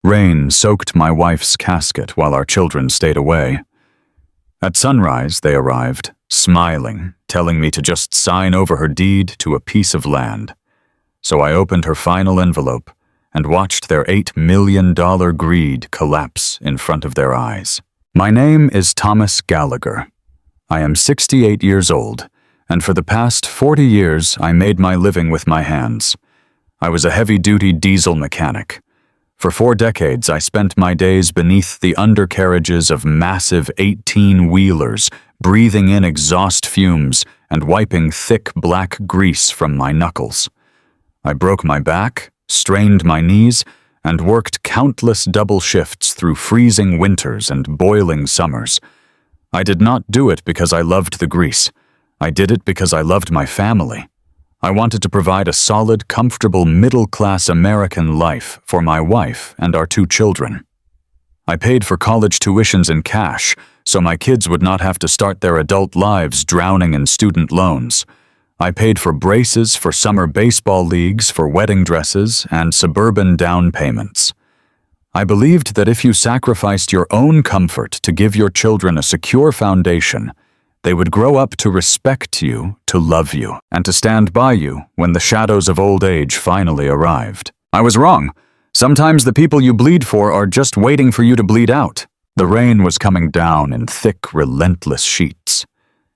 Rain soaked my wife's casket while our children stayed away. At sunrise, they arrived, smiling, telling me to just sign over her deed to a piece of land. So I opened her final envelope and watched their $8 million greed collapse in front of their eyes. My name is Thomas Gallagher. I am 68 years old, and for the past 40 years I made my living with my hands. I was a heavy-duty diesel mechanic. For 4 decades, I spent my days beneath the undercarriages of massive 18-wheelers, breathing in exhaust fumes and wiping thick black grease from my knuckles. I broke my back, strained my knees, and worked countless double shifts through freezing winters and boiling summers. I did not do it because I loved the grease. I did it because I loved my family. I wanted to provide a solid, comfortable, middle-class American life for my wife and our 2 children. I paid for college tuitions in cash, so my kids would not have to start their adult lives drowning in student loans. I paid for braces for summer baseball leagues, for wedding dresses, and suburban down payments. I believed that if you sacrificed your own comfort to give your children a secure foundation, they would grow up to respect you, to love you, and to stand by you when the shadows of old age finally arrived. I was wrong. Sometimes the people you bleed for are just waiting for you to bleed out. The rain was coming down in thick, relentless sheets.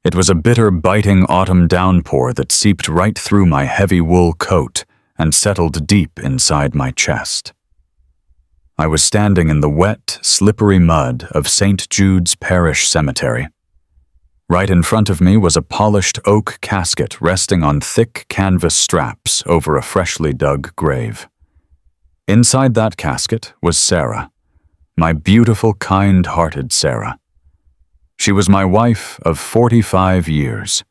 It was a bitter, biting autumn downpour that seeped right through my heavy wool coat and settled deep inside my chest. I was standing in the wet, slippery mud of St. Jude's Parish Cemetery. Right in front of me was a polished oak casket resting on thick canvas straps over a freshly dug grave. Inside that casket was Sarah, my beautiful, kind-hearted Sarah. She was my wife of 45 years.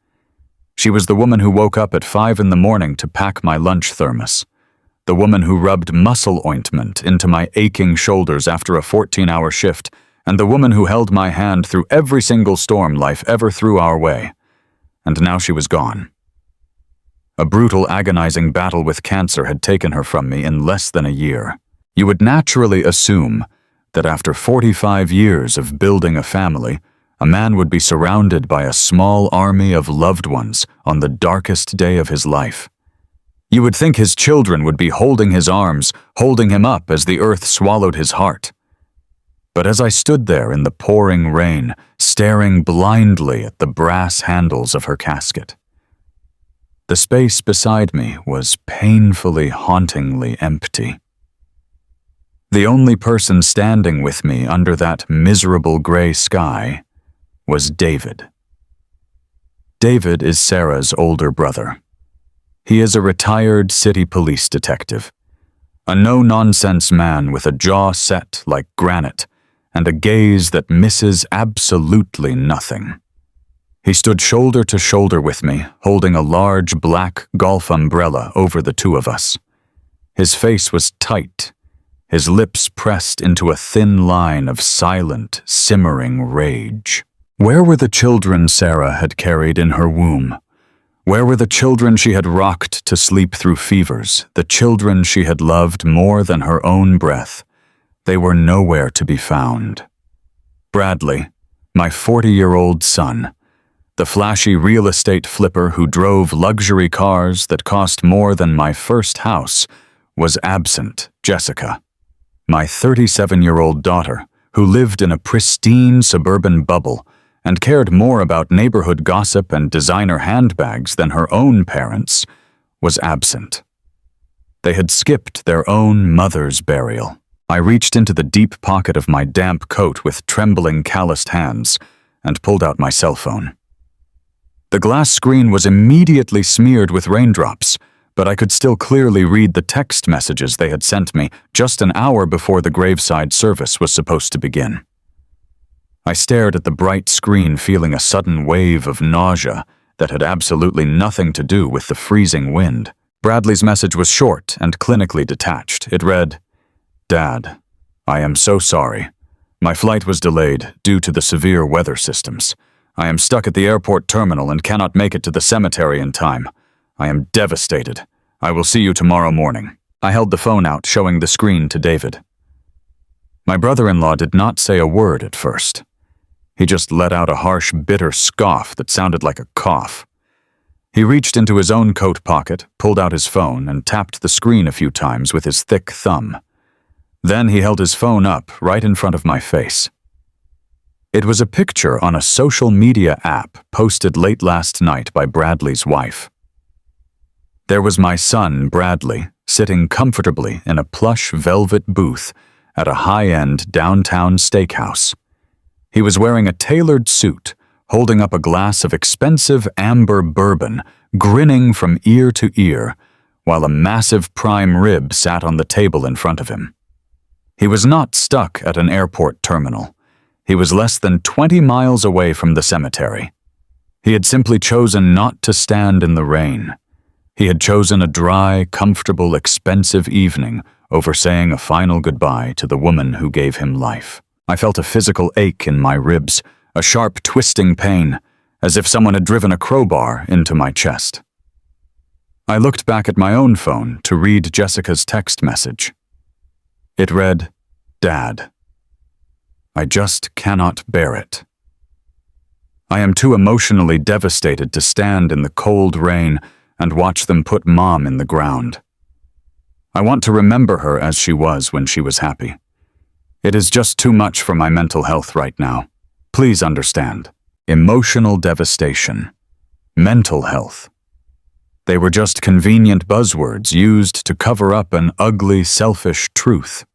She was the woman who woke up at 5 in the morning to pack my lunch thermos, the woman who rubbed muscle ointment into my aching shoulders after a 14-hour shift, and the woman who held my hand through every single storm life ever threw our way. And now she was gone. A brutal, agonizing battle with cancer had taken her from me in less than a year. You would naturally assume that after 45 years of building a family, a man would be surrounded by a small army of loved ones on the darkest day of his life. You would think his children would be holding his arms, holding him up as the earth swallowed his heart. But as I stood there in the pouring rain, staring blindly at the brass handles of her casket, the space beside me was painfully, hauntingly empty. The only person standing with me under that miserable gray sky was David. David is Sarah's older brother. He is a retired city police detective, a no-nonsense man with a jaw set like granite and a gaze that misses absolutely nothing. He stood shoulder to shoulder with me, holding a large black golf umbrella over the 2 of us. His face was tight, his lips pressed into a thin line of silent, simmering rage. Where were the children Sarah had carried in her womb? Where were the children she had rocked to sleep through fevers, the children she had loved more than her own breath? They were nowhere to be found. Bradley, my 40-year-old son, the flashy real estate flipper who drove luxury cars that cost more than my first house, was absent. Jessica, my 37-year-old daughter, who lived in a pristine suburban bubble and cared more about neighborhood gossip and designer handbags than her own parents, was absent. They had skipped their own mother's burial. I reached into the deep pocket of my damp coat with trembling, calloused hands and pulled out my cell phone. The glass screen was immediately smeared with raindrops, but I could still clearly read the text messages they had sent me just an hour before the graveside service was supposed to begin. I stared at the bright screen, feeling a sudden wave of nausea that had absolutely nothing to do with the freezing wind. Bradley's message was short and clinically detached. It read, "Dad, I am so sorry. My flight was delayed due to the severe weather systems. I am stuck at the airport terminal and cannot make it to the cemetery in time. I am devastated. I will see you tomorrow morning." I held the phone out, showing the screen to David. My brother-in-law did not say a word at first. He just let out a harsh, bitter scoff that sounded like a cough. He reached into his own coat pocket, pulled out his phone, and tapped the screen a few times with his thick thumb. Then he held his phone up right in front of my face. It was a picture on a social media app posted late last night by Bradley's wife. There was my son, Bradley, sitting comfortably in a plush velvet booth at a high-end downtown steakhouse. He was wearing a tailored suit, holding up a glass of expensive amber bourbon, grinning from ear to ear, while a massive prime rib sat on the table in front of him. He was not stuck at an airport terminal. He was less than 20 miles away from the cemetery. He had simply chosen not to stand in the rain. He had chosen a dry, comfortable, expensive evening over saying a final goodbye to the woman who gave him life. I felt a physical ache in my ribs, a sharp, twisting pain, as if someone had driven a crowbar into my chest. I looked back at my own phone to read Jessica's text message. It read, "Dad. I just cannot bear it. I am too emotionally devastated to stand in the cold rain and watch them put Mom in the ground. I want to remember her as she was when she was happy. It is just too much for my mental health right now. Please understand. Emotional devastation. Mental health. They were just convenient buzzwords used to cover up an ugly, selfish truth.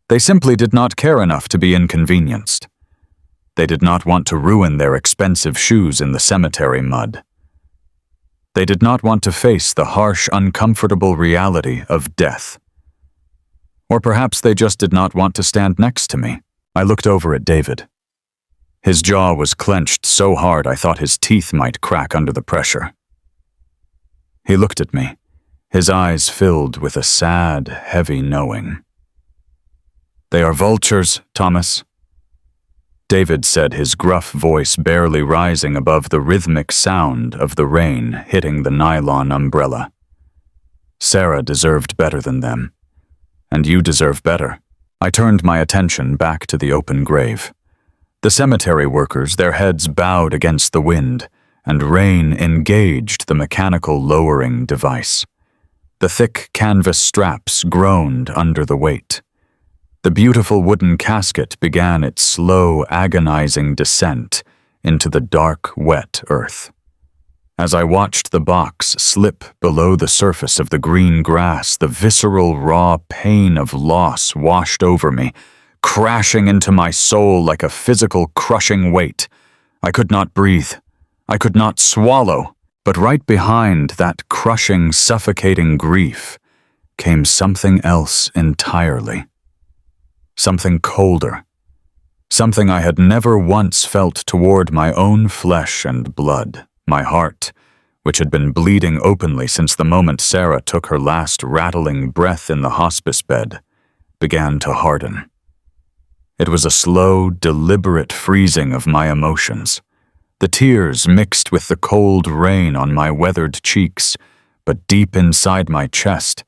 They simply did not care enough to be inconvenienced. They did not want to ruin their expensive shoes in the cemetery mud. They did not want to face the harsh, uncomfortable reality of death. Or perhaps they just did not want to stand next to me. I looked over at David. His jaw was clenched so hard I thought his teeth might crack under the pressure. He looked at me, his eyes filled with a sad, heavy knowing. "They are vultures, Thomas," David said, his gruff voice barely rising above the rhythmic sound of the rain hitting the nylon umbrella. "Sarah deserved better than them. And you deserve better." I turned my attention back to the open grave. The cemetery workers, their heads bowed against the wind, and rain engaged the mechanical lowering device. The thick canvas straps groaned under the weight. The beautiful wooden casket began its slow, agonizing descent into the dark, wet earth. As I watched the box slip below the surface of the green grass, the visceral, raw pain of loss washed over me, crashing into my soul like a physical, crushing weight. I could not breathe. I could not swallow. But right behind that crushing, suffocating grief came something else entirely. Something colder. Something I had never once felt toward my own flesh and blood. My heart, which had been bleeding openly since the moment Sarah took her last rattling breath in the hospice bed, began to harden. It was a slow, deliberate freezing of my emotions. The tears mixed with the cold rain on my weathered cheeks, but deep inside my chest,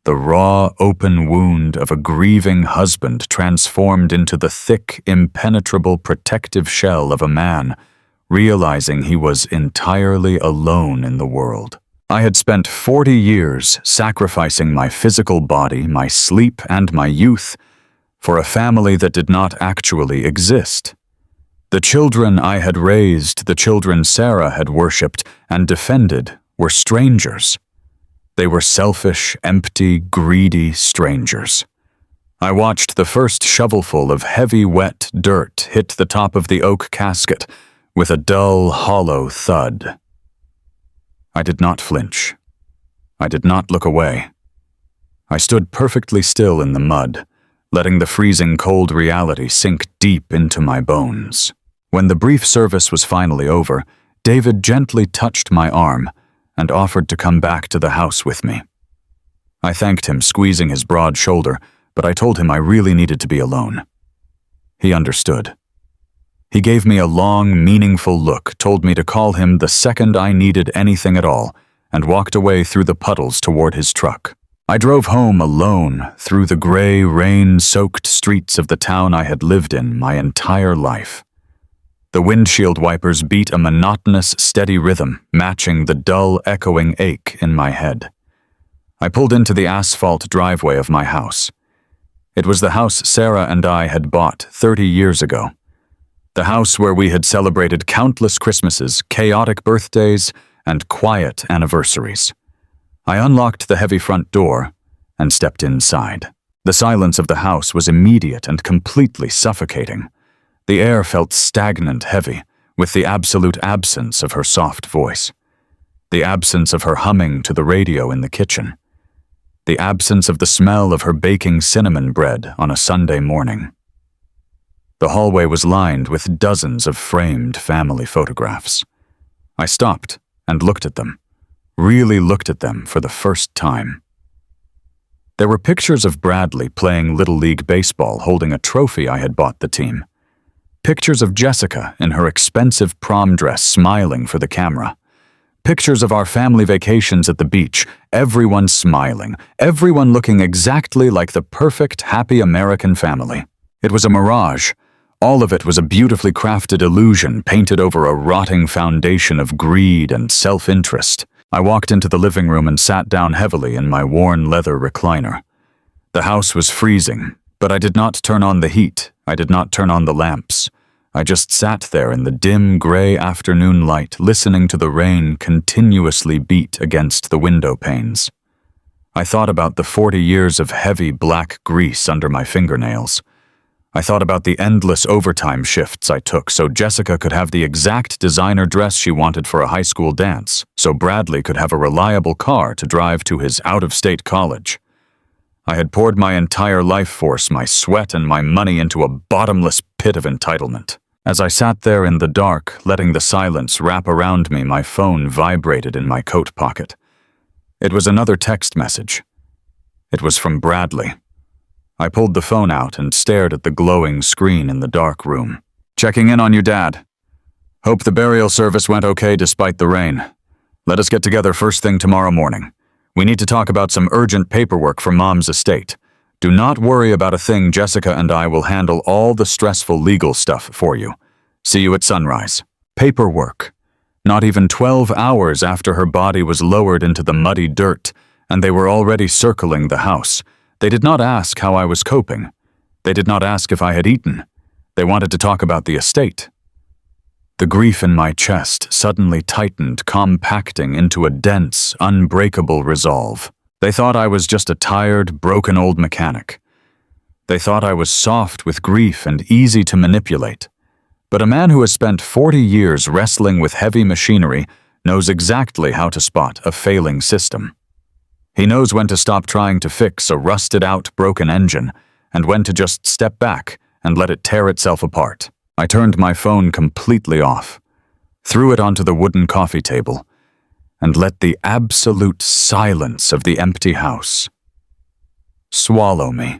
the raw, open wound of a grieving husband transformed into the thick, impenetrable protective shell of a man, realizing he was entirely alone in the world. I had spent 40 years sacrificing my physical body, my sleep, and my youth for a family that did not actually exist. The children I had raised, the children Sarah had worshipped and defended, were strangers. They were selfish, empty, greedy strangers. I watched the first shovelful of heavy, wet dirt hit the top of the oak casket with a dull, hollow thud. I did not flinch. I did not look away. I stood perfectly still in the mud, letting the freezing cold reality sink deep into my bones. When the brief service was finally over, David gently touched my arm and offered to come back to the house with me. I thanked him, squeezing his broad shoulder, but I told him I really needed to be alone. He understood. He gave me a long, meaningful look, told me to call him the second I needed anything at all, and walked away through the puddles toward his truck. I drove home alone through the gray, rain-soaked streets of the town I had lived in my entire life. The windshield wipers beat a monotonous, steady rhythm, matching the dull, echoing ache in my head. I pulled into the asphalt driveway of my house. It was the house Sarah and I had bought 30 years ago. The house where we had celebrated countless Christmases, chaotic birthdays, and quiet anniversaries. I unlocked the heavy front door and stepped inside. The silence of the house was immediate and completely suffocating. The air felt stagnant heavy, with the absolute absence of her soft voice. The absence of her humming to the radio in the kitchen. The absence of the smell of her baking cinnamon bread on a Sunday morning. The hallway was lined with dozens of framed family photographs. I stopped and looked at them, really looked at them for the first time. There were pictures of Bradley playing Little League Baseball holding a trophy I had bought the team. Pictures of Jessica in her expensive prom dress smiling for the camera. Pictures of our family vacations at the beach, everyone smiling, everyone looking exactly like the perfect, happy American family. It was a mirage. All of it was a beautifully crafted illusion painted over a rotting foundation of greed and self-interest. I walked into the living room and sat down heavily in my worn leather recliner. The house was freezing, but I did not turn on the heat. I did not turn on the lamps. I just sat there in the dim, gray afternoon light, listening to the rain continuously beat against the window panes. I thought about the 40 years of heavy black grease under my fingernails. I thought about the endless overtime shifts I took so Jessica could have the exact designer dress she wanted for a high school dance, so Bradley could have a reliable car to drive to his out-of-state college. I had poured my entire life force, my sweat and my money into a bottomless pit of entitlement. As I sat there in the dark, letting the silence wrap around me, my phone vibrated in my coat pocket. It was another text message. It was from Bradley. I pulled the phone out and stared at the glowing screen in the dark room. "Checking in on you, Dad. Hope the burial service went okay despite the rain. Let us get together first thing tomorrow morning. We need to talk about some urgent paperwork for Mom's estate. Do not worry about a thing. Jessica and I will handle all the stressful legal stuff for you. See you at sunrise." Paperwork. Not even 12 hours after her body was lowered into the muddy dirt, and they were already circling the house. They did not ask how I was coping. They did not ask if I had eaten. They wanted to talk about the estate. The grief in my chest suddenly tightened, compacting into a dense, unbreakable resolve. They thought I was just a tired, broken old mechanic. They thought I was soft with grief and easy to manipulate. But a man who has spent 40 years wrestling with heavy machinery knows exactly how to spot a failing system. He knows when to stop trying to fix a rusted-out, broken engine, and when to just step back and let it tear itself apart. I turned my phone completely off, threw it onto the wooden coffee table, and let the absolute silence of the empty house swallow me.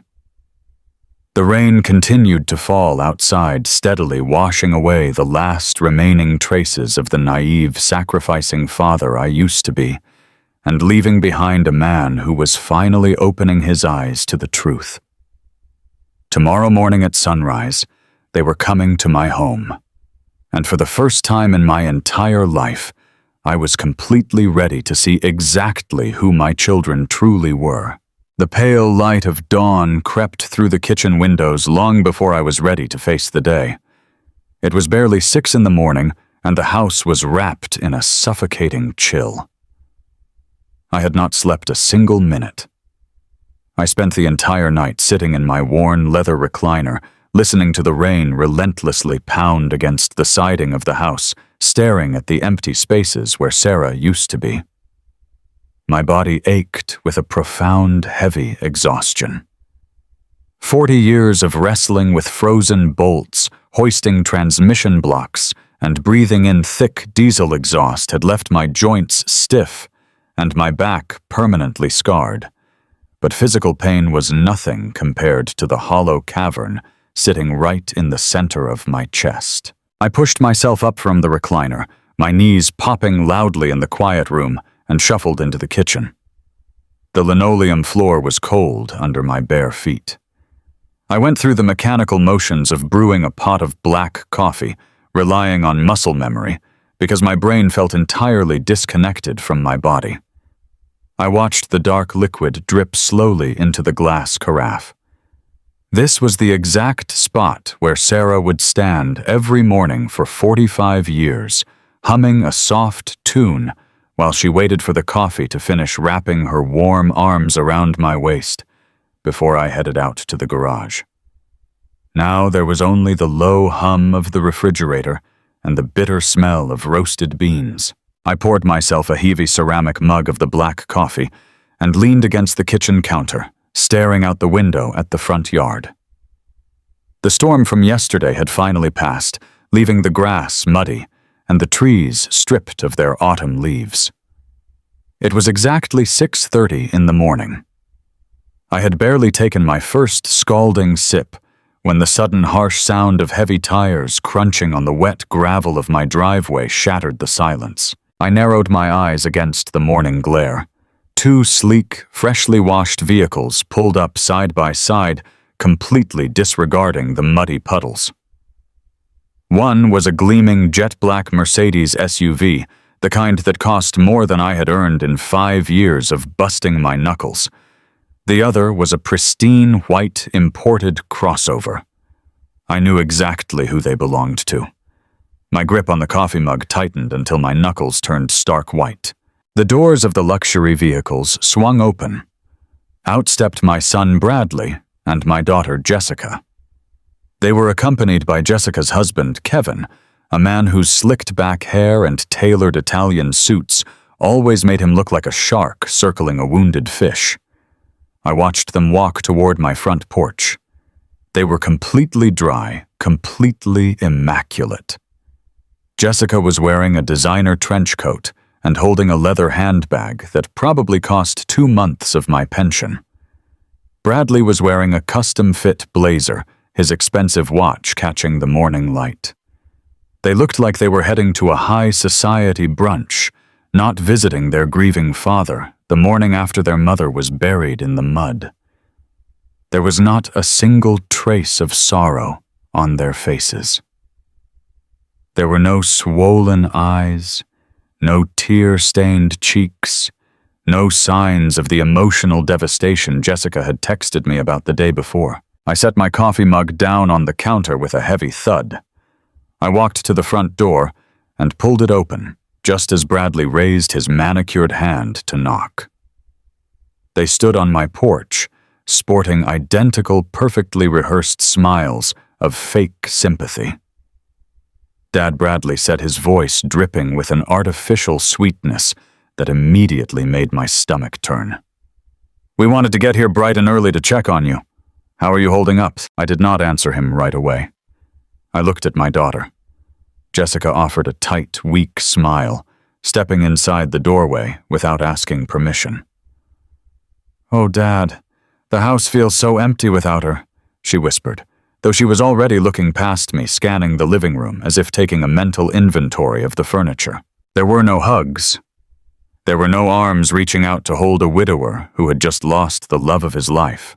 The rain continued to fall outside, steadily washing away the last remaining traces of the naive, sacrificing father I used to be, and leaving behind a man who was finally opening his eyes to the truth. Tomorrow morning at sunrise, they were coming to my home, and for the first time in my entire life, I was completely ready to see exactly who my children truly were. The pale light of dawn crept through the kitchen windows long before I was ready to face the day. It was barely 6 in the morning, and the house was wrapped in a suffocating chill. I had not slept a single minute. I spent the entire night sitting in my worn leather recliner, listening to the rain relentlessly pound against the siding of the house, staring at the empty spaces where Sarah used to be. My body ached with a profound, heavy exhaustion. 40 years of wrestling with frozen bolts, hoisting transmission blocks, and breathing in thick diesel exhaust had left my joints stiff and my back permanently scarred. But physical pain was nothing compared to the hollow cavern sitting right in the center of my chest. I pushed myself up from the recliner, my knees popping loudly in the quiet room, and shuffled into the kitchen. The linoleum floor was cold under my bare feet. I went through the mechanical motions of brewing a pot of black coffee, relying on muscle memory, because my brain felt entirely disconnected from my body. I watched the dark liquid drip slowly into the glass carafe. This was the exact spot where Sarah would stand every morning for 45 years, humming a soft tune while she waited for the coffee to finish wrapping her warm arms around my waist before I headed out to the garage. Now there was only the low hum of the refrigerator and the bitter smell of roasted beans. I poured myself a heavy ceramic mug of the black coffee and leaned against the kitchen counter, staring out the window at the front yard. The storm from yesterday had finally passed, leaving the grass muddy and the trees stripped of their autumn leaves. It was exactly 6:30 in the morning. I had barely taken my first scalding sip when the sudden harsh sound of heavy tires crunching on the wet gravel of my driveway shattered the silence. I narrowed my eyes against the morning glare. Two sleek, freshly washed vehicles pulled up side by side, completely disregarding the muddy puddles. One was a gleaming jet-black Mercedes SUV, the kind that cost more than I had earned in 5 years of busting my knuckles. The other was a pristine white imported crossover. I knew exactly who they belonged to. My grip on the coffee mug tightened until my knuckles turned stark white. The doors of the luxury vehicles swung open. Out stepped my son Bradley and my daughter Jessica. They were accompanied by Jessica's husband Kevin, a man whose slicked back hair and tailored Italian suits always made him look like a shark circling a wounded fish. I watched them walk toward my front porch. They were completely dry, completely immaculate. Jessica was wearing a designer trench coat and holding a leather handbag that probably cost 2 months of my pension. Bradley was wearing a custom-fit blazer, his expensive watch catching the morning light. They looked like they were heading to a high society brunch, not visiting their grieving father the morning after their mother was buried in the mud. There was not a single trace of sorrow on their faces. There were no swollen eyes, no tear-stained cheeks, no signs of the emotional devastation Jessica had texted me about the day before. I set my coffee mug down on the counter with a heavy thud. I walked to the front door and pulled it open, just as Bradley raised his manicured hand to knock. They stood on my porch, sporting identical, perfectly rehearsed smiles of fake sympathy. Dad Bradley said, his voice dripping with an artificial sweetness that immediately made my stomach turn. "We wanted to get here bright and early to check on you. How are you holding up?" I did not answer him right away. I looked at my daughter. Jessica offered a tight, weak smile, stepping inside the doorway without asking permission. "Oh, Dad, the house feels so empty without her," she whispered, though she was already looking past me, scanning the living room as if taking a mental inventory of the furniture. There were no hugs. There were no arms reaching out to hold a widower who had just lost the love of his life.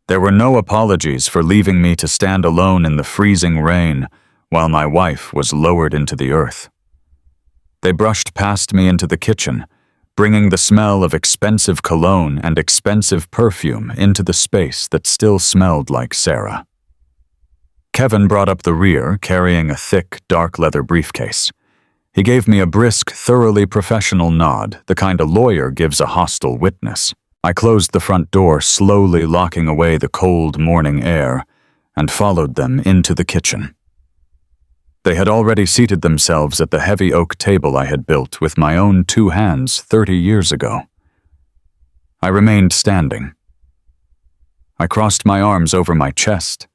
There were no apologies for leaving me to stand alone in the freezing rain while my wife was lowered into the earth. They brushed past me into the kitchen, bringing the smell of expensive cologne and expensive perfume into the space that still smelled like Sarah. Kevin brought up the rear, carrying a thick, dark leather briefcase. He gave me a brisk, thoroughly professional nod, the kind a lawyer gives a hostile witness. I closed the front door, slowly locking away the cold morning air, and followed them into the kitchen. They had already seated themselves at the heavy oak table I had built with my own 2 hands 30 years ago. I remained standing. I crossed my arms over my chest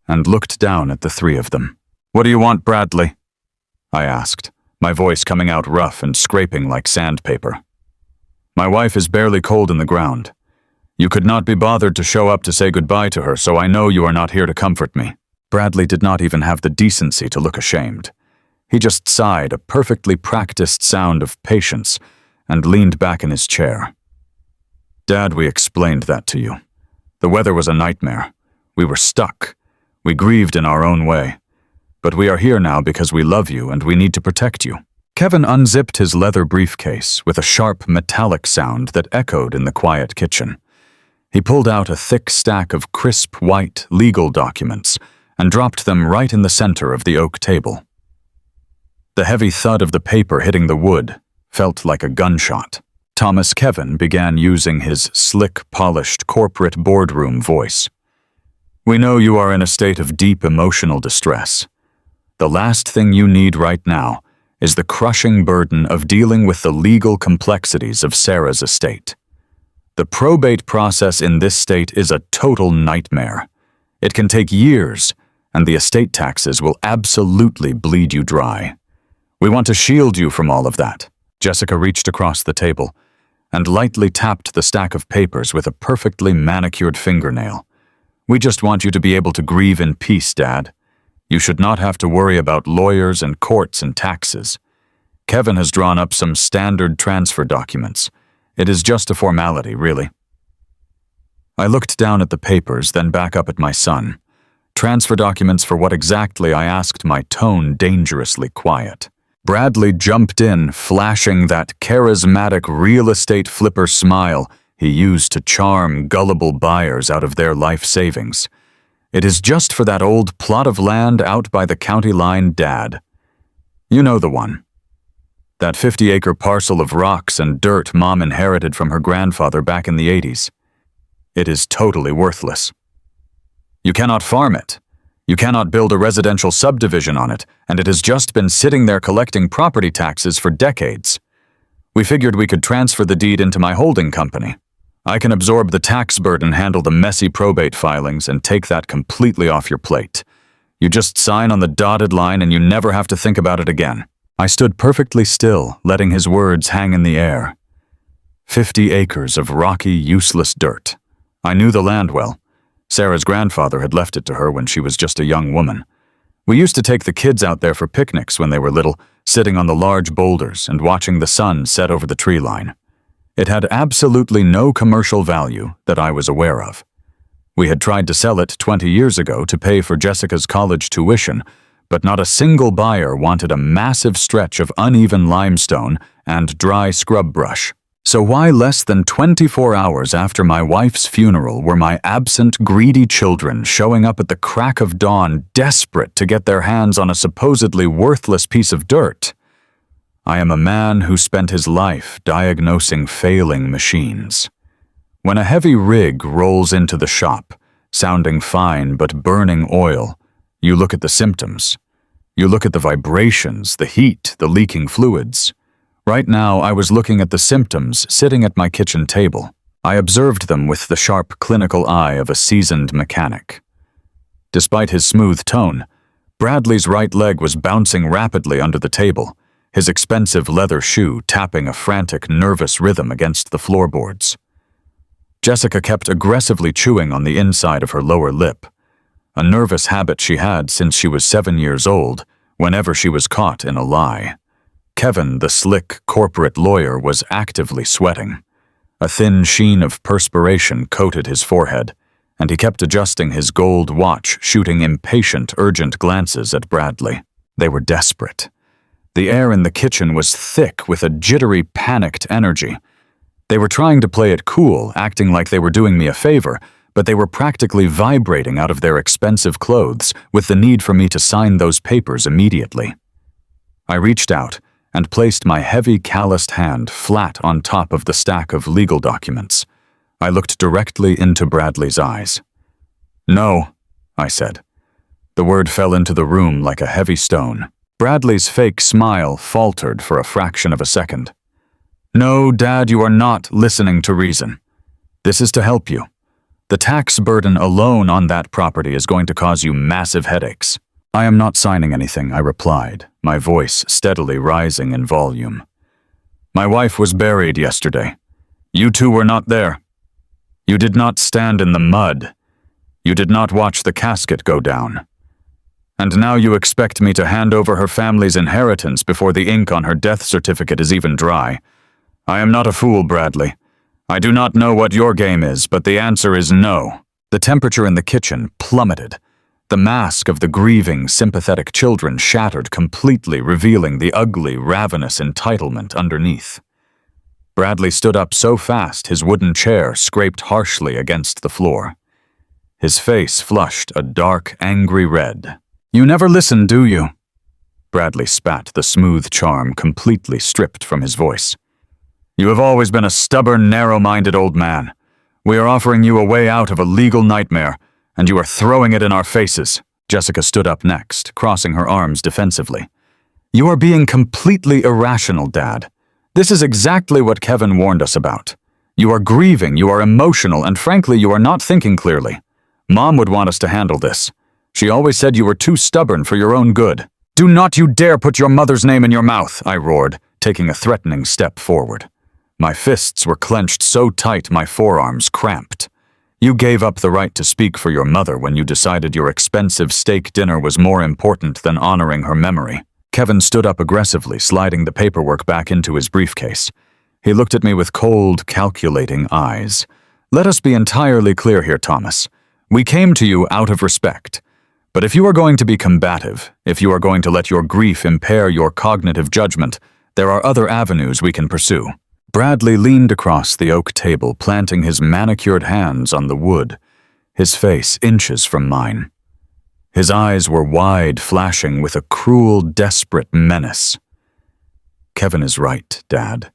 and looked down at the 3 of them. "What do you want, Bradley?" I asked, my voice coming out rough and scraping like sandpaper. "My wife is barely cold in the ground. You could not be bothered to show up to say goodbye to her, so I know you are not here to comfort me." Bradley did not even have the decency to look ashamed. He just sighed a perfectly practiced sound of patience and leaned back in his chair. Dad, we explained that to you. The weather was a nightmare. We were stuck. We grieved in our own way. But we are here now because we love you and we need to protect you. Kevin unzipped his leather briefcase with a sharp metallic sound that echoed in the quiet kitchen. He pulled out a thick stack of crisp white legal documents and dropped them right in the center of the oak table. The heavy thud of the paper hitting the wood felt like a gunshot. Thomas Kevin began using his slick, polished corporate boardroom voice. We know you are in a state of deep emotional distress. The last thing you need right now is the crushing burden of dealing with the legal complexities of Sarah's estate. The probate process in this state is a total nightmare. It can take years, and the estate taxes will absolutely bleed you dry. We want to shield you from all of that. Jessica reached across the table and lightly tapped the stack of papers with a perfectly manicured fingernail. We just want you to be able to grieve in peace, Dad. You should not have to worry about lawyers and courts and taxes. Kevin has drawn up some standard transfer documents. It is just a formality, really. I looked down at the papers, then back up at my son. Transfer documents for what exactly, I asked, my tone dangerously quiet. Bradley jumped in, flashing that charismatic real estate flipper smile he used to charm gullible buyers out of their life savings. It is just for that old plot of land out by the county line, Dad. You know the one. That 50-acre parcel of rocks and dirt Mom inherited from her grandfather back in the 80s. It is totally worthless. You cannot farm it. You cannot build a residential subdivision on it, and it has just been sitting there collecting property taxes for decades. We figured we could transfer the deed into my holding company. I can absorb the tax burden, handle the messy probate filings, and take that completely off your plate. You just sign on the dotted line and you never have to think about it again. I stood perfectly still, letting his words hang in the air. 50 acres of rocky, useless dirt. I knew the land well. Sarah's grandfather had left it to her when she was just a young woman. We used to take the kids out there for picnics when they were little, sitting on the large boulders and watching the sun set over the tree line. It had absolutely no commercial value that I was aware of. We had tried to sell it 20 years ago to pay for Jessica's college tuition, but not a single buyer wanted a massive stretch of uneven limestone and dry scrub brush. So why less than 24 hours after my wife's funeral were my absent, greedy children showing up at the crack of dawn, desperate to get their hands on a supposedly worthless piece of dirt? I am a man who spent his life diagnosing failing machines. When a heavy rig rolls into the shop, sounding fine but burning oil, you look at the symptoms. You look at the vibrations, the heat, the leaking fluids. Right now, I was looking at the symptoms sitting at my kitchen table. I observed them with the sharp clinical eye of a seasoned mechanic. Despite his smooth tone, Bradley's right leg was bouncing rapidly under the table, his expensive leather shoe tapping a frantic, nervous rhythm against the floorboards. Jessica kept aggressively chewing on the inside of her lower lip, a nervous habit she had since she was 7 years old, whenever she was caught in a lie. Kevin, the slick corporate lawyer, was actively sweating. A thin sheen of perspiration coated his forehead, and he kept adjusting his gold watch, shooting impatient, urgent glances at Bradley. They were desperate. The air in the kitchen was thick with a jittery, panicked energy. They were trying to play it cool, acting like they were doing me a favor, but they were practically vibrating out of their expensive clothes with the need for me to sign those papers immediately. I reached out and placed my heavy, calloused hand flat on top of the stack of legal documents. I looked directly into Bradley's eyes. "No," I said. The word fell into the room like a heavy stone. Bradley's fake smile faltered for a fraction of a second. "No, Dad, you are not listening to reason. This is to help you. The tax burden alone on that property is going to cause you massive headaches." "I am not signing anything," I replied, my voice steadily rising in volume. "My wife was buried yesterday. You two were not there. You did not stand in the mud. You did not watch the casket go down. And now you expect me to hand over her family's inheritance before the ink on her death certificate is even dry. I am not a fool, Bradley. I do not know what your game is, but the answer is no. The temperature in the kitchen plummeted. The mask of the grieving, sympathetic children shattered completely, revealing the ugly, ravenous entitlement underneath. Bradley stood up so fast his wooden chair scraped harshly against the floor. His face flushed a dark, angry red. "You never listen, do you?" Bradley spat, the smooth charm completely stripped from his voice. "You have always been a stubborn, narrow-minded old man. We are offering you a way out of a legal nightmare, and you are throwing it in our faces." Jessica stood up next, crossing her arms defensively. "You are being completely irrational, Dad. This is exactly what Kevin warned us about. You are grieving, you are emotional, and frankly, you are not thinking clearly. Mom would want us to handle this. She always said you were too stubborn for your own good." "Do not you dare put your mother's name in your mouth," I roared, taking a threatening step forward. My fists were clenched so tight my forearms cramped. "You gave up the right to speak for your mother when you decided your expensive steak dinner was more important than honoring her memory." Kevin stood up aggressively, sliding the paperwork back into his briefcase. He looked at me with cold, calculating eyes. "Let us be entirely clear here, Thomas. We came to you out of respect. But if you are going to be combative, if you are going to let your grief impair your cognitive judgment, there are other avenues we can pursue." Bradley leaned across the oak table, planting his manicured hands on the wood, his face inches from mine. His eyes were wide, flashing with a cruel, desperate menace. "Kevin is right, Dad.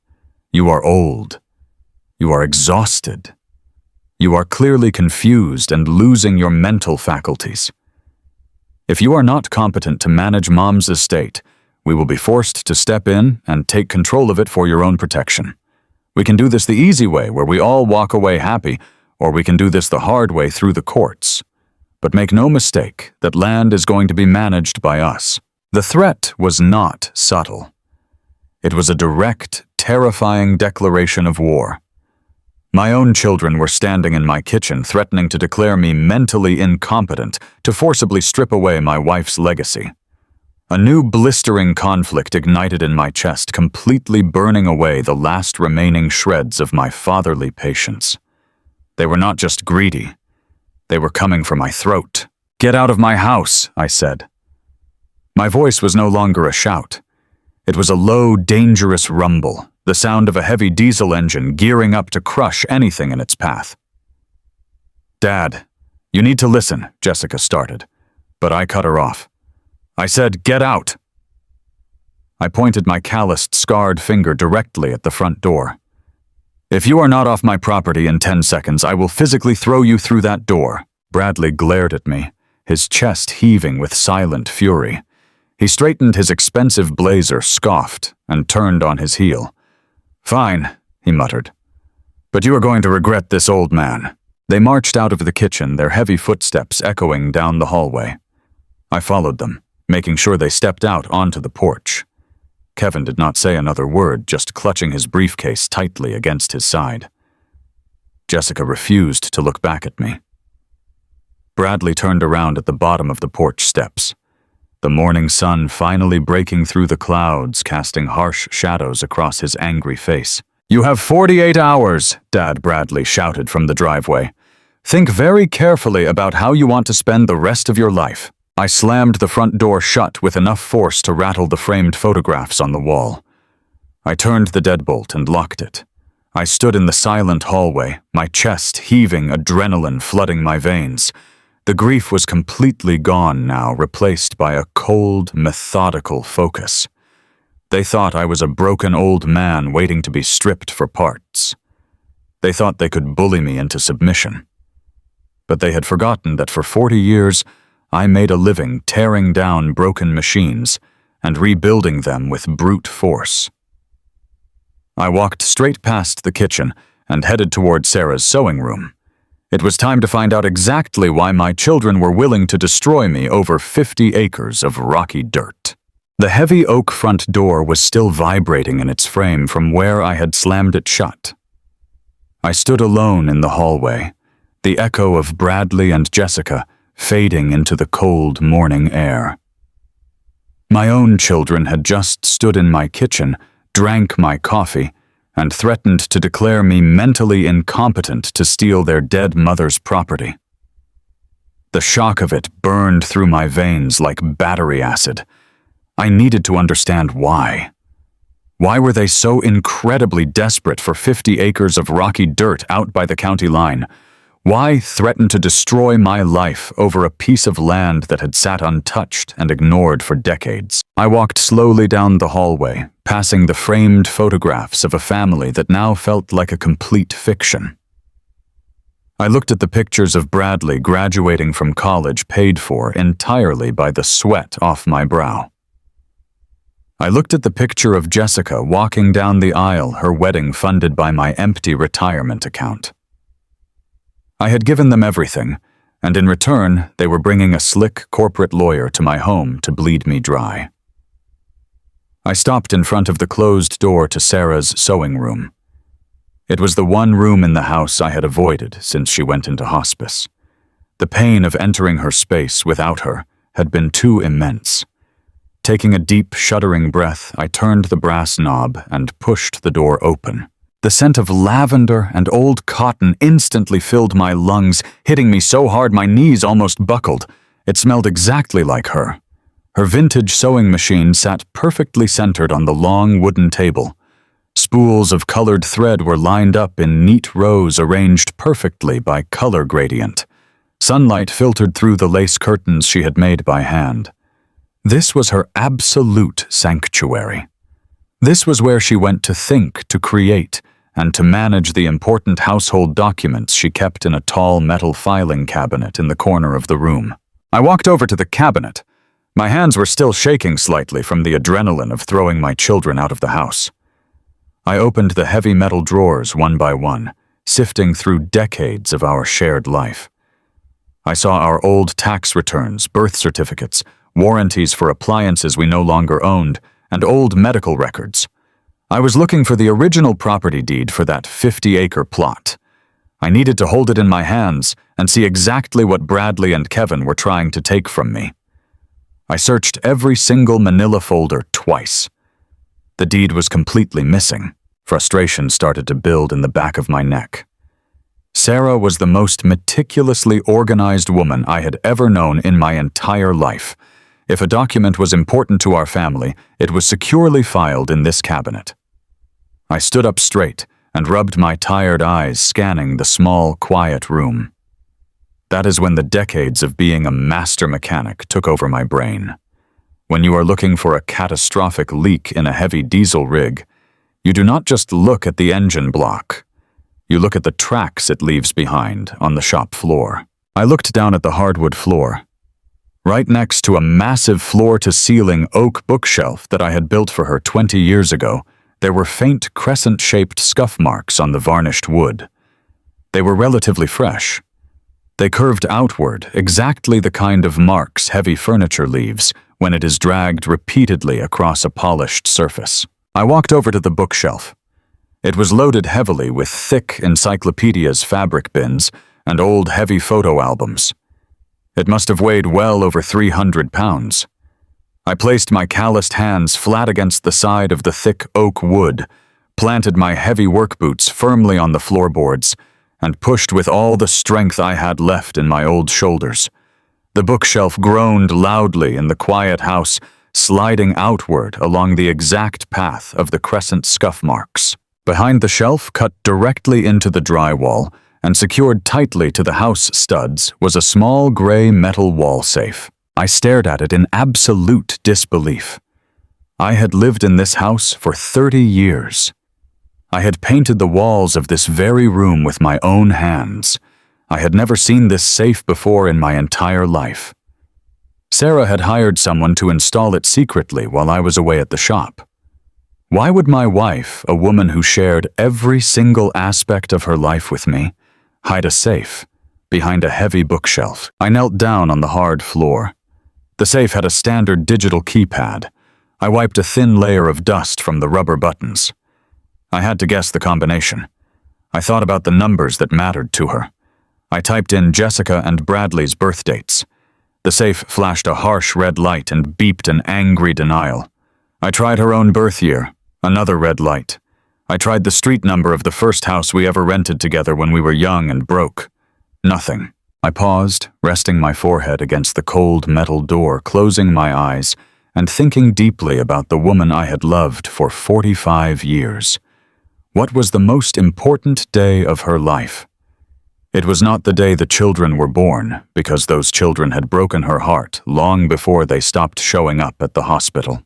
You are old. You are exhausted. You are clearly confused and losing your mental faculties. If you are not competent to manage Mom's estate, we will be forced to step in and take control of it for your own protection. We can do this the easy way, where we all walk away happy, or we can do this the hard way through the courts. But make no mistake that land is going to be managed by us." The threat was not subtle. It was a direct, terrifying declaration of war. My own children were standing in my kitchen, threatening to declare me mentally incompetent, to forcibly strip away my wife's legacy. A new blistering conflict ignited in my chest, completely burning away the last remaining shreds of my fatherly patience. They were not just greedy. They were coming for my throat. "Get out of my house," I said. My voice was no longer a shout. It was a low, dangerous rumble, the sound of a heavy diesel engine gearing up to crush anything in its path. "Dad, you need to listen," Jessica started, but I cut her off. I said, "Get out." I pointed my calloused, scarred finger directly at the front door. "If you are not off my property in 10 seconds, I will physically throw you through that door." Bradley glared at me, his chest heaving with silent fury. He straightened his expensive blazer, scoffed, and turned on his heel. "Fine," he muttered. "But you are going to regret this, old man." They marched out of the kitchen, their heavy footsteps echoing down the hallway. I followed them, making sure they stepped out onto the porch. Kevin did not say another word, just clutching his briefcase tightly against his side. Jessica refused to look back at me. Bradley turned around at the bottom of the porch steps, the morning sun finally breaking through the clouds, casting harsh shadows across his angry face. "You have 48 hours, Dad," Bradley shouted from the driveway. "Think very carefully about how you want to spend the rest of your life." I slammed the front door shut with enough force to rattle the framed photographs on the wall. I turned the deadbolt and locked it. I stood in the silent hallway, my chest heaving, adrenaline flooding my veins. The grief was completely gone now, replaced by a cold, methodical focus. They thought I was a broken old man waiting to be stripped for parts. They thought they could bully me into submission. But they had forgotten that for 40 years, I made a living tearing down broken machines and rebuilding them with brute force. I walked straight past the kitchen and headed toward Sarah's sewing room. It was time to find out exactly why my children were willing to destroy me over 50 acres of rocky dirt. The heavy oak front door was still vibrating in its frame from where I had slammed it shut. I stood alone in the hallway, the echo of Bradley and Jessica fading into the cold morning air. My own children had just stood in my kitchen, drank my coffee, and threatened to declare me mentally incompetent to steal their dead mother's property. The shock of it burned through my veins like battery acid. I needed to understand why. Why were they so incredibly desperate for 50 acres of rocky dirt out by the county line? Why threaten to destroy my life over a piece of land that had sat untouched and ignored for decades? I walked slowly down the hallway, passing the framed photographs of a family that now felt like a complete fiction. I looked at the pictures of Bradley graduating from college paid for entirely by the sweat off my brow. I looked at the picture of Jessica walking down the aisle, her wedding funded by my empty retirement account. I had given them everything, and in return, they were bringing a slick corporate lawyer to my home to bleed me dry. I stopped in front of the closed door to Sarah's sewing room. It was the one room in the house I had avoided since she went into hospice. The pain of entering her space without her had been too immense. Taking a deep, shuddering breath, I turned the brass knob and pushed the door open. The scent of lavender and old cotton instantly filled my lungs, hitting me so hard my knees almost buckled. It smelled exactly like her. Her vintage sewing machine sat perfectly centered on the long wooden table. Spools of colored thread were lined up in neat rows arranged perfectly by color gradient. Sunlight filtered through the lace curtains she had made by hand. This was her absolute sanctuary. This was where she went to think, to create, and to manage the important household documents she kept in a tall metal filing cabinet in the corner of the room. I walked over to the cabinet. My hands were still shaking slightly from the adrenaline of throwing my children out of the house. I opened the heavy metal drawers one by one, sifting through decades of our shared life. I saw our old tax returns, birth certificates, warranties for appliances we no longer owned, and old medical records. I was looking for the original property deed for that 50-acre plot. I needed to hold it in my hands and see exactly what Bradley and Kevin were trying to take from me. I searched every single manila folder twice. The deed was completely missing. Frustration started to build in the back of my neck. Sarah was the most meticulously organized woman I had ever known in my entire life. If a document was important to our family, it was securely filed in this cabinet. I stood up straight and rubbed my tired eyes, scanning the small, quiet room. That is when the decades of being a master mechanic took over my brain. When you are looking for a catastrophic leak in a heavy diesel rig, you do not just look at the engine block. You look at the tracks it leaves behind on the shop floor. I looked down at the hardwood floor. Right next to a massive floor-to-ceiling oak bookshelf that I had built for her 20 years ago, there were faint crescent-shaped scuff marks on the varnished wood. They were relatively fresh. They curved outward, exactly the kind of marks heavy furniture leaves when it is dragged repeatedly across a polished surface. I walked over to the bookshelf. It was loaded heavily with thick encyclopedias, fabric bins, and old heavy photo albums. It must have weighed well over 300 pounds. I placed my calloused hands flat against the side of the thick oak wood, planted my heavy work boots firmly on the floorboards, and pushed with all the strength I had left in my old shoulders. The bookshelf groaned loudly in the quiet house, sliding outward along the exact path of the crescent scuff marks. Behind the shelf, cut directly into the drywall and secured tightly to the house studs, was a small gray metal wall safe. I stared at it in absolute disbelief. I had lived in this house for 30 years. I had painted the walls of this very room with my own hands. I had never seen this safe before in my entire life. Sarah had hired someone to install it secretly while I was away at the shop. Why would my wife, a woman who shared every single aspect of her life with me, hide a safe behind a heavy bookshelf? I knelt down on the hard floor. The safe had a standard digital keypad. I wiped a thin layer of dust from the rubber buttons. I had to guess the combination. I thought about the numbers that mattered to her. I typed in Jessica and Bradley's birth dates. The safe flashed a harsh red light and beeped an angry denial. I tried her own birth year. Another red light. I tried the street number of the first house we ever rented together when we were young and broke. Nothing. I paused, resting my forehead against the cold metal door, closing my eyes, and thinking deeply about the woman I had loved for 45 years. What was the most important day of her life? It was not the day the children were born, because those children had broken her heart long before they stopped showing up at the hospital.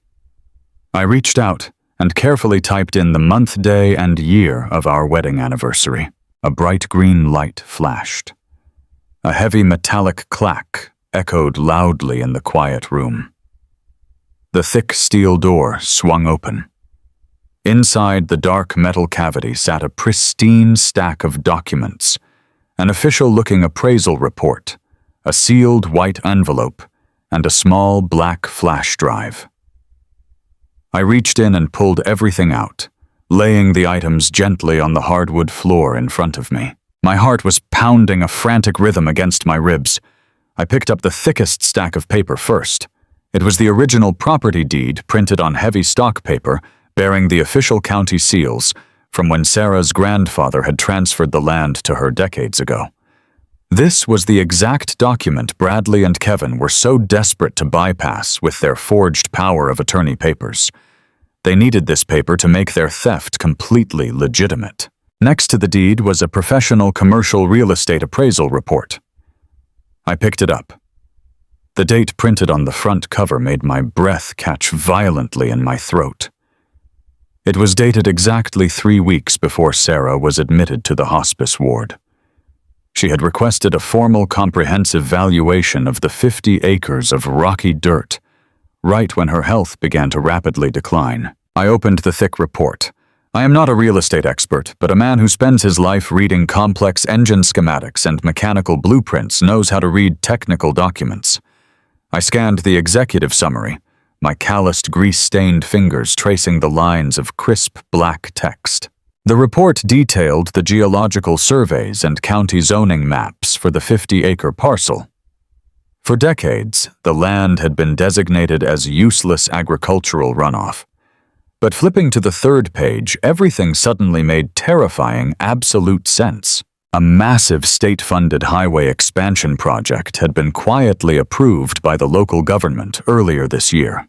I reached out and carefully typed in the month, day, and year of our wedding anniversary. A bright green light flashed. A heavy metallic clack echoed loudly in the quiet room. The thick steel door swung open. Inside the dark metal cavity sat a pristine stack of documents, an official-looking appraisal report, a sealed white envelope, and a small black flash drive. I reached in and pulled everything out, laying the items gently on the hardwood floor in front of me. My heart was pounding a frantic rhythm against my ribs. I picked up the thickest stack of paper first. It was the original property deed printed on heavy stock paper bearing the official county seals from when Sarah's grandfather had transferred the land to her decades ago. This was the exact document Bradley and Kevin were so desperate to bypass with their forged power of attorney papers. They needed this paper to make their theft completely legitimate. Next to the deed was a professional commercial real estate appraisal report. I picked it up. The date printed on the front cover made my breath catch violently in my throat. It was dated exactly 3 weeks before Sarah was admitted to the hospice ward. She had requested a formal comprehensive valuation of the 50 acres of rocky dirt, right when her health began to rapidly decline. I opened the thick report. I am not a real estate expert, but a man who spends his life reading complex engine schematics and mechanical blueprints knows how to read technical documents. I scanned the executive summary, my calloused, grease-stained fingers tracing the lines of crisp black text. The report detailed the geological surveys and county zoning maps for the 50-acre parcel. For decades, the land had been designated as useless agricultural runoff. But flipping to the third page, everything suddenly made terrifying, absolute sense. A massive state-funded highway expansion project had been quietly approved by the local government earlier this year.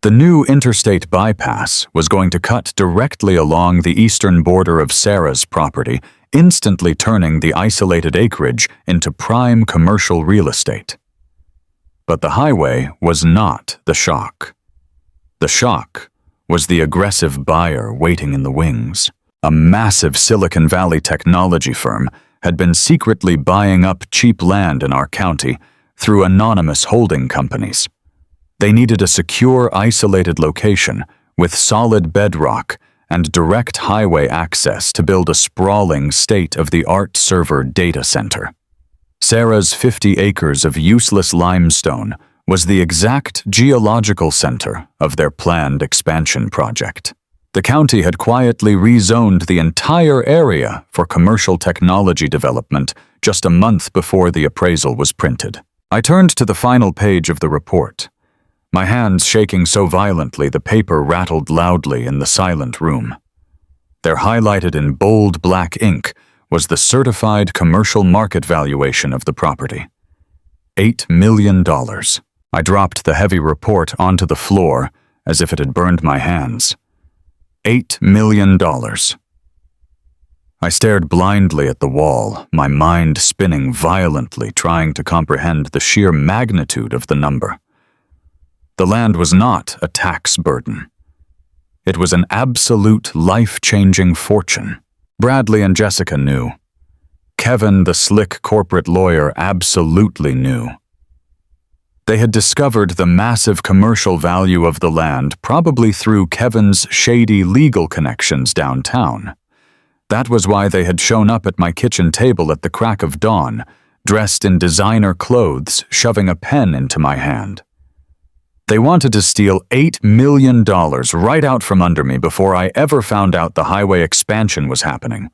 The new interstate bypass was going to cut directly along the eastern border of Sarah's property, instantly turning the isolated acreage into prime commercial real estate. But the highway was not the shock. The shock was the aggressive buyer waiting in the wings. A massive Silicon Valley technology firm had been secretly buying up cheap land in our county through anonymous holding companies. They needed a secure, isolated location with solid bedrock and direct highway access to build a sprawling, state-of-the-art server data center. Sarah's 50 acres of useless limestone was the exact geological center of their planned expansion project. The county had quietly rezoned the entire area for commercial technology development just a month before the appraisal was printed. I turned to the final page of the report, my hands shaking so violently the paper rattled loudly in the silent room. There, highlighted in bold black ink, was the certified commercial market valuation of the property. $8 million. I dropped the heavy report onto the floor as if it had burned my hands. $8 million. I stared blindly at the wall, my mind spinning violently, trying to comprehend the sheer magnitude of the number. The land was not a tax burden. It was an absolute life-changing fortune. Bradley and Jessica knew. Kevin, the slick corporate lawyer, absolutely knew. They had discovered the massive commercial value of the land probably through Kevin's shady legal connections downtown. That was why they had shown up at my kitchen table at the crack of dawn, dressed in designer clothes, shoving a pen into my hand. They wanted to steal $8 million right out from under me before I ever found out the highway expansion was happening.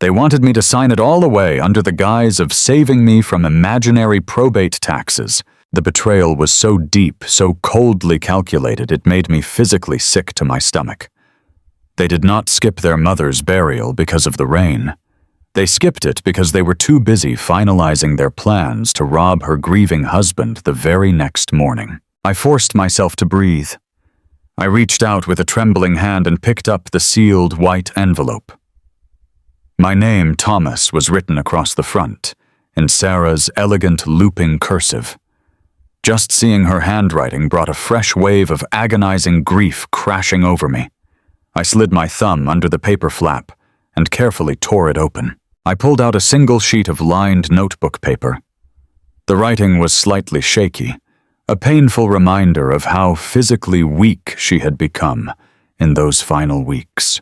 They wanted me to sign it all away under the guise of saving me from imaginary probate taxes. The betrayal was so deep, so coldly calculated, it made me physically sick to my stomach. They did not skip their mother's burial because of the rain. They skipped it because they were too busy finalizing their plans to rob her grieving husband the very next morning. I forced myself to breathe. I reached out with a trembling hand and picked up the sealed white envelope. My name, Thomas, was written across the front, in Sarah's elegant looping cursive. Just seeing her handwriting brought a fresh wave of agonizing grief crashing over me. I slid my thumb under the paper flap and carefully tore it open. I pulled out a single sheet of lined notebook paper. The writing was slightly shaky, a painful reminder of how physically weak she had become in those final weeks.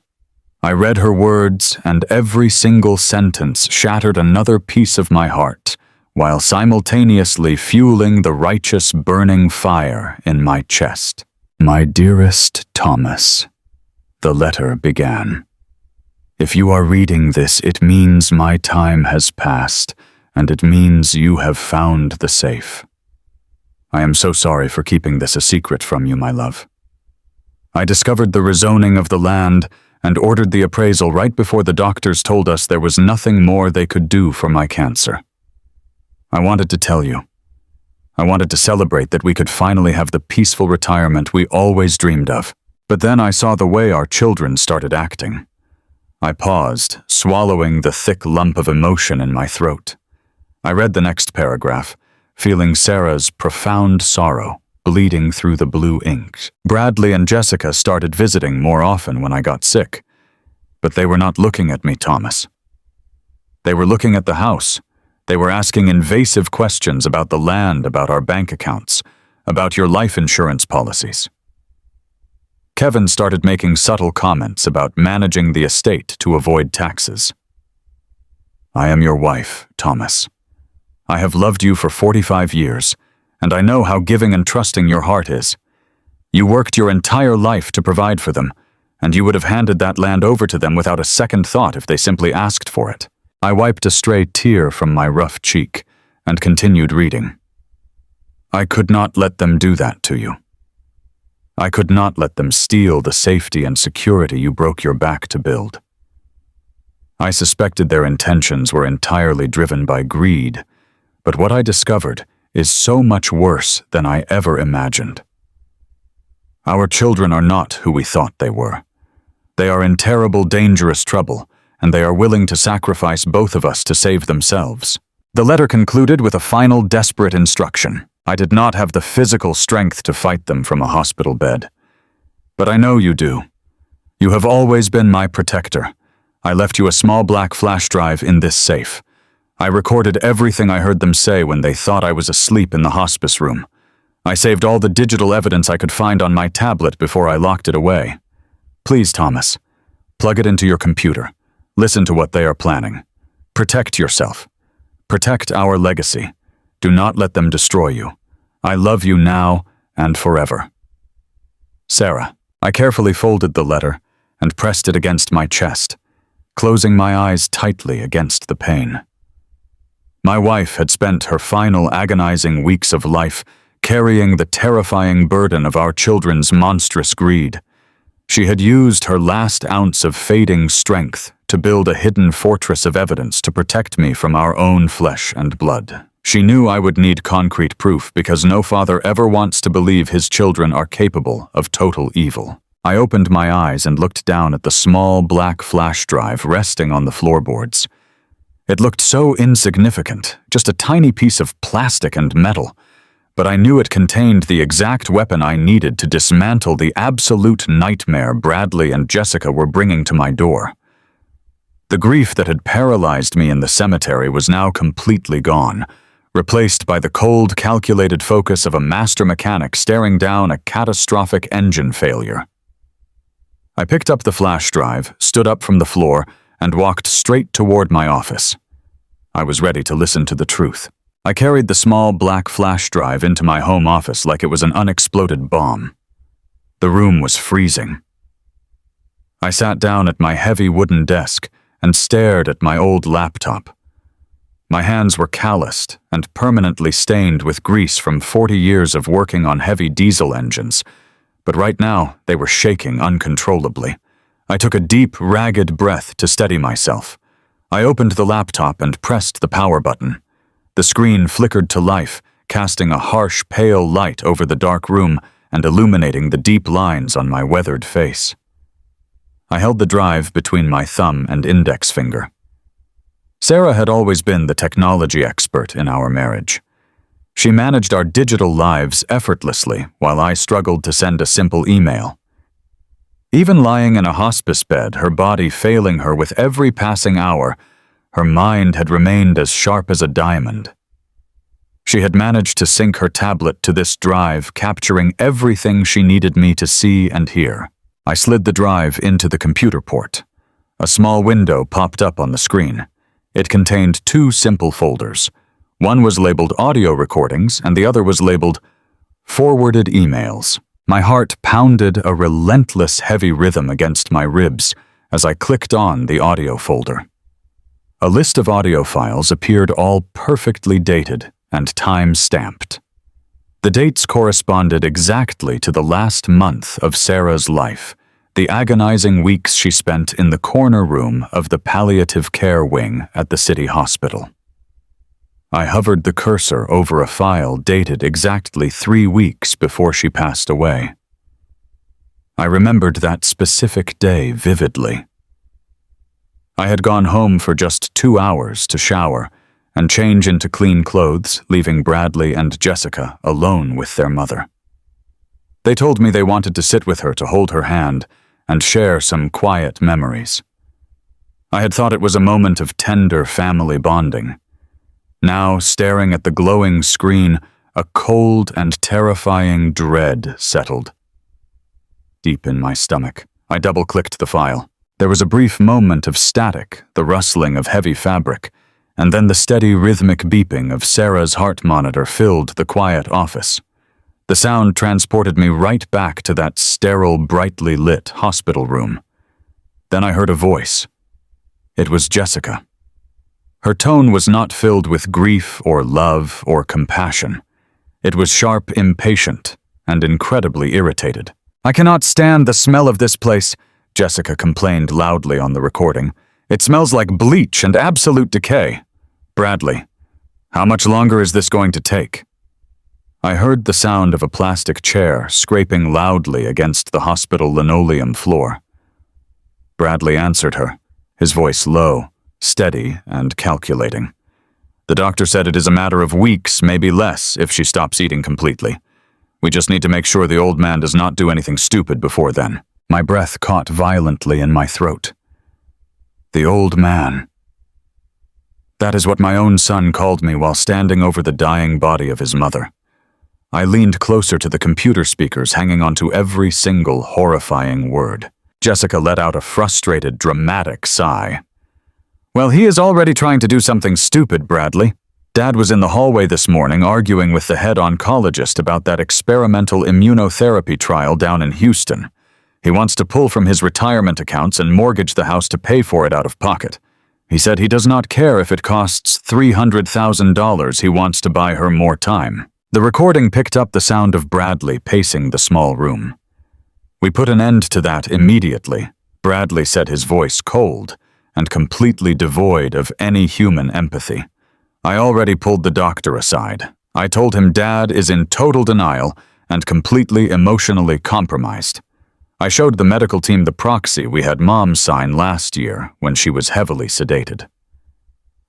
I read her words, and every single sentence shattered another piece of my heart, while simultaneously fueling the righteous burning fire in my chest. My dearest Thomas, the letter began. If you are reading this, it means my time has passed, and it means you have found the safe. I am so sorry for keeping this a secret from you, my love. I discovered the rezoning of the land and ordered the appraisal right before the doctors told us there was nothing more they could do for my cancer. I wanted to tell you. I wanted to celebrate that we could finally have the peaceful retirement we always dreamed of. But then I saw the way our children started acting. I paused, swallowing the thick lump of emotion in my throat. I read the next paragraph, feeling Sarah's profound sorrow bleeding through the blue ink. Bradley and Jessica started visiting more often when I got sick, but they were not looking at me, Thomas. They were looking at the house. They were asking invasive questions about the land, about our bank accounts, about your life insurance policies. Kevin started making subtle comments about managing the estate to avoid taxes. I am your wife, Thomas. I have loved you for 45 years, and I know how giving and trusting your heart is. You worked your entire life to provide for them, and you would have handed that land over to them without a second thought if they simply asked for it. I wiped a stray tear from my rough cheek and continued reading. I could not let them do that to you. I could not let them steal the safety and security you broke your back to build. I suspected their intentions were entirely driven by greed, but what I discovered is so much worse than I ever imagined. Our children are not who we thought they were. They are in terrible, dangerous trouble, and they are willing to sacrifice both of us to save themselves. The letter concluded with a final desperate instruction. I did not have the physical strength to fight them from a hospital bed. But I know you do. You have always been my protector. I left you a small black flash drive in this safe. I recorded everything I heard them say when they thought I was asleep in the hospice room. I saved all the digital evidence I could find on my tablet before I locked it away. Please, Thomas, plug it into your computer. Listen to what they are planning. Protect yourself. Protect our legacy. Do not let them destroy you. I love you now and forever. Sarah. I carefully folded the letter and pressed it against my chest, closing my eyes tightly against the pain. My wife had spent her final agonizing weeks of life carrying the terrifying burden of our children's monstrous greed. She had used her last ounce of fading strength to build a hidden fortress of evidence to protect me from our own flesh and blood. She knew I would need concrete proof because no father ever wants to believe his children are capable of total evil. I opened my eyes and looked down at the small black flash drive resting on the floorboards. It looked so insignificant, just a tiny piece of plastic and metal, but I knew it contained the exact weapon I needed to dismantle the absolute nightmare Bradley and Jessica were bringing to my door. The grief that had paralyzed me in the cemetery was now completely gone, replaced by the cold, calculated focus of a master mechanic staring down a catastrophic engine failure. I picked up the flash drive, stood up from the floor, and walked straight toward my office. I was ready to listen to the truth. I carried the small black flash drive into my home office like it was an unexploded bomb. The room was freezing. I sat down at my heavy wooden desk and stared at my old laptop. My hands were calloused and permanently stained with grease from 40 years of working on heavy diesel engines, but right now they were shaking uncontrollably, I took a deep, ragged breath to steady myself. I opened the laptop and pressed the power button. The screen flickered to life, casting a harsh, pale light over the dark room and illuminating the deep lines on my weathered face. I held the drive between my thumb and index finger. Sarah had always been the technology expert in our marriage. She managed our digital lives effortlessly while I struggled to send a simple email. Even lying in a hospice bed, her body failing her with every passing hour, her mind had remained as sharp as a diamond. She had managed to sync her tablet to this drive, capturing everything she needed me to see and hear. I slid the drive into the computer port. A small window popped up on the screen. It contained two simple folders. One was labeled audio recordings, and the other was labeled forwarded emails. My heart pounded a relentless heavy rhythm against my ribs as I clicked on the audio folder. A list of audio files appeared, all perfectly dated and time-stamped. The dates corresponded exactly to the last month of Sarah's life, the agonizing weeks she spent in the corner room of the palliative care wing at the city hospital. I hovered the cursor over a file dated exactly 3 weeks before she passed away. I remembered that specific day vividly. I had gone home for just 2 hours to shower and change into clean clothes, leaving Bradley and Jessica alone with their mother. They told me they wanted to sit with her to hold her hand and share some quiet memories. I had thought it was a moment of tender family bonding. Now, staring at the glowing screen, a cold and terrifying dread settled. Deep in my stomach, I double-clicked the file. There was a brief moment of static, the rustling of heavy fabric, and then the steady rhythmic beeping of Sarah's heart monitor filled the quiet office. The sound transported me right back to that sterile, brightly lit hospital room. Then I heard a voice. It was Jessica. Her tone was not filled with grief or love or compassion. It was sharp, impatient, and incredibly irritated. "I cannot stand the smell of this place," Jessica complained loudly on the recording. "It smells like bleach and absolute decay." "Bradley, how much longer is this going to take?" I heard the sound of a plastic chair scraping loudly against the hospital linoleum floor. Bradley answered her, his voice low, steady, and calculating. "The doctor said it is a matter of weeks, maybe less, if she stops eating completely. We just need to make sure the old man does not do anything stupid before then." My breath caught violently in my throat. The old man. That is what my own son called me while standing over the dying body of his mother. I leaned closer to the computer speakers, hanging onto every single horrifying word. Jessica let out a frustrated, dramatic sigh. "Well, he is already trying to do something stupid, Bradley. Dad was in the hallway this morning arguing with the head oncologist about that experimental immunotherapy trial down in Houston. He wants to pull from his retirement accounts and mortgage the house to pay for it out of pocket. He said he does not care if it costs $300,000. He wants to buy her more time." The recording picked up the sound of Bradley pacing the small room. We put an end to that immediately. Bradley said, his voice cold and completely devoid of any human empathy. I already pulled the doctor aside. I told him Dad is in total denial and completely emotionally compromised. I showed the medical team the proxy we had Mom sign last year when she was heavily sedated.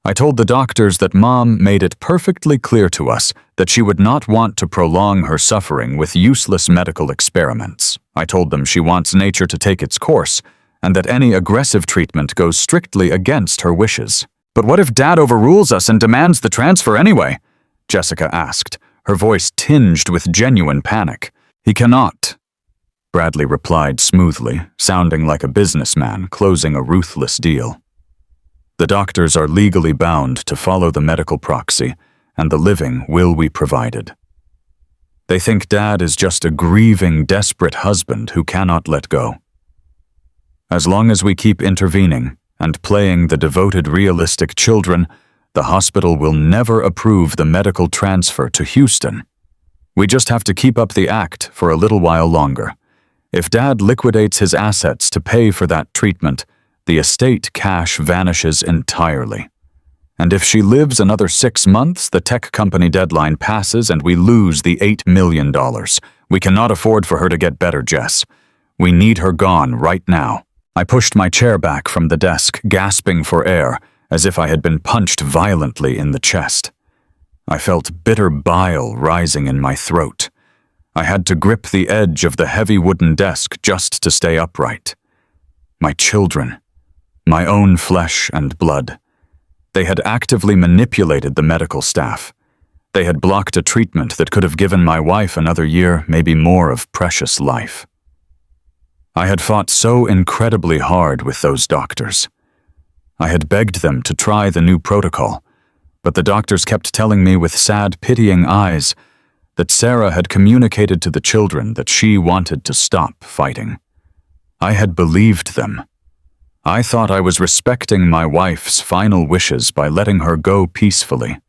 I told the doctors that Mom made it perfectly clear to us that she would not want to prolong her suffering with useless medical experiments. I told them she wants nature to take its course and that any aggressive treatment goes strictly against her wishes. "But what if Dad overrules us and demands the transfer anyway?" Jessica asked, her voice tinged with genuine panic. "He cannot," Bradley replied smoothly, sounding like a businessman closing a ruthless deal. "The doctors are legally bound to follow the medical proxy, and the living will be provided. They think Dad is just a grieving, desperate husband who cannot let go. As long as we keep intervening and playing the devoted, realistic children, the hospital will never approve the medical transfer to Houston. We just have to keep up the act for a little while longer. If Dad liquidates his assets to pay for that treatment, the estate cash vanishes entirely. And if she lives another 6 months, the tech company deadline passes and we lose the $8 million. We cannot afford for her to get better, Jess. We need her gone right now. I pushed my chair back from the desk, gasping for air, as if I had been punched violently in the chest. I felt bitter bile rising in my throat. I had to grip the edge of the heavy wooden desk just to stay upright. My children, my own flesh and blood. They had actively manipulated the medical staff. They had blocked a treatment that could have given my wife another year, maybe more, of precious life. I had fought so incredibly hard with those doctors. I had begged them to try the new protocol, but the doctors kept telling me with sad, pitying eyes that Sarah had communicated to the children that she wanted to stop fighting. I had believed them. I thought I was respecting my wife's final wishes by letting her go peacefully.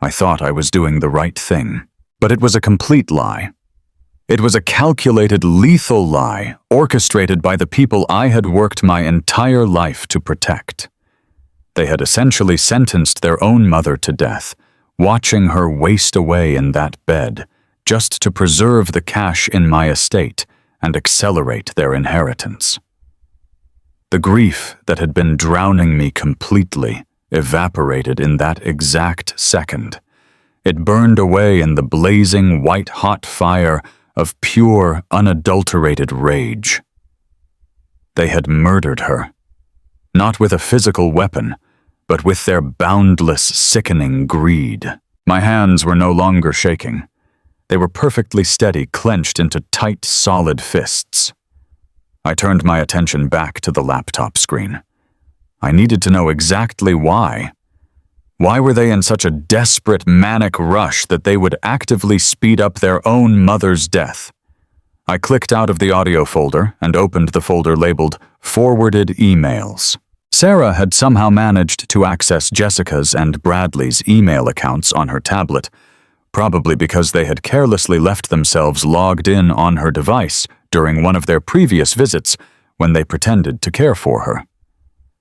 I thought I was doing the right thing, but it was a complete lie. It was a calculated, lethal lie orchestrated by the people I had worked my entire life to protect. They had essentially sentenced their own mother to death, watching her waste away in that bed, just to preserve the cash in my estate and accelerate their inheritance. The grief that had been drowning me completely evaporated in that exact second. It burned away in the blazing, white-hot fire of pure, unadulterated rage. They had murdered her, not with a physical weapon, but with their boundless, sickening greed. My hands were no longer shaking. They were perfectly steady, clenched into tight, solid fists. I turned my attention back to the laptop screen. I needed to know exactly why. Why were they in such a desperate, manic rush that they would actively speed up their own mother's death? I clicked out of the audio folder and opened the folder labeled Forwarded Emails. Sarah had somehow managed to access Jessica's and Bradley's email accounts on her tablet, probably because they had carelessly left themselves logged in on her device during one of their previous visits when they pretended to care for her.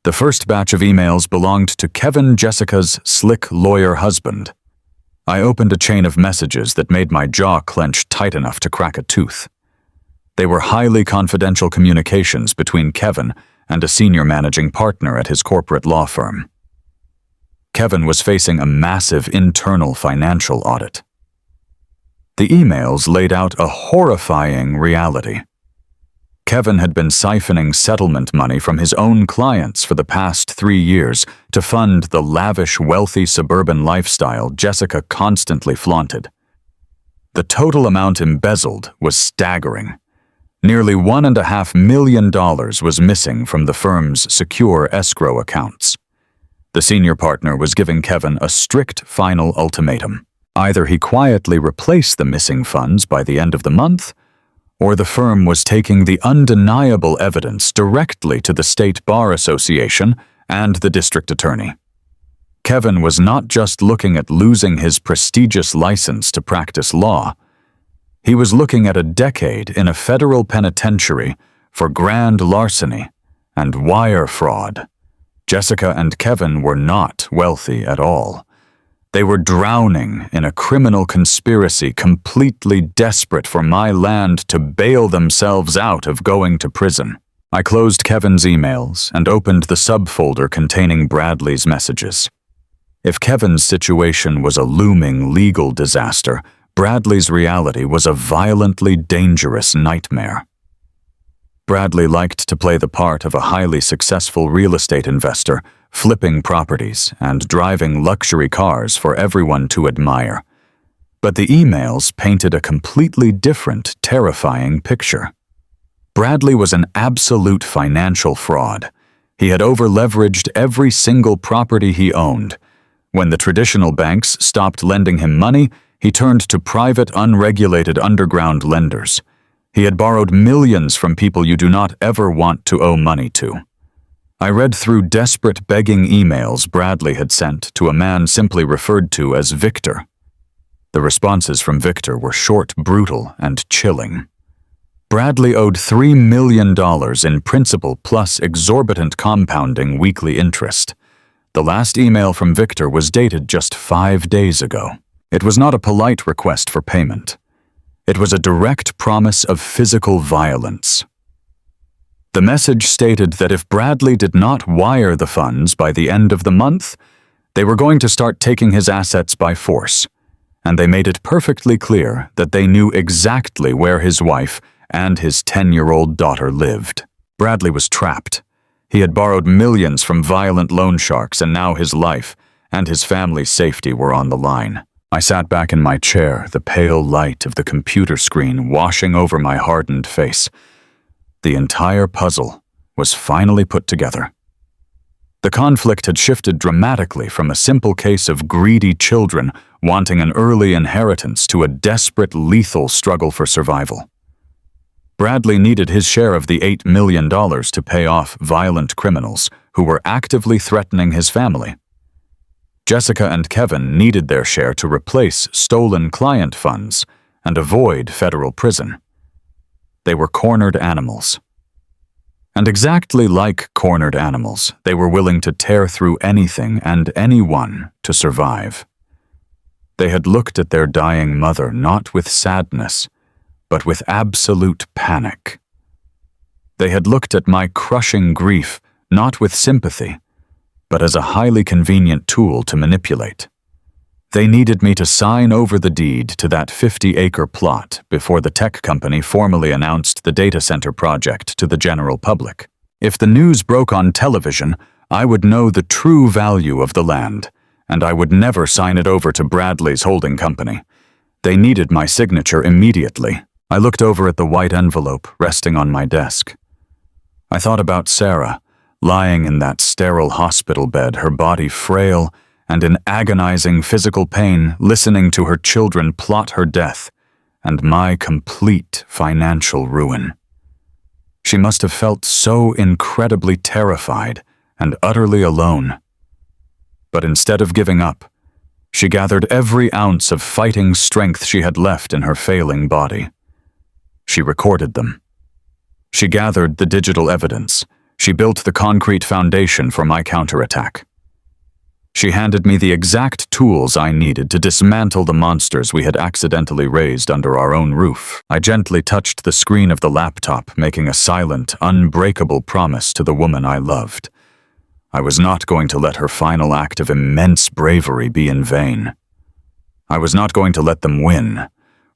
The first batch of emails belonged to Kevin, Jessica's slick lawyer husband. I opened a chain of messages that made my jaw clench tight enough to crack a tooth. They were highly confidential communications between Kevin and a senior managing partner at his corporate law firm. Kevin was facing a massive internal financial audit. The emails laid out a horrifying reality. Kevin had been siphoning settlement money from his own clients for the past 3 years to fund the lavish, wealthy suburban lifestyle Jessica constantly flaunted. The total amount embezzled was staggering. Nearly $1.5 million was missing from the firm's secure escrow accounts. The senior partner was giving Kevin a strict final ultimatum. Either he quietly replaced the missing funds by the end of the month, or the firm was taking the undeniable evidence directly to the State Bar Association and the district attorney. Kevin was not just looking at losing his prestigious license to practice law. He was looking at a decade in a federal penitentiary for grand larceny and wire fraud. Jessica and Kevin were not wealthy at all. They were drowning in a criminal conspiracy, completely desperate for my land to bail themselves out of going to prison. I closed Kevin's emails and opened the subfolder containing Bradley's messages. If Kevin's situation was a looming legal disaster, Bradley's reality was a violently dangerous nightmare. Bradley liked to play the part of a highly successful real estate investor, flipping properties and driving luxury cars for everyone to admire. But the emails painted a completely different, terrifying picture. Bradley was an absolute financial fraud. He had over-leveraged every single property he owned. When the traditional banks stopped lending him money, he turned to private, unregulated underground lenders. He had borrowed millions from people you do not ever want to owe money to. I read through desperate begging emails Bradley had sent to a man simply referred to as Victor. The responses from Victor were short, brutal, and chilling. Bradley owed $3 million in principal plus exorbitant compounding weekly interest. The last email from Victor was dated just 5 days ago. It was not a polite request for payment. It was a direct promise of physical violence. The message stated that if Bradley did not wire the funds by the end of the month, they were going to start taking his assets by force, and they made it perfectly clear that they knew exactly where his wife and his 10-year-old daughter lived. Bradley was trapped. He had borrowed millions from violent loan sharks, and now his life and his family's safety were on the line. I sat back in my chair, the pale light of the computer screen washing over my hardened face. The entire puzzle was finally put together. The conflict had shifted dramatically from a simple case of greedy children wanting an early inheritance to a desperate, lethal struggle for survival. Bradley needed his share of the $8 million to pay off violent criminals who were actively threatening his family. Jessica and Kevin needed their share to replace stolen client funds and avoid federal prison. They were cornered animals. And exactly like cornered animals, they were willing to tear through anything and anyone to survive. They had looked at their dying mother not with sadness, but with absolute panic. They had looked at my crushing grief not with sympathy, but as a highly convenient tool to manipulate. They needed me to sign over the deed to that 50-acre plot before the tech company formally announced the data center project to the general public. If the news broke on television, I would know the true value of the land, and I would never sign it over to Bradley's holding company. They needed my signature immediately. I looked over at the white envelope resting on my desk. I thought about Sarah, lying in that sterile hospital bed, her body frail and in agonizing physical pain, listening to her children plot her death, and my complete financial ruin. She must have felt so incredibly terrified and utterly alone. But instead of giving up, she gathered every ounce of fighting strength she had left in her failing body. She recorded them. She gathered the digital evidence. She built the concrete foundation for my counterattack. She handed me the exact tools I needed to dismantle the monsters we had accidentally raised under our own roof. I gently touched the screen of the laptop, making a silent, unbreakable promise to the woman I loved. I was not going to let her final act of immense bravery be in vain. I was not going to let them win.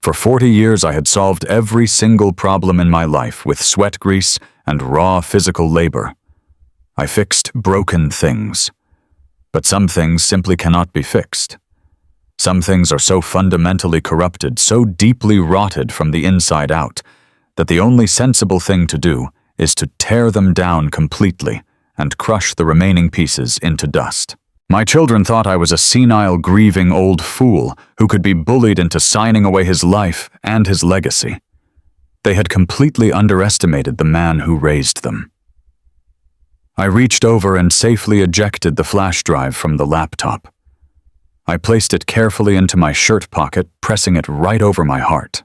For 40 years I had solved every single problem in my life with sweat grease and raw physical labor. I fixed broken things. But some things simply cannot be fixed. Some things are so fundamentally corrupted, so deeply rotted from the inside out, that the only sensible thing to do is to tear them down completely and crush the remaining pieces into dust. My children thought I was a senile, grieving old fool who could be bullied into signing away his life and his legacy. They had completely underestimated the man who raised them. I reached over and safely ejected the flash drive from the laptop. I placed it carefully into my shirt pocket, pressing it right over my heart.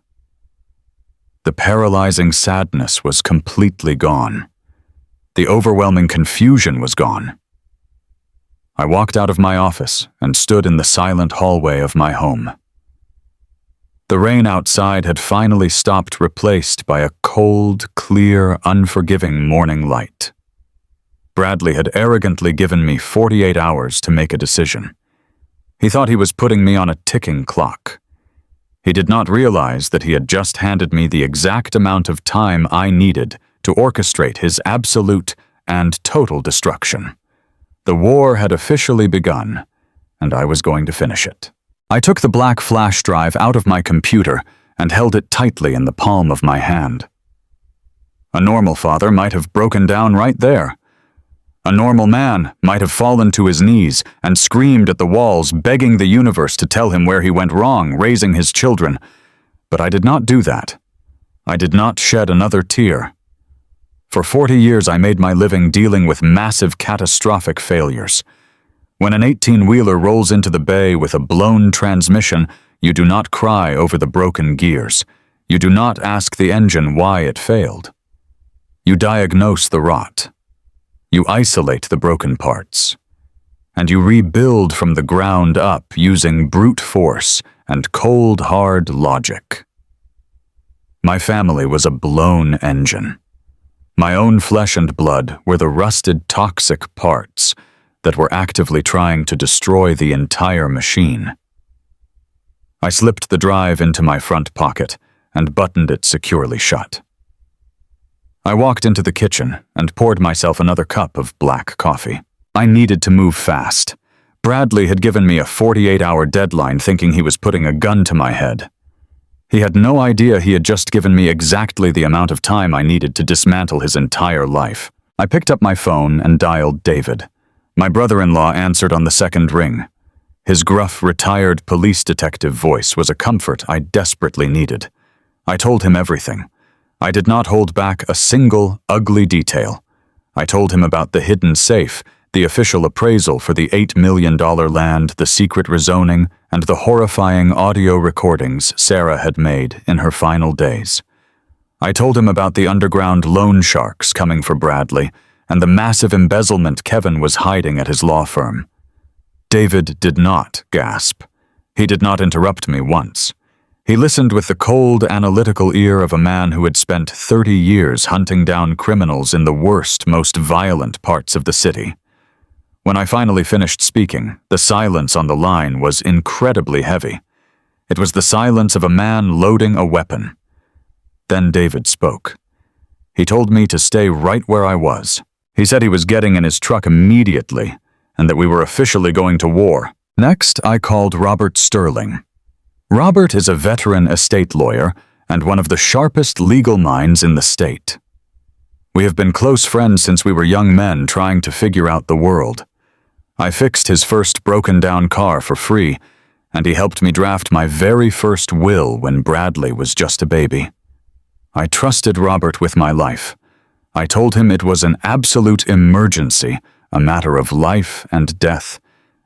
The paralyzing sadness was completely gone. The overwhelming confusion was gone. I walked out of my office and stood in the silent hallway of my home. The rain outside had finally stopped, replaced by a cold, clear, unforgiving morning light. Bradley had arrogantly given me 48 hours to make a decision. He thought he was putting me on a ticking clock. He did not realize that he had just handed me the exact amount of time I needed to orchestrate his absolute and total destruction. The war had officially begun, and I was going to finish it. I took the black flash drive out of my computer and held it tightly in the palm of my hand. A normal father might have broken down right there. A normal man might have fallen to his knees and screamed at the walls, begging the universe to tell him where he went wrong, raising his children. But I did not do that. I did not shed another tear. For 40 years I made my living dealing with massive catastrophic failures. When an 18-wheeler rolls into the bay with a blown transmission, you do not cry over the broken gears. You do not ask the engine why it failed. You diagnose the rot. You isolate the broken parts. And you rebuild from the ground up using brute force and cold, hard logic. My family was a blown engine. My own flesh and blood were the rusted, toxic parts that were actively trying to destroy the entire machine. I slipped the drive into my front pocket and buttoned it securely shut. I walked into the kitchen and poured myself another cup of black coffee. I needed to move fast. Bradley had given me a 48-hour deadline, thinking he was putting a gun to my head. He had no idea he had just given me exactly the amount of time I needed to dismantle his entire life. I picked up my phone and dialed David. My brother-in-law answered on the second ring. His gruff, retired police detective voice was a comfort I desperately needed. I told him everything. I did not hold back a single ugly detail. I told him about the hidden safe, the official appraisal for the $8 million land, the secret rezoning, and the horrifying audio recordings Sarah had made in her final days. I told him about the underground loan sharks coming for Bradley and the massive embezzlement Kevin was hiding at his law firm. David did not gasp. He did not interrupt me once. He listened with the cold, analytical ear of a man who had spent 30 years hunting down criminals in the worst, most violent parts of the city. When I finally finished speaking, the silence on the line was incredibly heavy. It was the silence of a man loading a weapon. Then David spoke. He told me to stay right where I was. He said he was getting in his truck immediately, and that we were officially going to war. Next, I called Robert Sterling. Robert is a veteran estate lawyer and one of the sharpest legal minds in the state. We have been close friends since we were young men trying to figure out the world. I fixed his first broken-down car for free, and he helped me draft my very first will when Bradley was just a baby. I trusted Robert with my life. I told him it was an absolute emergency, a matter of life and death,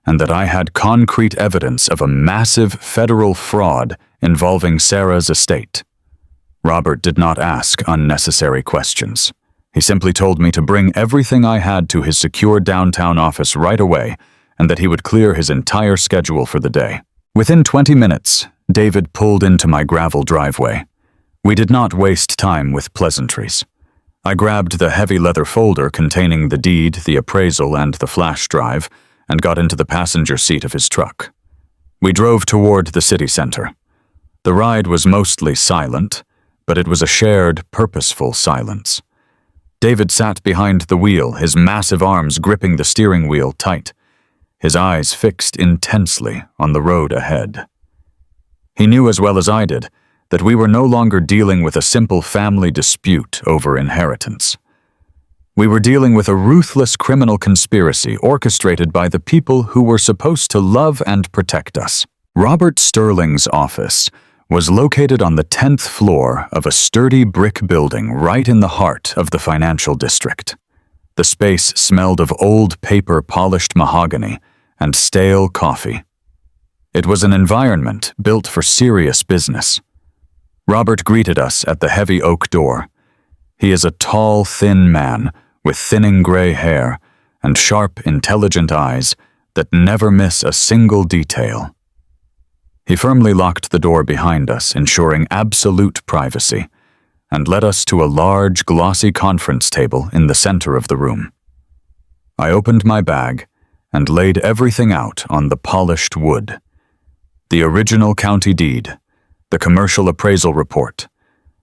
and that I had concrete evidence of a massive federal fraud involving Sarah's estate. Robert did not ask unnecessary questions. He simply told me to bring everything I had to his secure downtown office right away, and that he would clear his entire schedule for the day. Within 20 minutes, David pulled into my gravel driveway. We did not waste time with pleasantries. I grabbed the heavy leather folder containing the deed, the appraisal, and the flash drive, and got into the passenger seat of his truck. We drove toward the city center. The ride was mostly silent, but it was a shared, purposeful silence. David sat behind the wheel, his massive arms gripping the steering wheel tight, his eyes fixed intensely on the road ahead. He knew as well as I did that we were no longer dealing with a simple family dispute over inheritance. We were dealing with a ruthless criminal conspiracy orchestrated by the people who were supposed to love and protect us. Robert Sterling's office was located on the 10th floor of a sturdy brick building right in the heart of the financial district. The space smelled of old paper-polished mahogany and stale coffee. It was an environment built for serious business. Robert greeted us at the heavy oak door. He is a tall, thin man with thinning gray hair and sharp, intelligent eyes that never miss a single detail. He firmly locked the door behind us, ensuring absolute privacy, and led us to a large, glossy conference table in the center of the room. I opened my bag and laid everything out on the polished wood. The original county deed, the commercial appraisal report,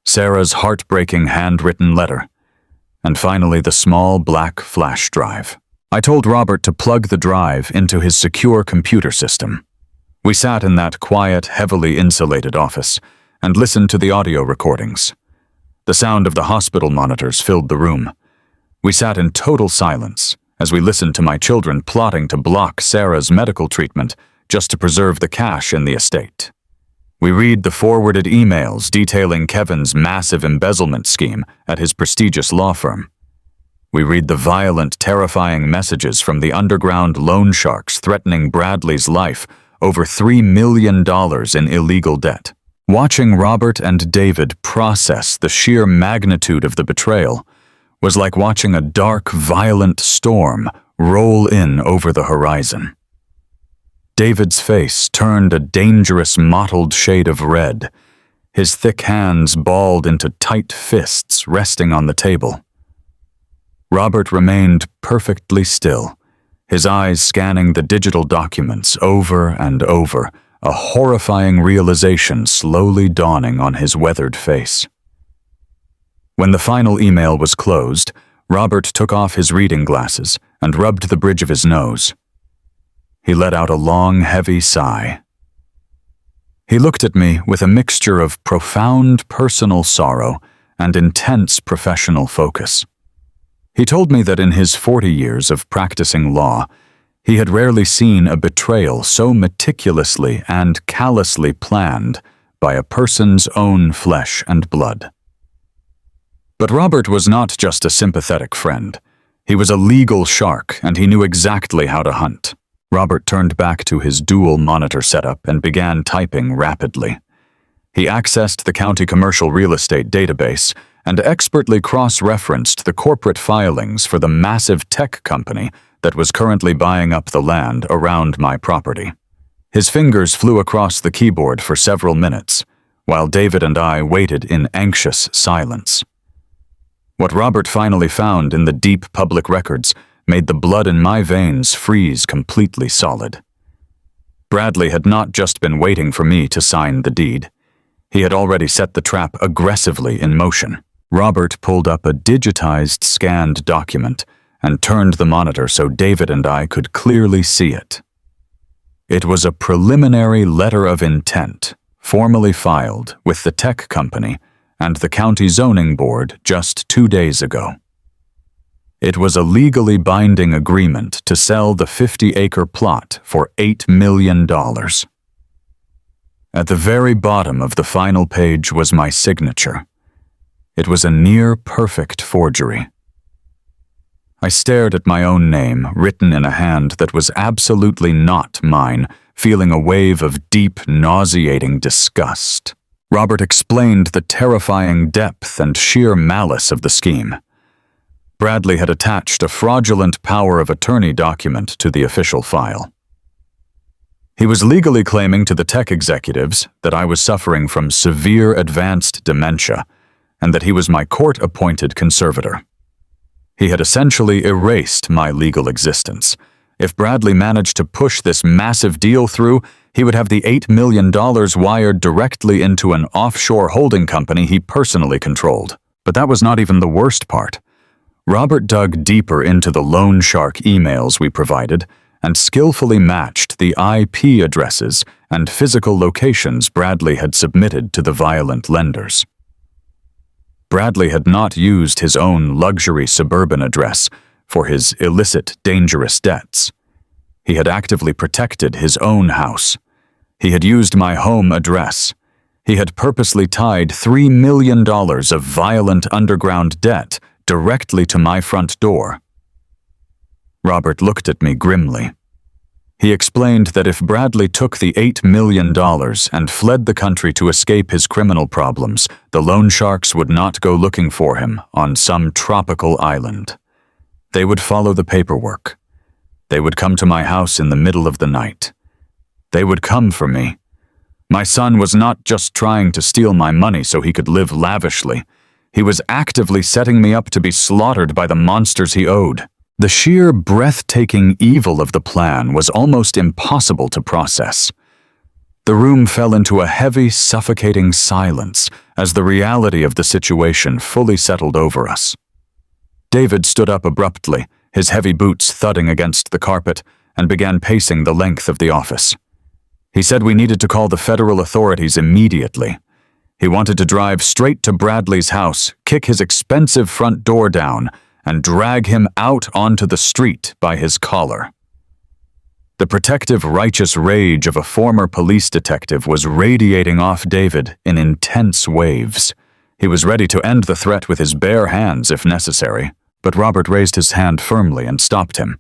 Sarah's heartbreaking handwritten letter, and finally the small black flash drive. I told Robert to plug the drive into his secure computer system. We sat in that quiet, heavily insulated office and listened to the audio recordings. The sound of the hospital monitors filled the room. We sat in total silence as we listened to my children plotting to block Sarah's medical treatment just to preserve the cash in the estate. We read the forwarded emails detailing Kevin's massive embezzlement scheme at his prestigious law firm. We read the violent, terrifying messages from the underground loan sharks threatening Bradley's life over $3 million in illegal debt. Watching Robert and David process the sheer magnitude of the betrayal was like watching a dark, violent storm roll in over the horizon. David's face turned a dangerous mottled shade of red, his thick hands balled into tight fists resting on the table. Robert remained perfectly still, his eyes scanning the digital documents over and over, a horrifying realization slowly dawning on his weathered face. When the final email was closed, Robert took off his reading glasses and rubbed the bridge of his nose. He let out a long, heavy sigh. He looked at me with a mixture of profound personal sorrow and intense professional focus. He told me that in his 40 years of practicing law, he had rarely seen a betrayal so meticulously and callously planned by a person's own flesh and blood. But Robert was not just a sympathetic friend. He was a legal shark, and he knew exactly how to hunt. Robert turned back to his dual monitor setup and began typing rapidly. He accessed the county commercial real estate database and expertly cross-referenced the corporate filings for the massive tech company that was currently buying up the land around my property. His fingers flew across the keyboard for several minutes, while David and I waited in anxious silence. What Robert finally found in the deep public records made the blood in my veins freeze completely solid. Bradley had not just been waiting for me to sign the deed. He had already set the trap aggressively in motion. Robert pulled up a digitized, scanned document and turned the monitor so David and I could clearly see it. It was a preliminary letter of intent, formally filed with the tech company and the county zoning board just 2 days ago. It was a legally binding agreement to sell the 50-acre plot for $8 million. At the very bottom of the final page was my signature. It was a near-perfect forgery. I stared at my own name, written in a hand that was absolutely not mine, feeling a wave of deep, nauseating disgust. Robert explained the terrifying depth and sheer malice of the scheme. Bradley had attached a fraudulent power of attorney document to the official file. He was legally claiming to the tech executives that I was suffering from severe advanced dementia and that he was my court-appointed conservator. He had essentially erased my legal existence. If Bradley managed to push this massive deal through, he would have the $8 million wired directly into an offshore holding company he personally controlled. But that was not even the worst part. Robert dug deeper into the loan shark emails we provided and skillfully matched the IP addresses and physical locations Bradley had submitted to the violent lenders. Bradley had not used his own luxury suburban address for his illicit, dangerous debts. He had actively protected his own house. He had used my home address. He had purposely tied $3 million of violent underground debt directly to my front door. Robert looked at me grimly. He explained that if Bradley took the $8 million and fled the country to escape his criminal problems, the loan sharks would not go looking for him on some tropical island. They would follow the paperwork. They would come to my house in the middle of the night. They would come for me. My son was not just trying to steal my money so he could live lavishly. He was actively setting me up to be slaughtered by the monsters he owed. The sheer breathtaking evil of the plan was almost impossible to process. The room fell into a heavy, suffocating silence as the reality of the situation fully settled over us. David stood up abruptly, his heavy boots thudding against the carpet, and began pacing the length of the office. He said we needed to call the federal authorities immediately. He wanted to drive straight to Bradley's house, kick his expensive front door down, and drag him out onto the street by his collar. The protective, righteous rage of a former police detective was radiating off David in intense waves. He was ready to end the threat with his bare hands if necessary, but Robert raised his hand firmly and stopped him.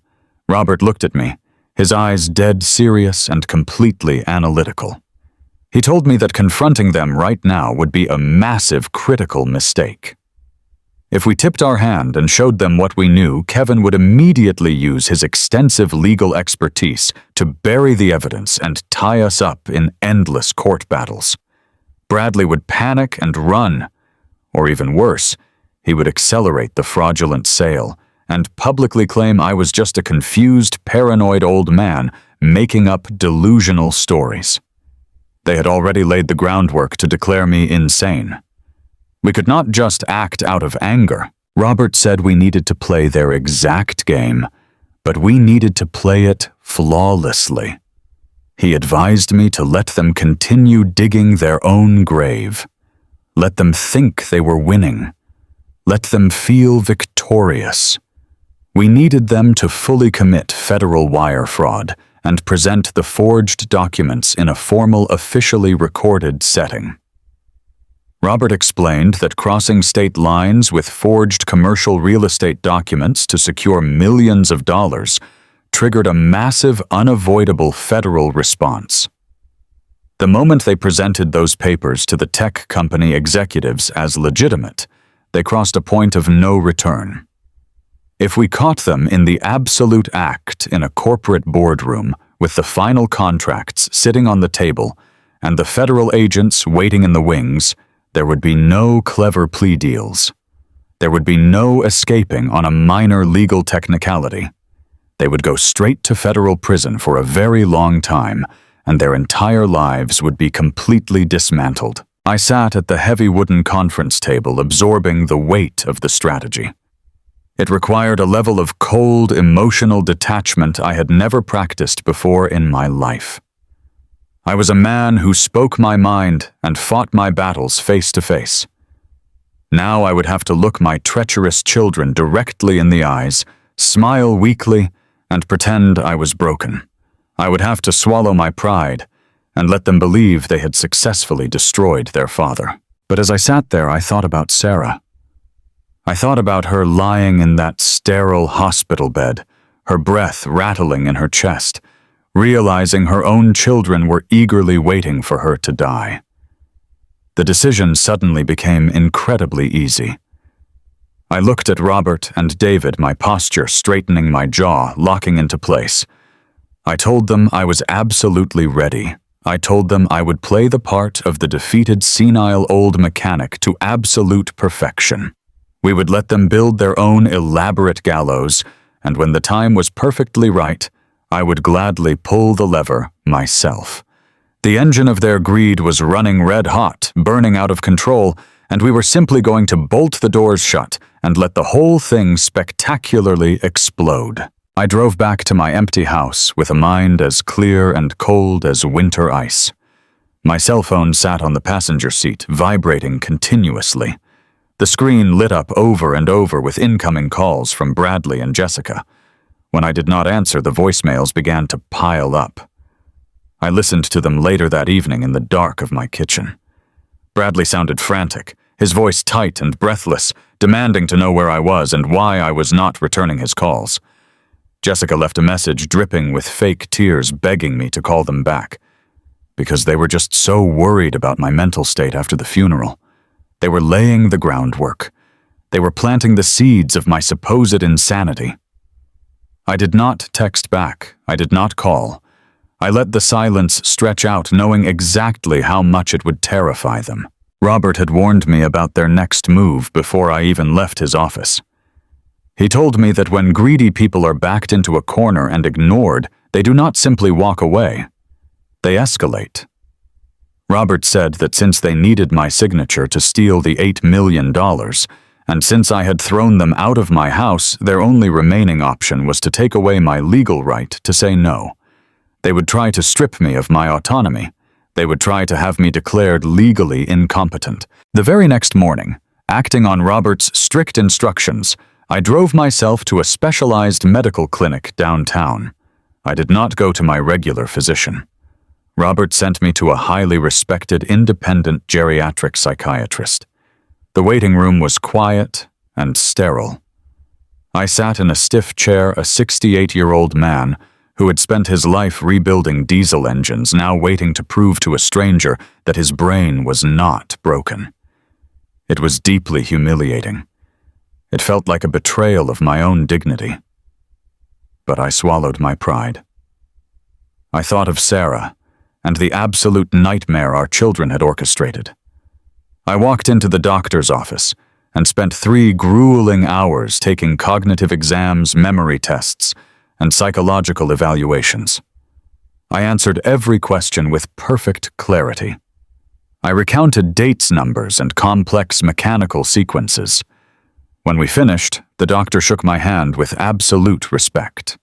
Robert looked at me, his eyes dead serious and completely analytical. He told me that confronting them right now would be a massive critical mistake. If we tipped our hand and showed them what we knew, Kevin would immediately use his extensive legal expertise to bury the evidence and tie us up in endless court battles. Bradley would panic and run, or even worse, he would accelerate the fraudulent sale and publicly claim I was just a confused, paranoid old man making up delusional stories. They had already laid the groundwork to declare me insane. We could not just act out of anger. Robert said we needed to play their exact game, but we needed to play it flawlessly. He advised me to let them continue digging their own grave. Let them think they were winning. Let them feel victorious. We needed them to fully commit federal wire fraud and present the forged documents in a formal, officially recorded setting. Robert explained that crossing state lines with forged commercial real estate documents to secure millions of dollars triggered a massive, unavoidable federal response. The moment they presented those papers to the tech company executives as legitimate, they crossed a point of no return. If we caught them in the absolute act in a corporate boardroom with the final contracts sitting on the table and the federal agents waiting in the wings, there would be no clever plea deals. There would be no escaping on a minor legal technicality. They would go straight to federal prison for a very long time, and their entire lives would be completely dismantled. I sat at the heavy wooden conference table absorbing the weight of the strategy. It required a level of cold, emotional detachment I had never practiced before in my life. I was a man who spoke my mind and fought my battles face to face. Now I would have to look my treacherous children directly in the eyes, smile weakly, and pretend I was broken. I would have to swallow my pride and let them believe they had successfully destroyed their father. But as I sat there, I thought about Sarah. I thought about her lying in that sterile hospital bed, her breath rattling in her chest, realizing her own children were eagerly waiting for her to die. The decision suddenly became incredibly easy. I looked at Robert and David, my posture straightening, my jaw locking into place. I told them I was absolutely ready. I told them I would play the part of the defeated senile old mechanic to absolute perfection. We would let them build their own elaborate gallows, and when the time was perfectly right, I would gladly pull the lever myself. The engine of their greed was running red hot, burning out of control, and we were simply going to bolt the doors shut and let the whole thing spectacularly explode. I drove back to my empty house with a mind as clear and cold as winter ice. My cell phone sat on the passenger seat, vibrating continuously. The screen lit up over and over with incoming calls from Bradley and Jessica. When I did not answer, the voicemails began to pile up. I listened to them later that evening in the dark of my kitchen. Bradley sounded frantic, his voice tight and breathless, demanding to know where I was and why I was not returning his calls. Jessica left a message dripping with fake tears begging me to call them back, because they were just so worried about my mental state after the funeral. They were laying the groundwork. They were planting the seeds of my supposed insanity. I did not text back. I did not call. I let the silence stretch out, knowing exactly how much it would terrify them. Robert had warned me about their next move before I even left his office. He told me that when greedy people are backed into a corner and ignored, they do not simply walk away. They escalate. Robert said that since they needed my signature to steal the $8 million, and since I had thrown them out of my house, their only remaining option was to take away my legal right to say no. They would try to strip me of my autonomy. They would try to have me declared legally incompetent. The very next morning, acting on Robert's strict instructions, I drove myself to a specialized medical clinic downtown. I did not go to my regular physician. Robert sent me to a highly respected independent geriatric psychiatrist. The waiting room was quiet and sterile. I sat in a stiff chair, a 68-year-old man who had spent his life rebuilding diesel engines, now waiting to prove to a stranger that his brain was not broken. It was deeply humiliating. It felt like a betrayal of my own dignity. But I swallowed my pride. I thought of Sarah and the absolute nightmare our children had orchestrated. I walked into the doctor's office and spent 3 grueling hours taking cognitive exams, memory tests, and psychological evaluations. I answered every question with perfect clarity. I recounted dates numbers and complex mechanical sequences. When we finished, the doctor shook my hand with absolute respect.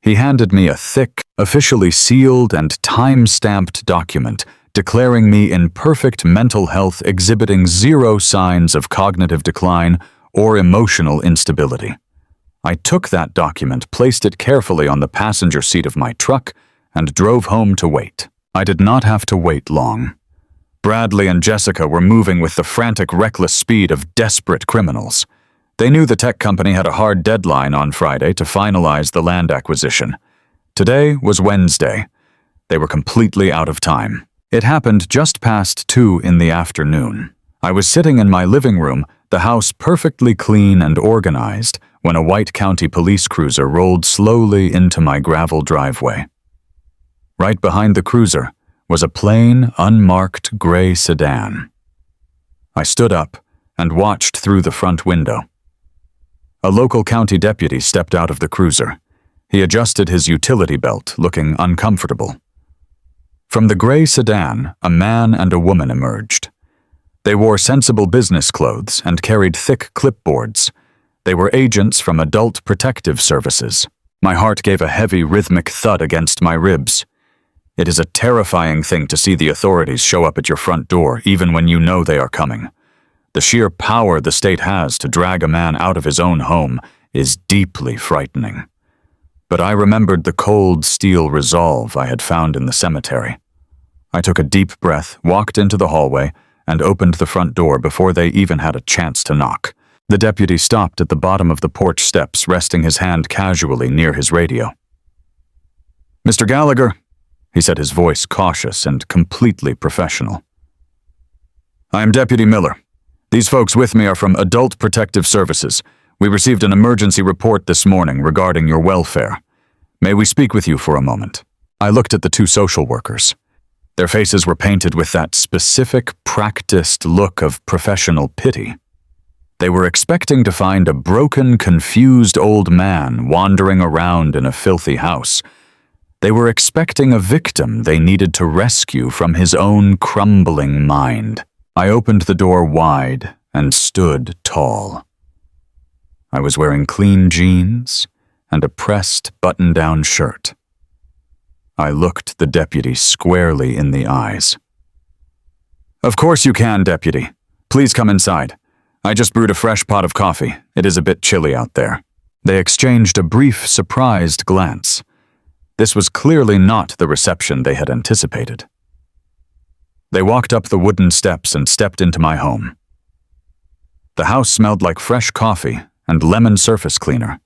He handed me a thick, officially sealed and time-stamped document declaring me in perfect mental health, exhibiting 0 signs of cognitive decline or emotional instability. I took that document, placed it carefully on the passenger seat of my truck, and drove home to wait. I did not have to wait long. Bradley and Jessica were moving with the frantic, reckless speed of desperate criminals. They knew the tech company had a hard deadline on Friday to finalize the land acquisition. Today was Wednesday. They were completely out of time. It happened just past 2 in the afternoon. I was sitting in my living room, the house perfectly clean and organized, when a white county police cruiser rolled slowly into my gravel driveway. Right behind the cruiser was a plain, unmarked gray sedan. I stood up and watched through the front window. A local county deputy stepped out of the cruiser. He adjusted his utility belt, looking uncomfortable. From the gray sedan, a man and a woman emerged. They wore sensible business clothes and carried thick clipboards. They were agents from Adult Protective Services. My heart gave a heavy, rhythmic thud against my ribs. It is a terrifying thing to see the authorities show up at your front door, even when you know they are coming. The sheer power the state has to drag a man out of his own home is deeply frightening. But I remembered the cold steel resolve I had found in the cemetery. I took a deep breath, walked into the hallway, and opened the front door before they even had a chance to knock. The deputy stopped at the bottom of the porch steps, resting his hand casually near his radio. "Mr. Gallagher," he said, his voice cautious and completely professional. "I am Deputy Miller. These folks with me are from Adult Protective Services. We received an emergency report this morning regarding your welfare. May we speak with you for a moment?" I looked at the 2 social workers. Their faces were painted with that specific, practiced look of professional pity. They were expecting to find a broken, confused old man wandering around in a filthy house. They were expecting a victim they needed to rescue from his own crumbling mind. I opened the door wide and stood tall. I was wearing clean jeans and a pressed button-down shirt. I looked the deputy squarely in the eyes. "Of course you can, Deputy. Please come inside. I just brewed a fresh pot of coffee. It is a bit chilly out there." They exchanged a brief, surprised glance. This was clearly not the reception they had anticipated. They walked up the wooden steps and stepped into my home. The house smelled like fresh coffee and lemon surface cleaner.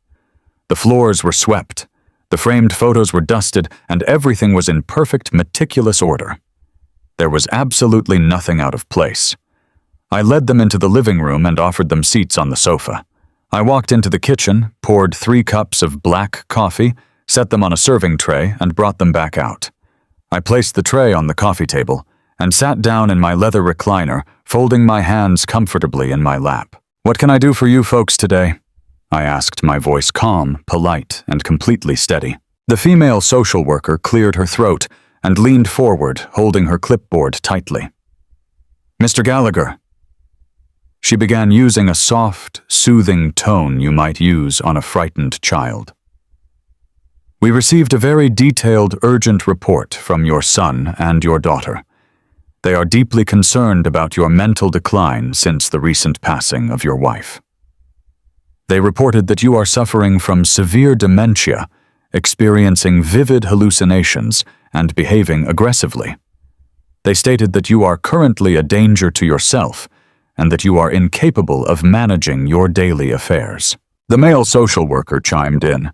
The floors were swept, the framed photos were dusted, and everything was in perfect, meticulous order. There was absolutely nothing out of place. I led them into the living room and offered them seats on the sofa. I walked into the kitchen, poured 3 cups of black coffee, set them on a serving tray, and brought them back out. I placed the tray on the coffee table and sat down in my leather recliner, folding my hands comfortably in my lap. "What can I do for you folks today?" I asked, my voice calm, polite, and completely steady. The female social worker cleared her throat and leaned forward, holding her clipboard tightly. "Mr. Gallagher." She began using a soft, soothing tone you might use on a frightened child. "We received a very detailed, urgent report from your son and your daughter. They are deeply concerned about your mental decline since the recent passing of your wife. They reported that you are suffering from severe dementia, experiencing vivid hallucinations, and behaving aggressively. They stated that you are currently a danger to yourself and that you are incapable of managing your daily affairs." The male social worker chimed in.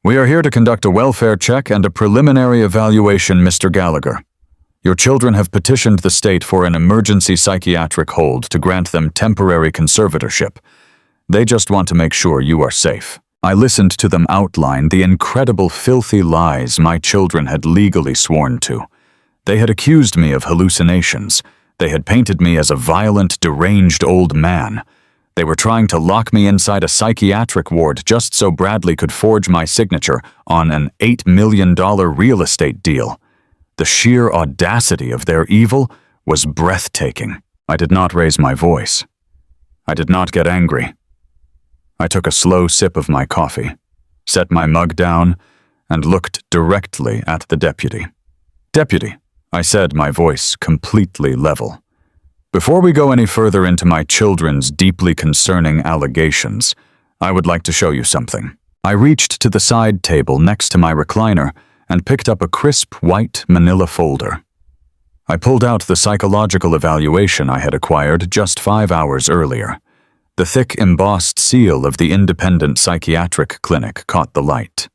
We are here to conduct a welfare check and a preliminary evaluation, Mr. Gallagher. Your children have petitioned the state for an emergency psychiatric hold to grant them temporary conservatorship. They just want to make sure you are safe. I listened to them outline the incredible filthy lies my children had legally sworn to. They had accused me of hallucinations. They had painted me as a violent, deranged old man. They were trying to lock me inside a psychiatric ward just so Bradley could forge my signature on an $8 million real estate deal. The sheer audacity of their evil was breathtaking. I did not raise my voice. I did not get angry. I took a slow sip of my coffee, set my mug down, and looked directly at the deputy. "Deputy," I said, my voice completely level. "Before we go any further into my children's deeply concerning allegations, I would like to show you something." I reached to the side table next to my recliner and picked up a crisp white manila folder. I pulled out the psychological evaluation I had acquired just 5 hours earlier. The thick embossed seal of the independent psychiatric clinic caught the light.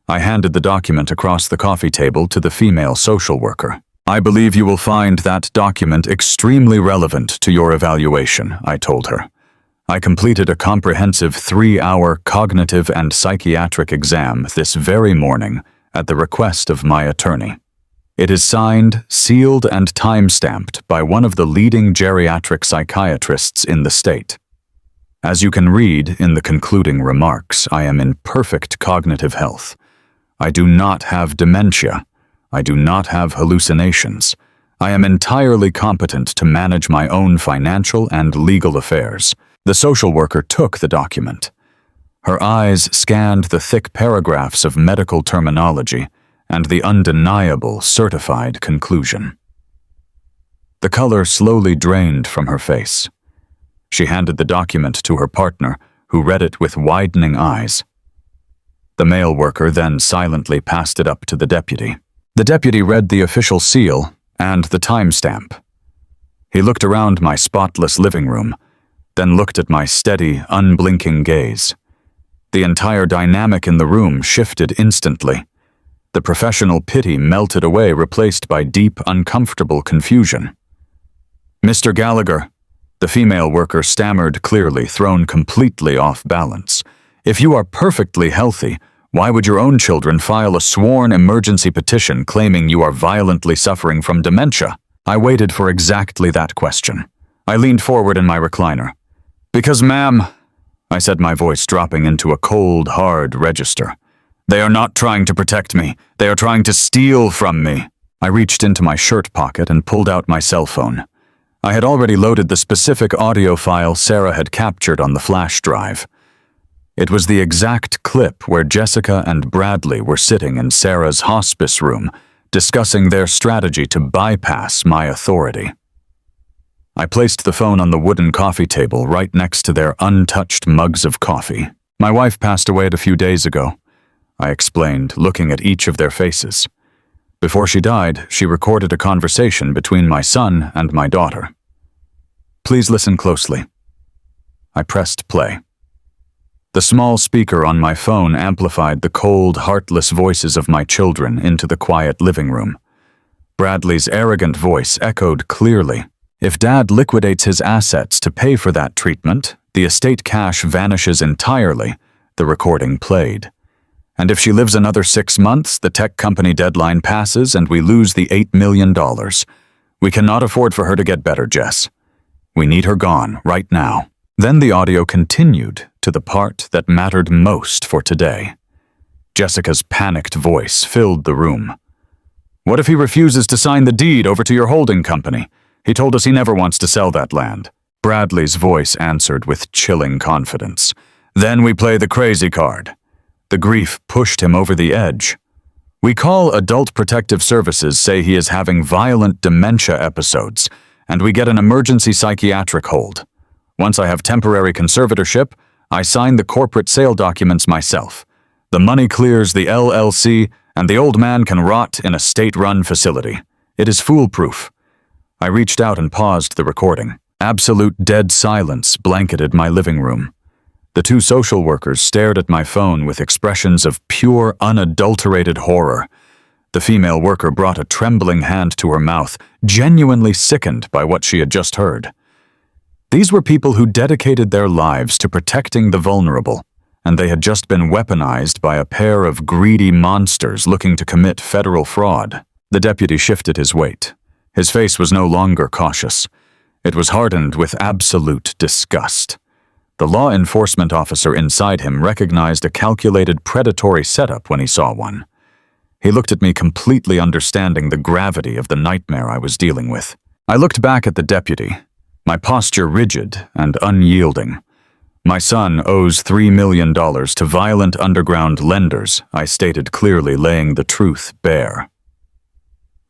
I handed the document across the coffee table to the female social worker. "I believe you will find that document extremely relevant to your evaluation," I told her. I completed a comprehensive 3-hour cognitive and psychiatric exam this very morning at the request of my attorney. It is signed, sealed, and time-stamped by one of the leading geriatric psychiatrists in the state. As you can read in the concluding remarks, I am in perfect cognitive health. I do not have dementia. I do not have hallucinations. I am entirely competent to manage my own financial and legal affairs. The social worker took the document. Her eyes scanned the thick paragraphs of medical terminology and the undeniable certified conclusion. The color slowly drained from her face. She handed the document to her partner, who read it with widening eyes. The male worker then silently passed it up to the deputy. The deputy read the official seal and the timestamp. He looked around my spotless living room, then looked at my steady, unblinking gaze. The entire dynamic in the room shifted instantly. The professional pity melted away, replaced by deep, uncomfortable confusion. "Mr. Gallagher," the female worker stammered clearly, thrown completely off balance. "If you are perfectly healthy, why would your own children file a sworn emergency petition claiming you are violently suffering from dementia?" I waited for exactly that question. I leaned forward in my recliner. "Because, ma'am," I said, my voice dropping into a cold, hard register, "they are not trying to protect me. They are trying to steal from me." I reached into my shirt pocket and pulled out my cell phone. I had already loaded the specific audio file Sarah had captured on the flash drive. It was the exact clip where Jessica and Bradley were sitting in Sarah's hospice room, discussing their strategy to bypass my authority. I placed the phone on the wooden coffee table right next to their untouched mugs of coffee. "My wife passed away a few days ago," I explained, looking at each of their faces. "Before she died, she recorded a conversation between my son and my daughter. Please listen closely." I pressed play. The small speaker on my phone amplified the cold, heartless voices of my children into the quiet living room. Bradley's arrogant voice echoed clearly. "If Dad liquidates his assets to pay for that treatment, the estate cash vanishes entirely," the recording played. "And if she lives another 6 months, the tech company deadline passes and we lose the $8 million. We cannot afford for her to get better, Jess. We need her gone, right now." Then the audio continued to the part that mattered most for today. Jessica's panicked voice filled the room. "What if he refuses to sign the deed over to your holding company? He told us he never wants to sell that land." Bradley's voice answered with chilling confidence. "Then we play the crazy card." The grief pushed him over the edge. "We call Adult Protective Services, say he is having violent dementia episodes, and we get an emergency psychiatric hold. Once I have temporary conservatorship, I sign the corporate sale documents myself. The money clears the LLC, and the old man can rot in a state-run facility. It is foolproof." I reached out and paused the recording. Absolute dead silence blanketed my living room. The two social workers stared at my phone with expressions of pure, unadulterated horror. The female worker brought a trembling hand to her mouth, genuinely sickened by what she had just heard. These were people who dedicated their lives to protecting the vulnerable, and they had just been weaponized by a pair of greedy monsters looking to commit federal fraud. The deputy shifted his weight. His face was no longer cautious. It was hardened with absolute disgust. The law enforcement officer inside him recognized a calculated predatory setup when he saw one. He looked at me, completely understanding the gravity of the nightmare I was dealing with. I looked back at the deputy, my posture rigid and unyielding. My son owes $3 million to violent underground lenders, I stated clearly, laying the truth bare.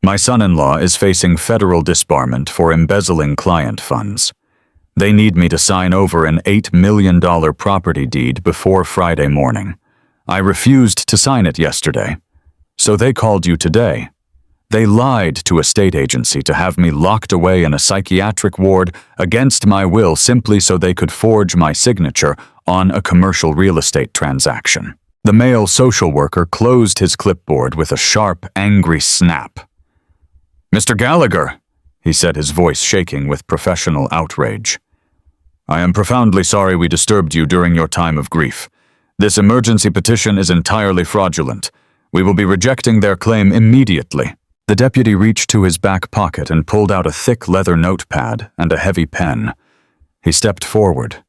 My son-in-law is facing federal disbarment for embezzling client funds. They need me to sign over an $8 million property deed before Friday morning. I refused to sign it yesterday. So they called you today. They lied to a state agency to have me locked away in a psychiatric ward against my will simply so they could forge my signature on a commercial real estate transaction. The male social worker closed his clipboard with a sharp, angry snap. "Mr. Gallagher," he said, his voice shaking with professional outrage. "I am profoundly sorry we disturbed you during your time of grief. This emergency petition is entirely fraudulent. We will be rejecting their claim immediately." The deputy reached to his back pocket and pulled out a thick leather notepad and a heavy pen. He stepped forward,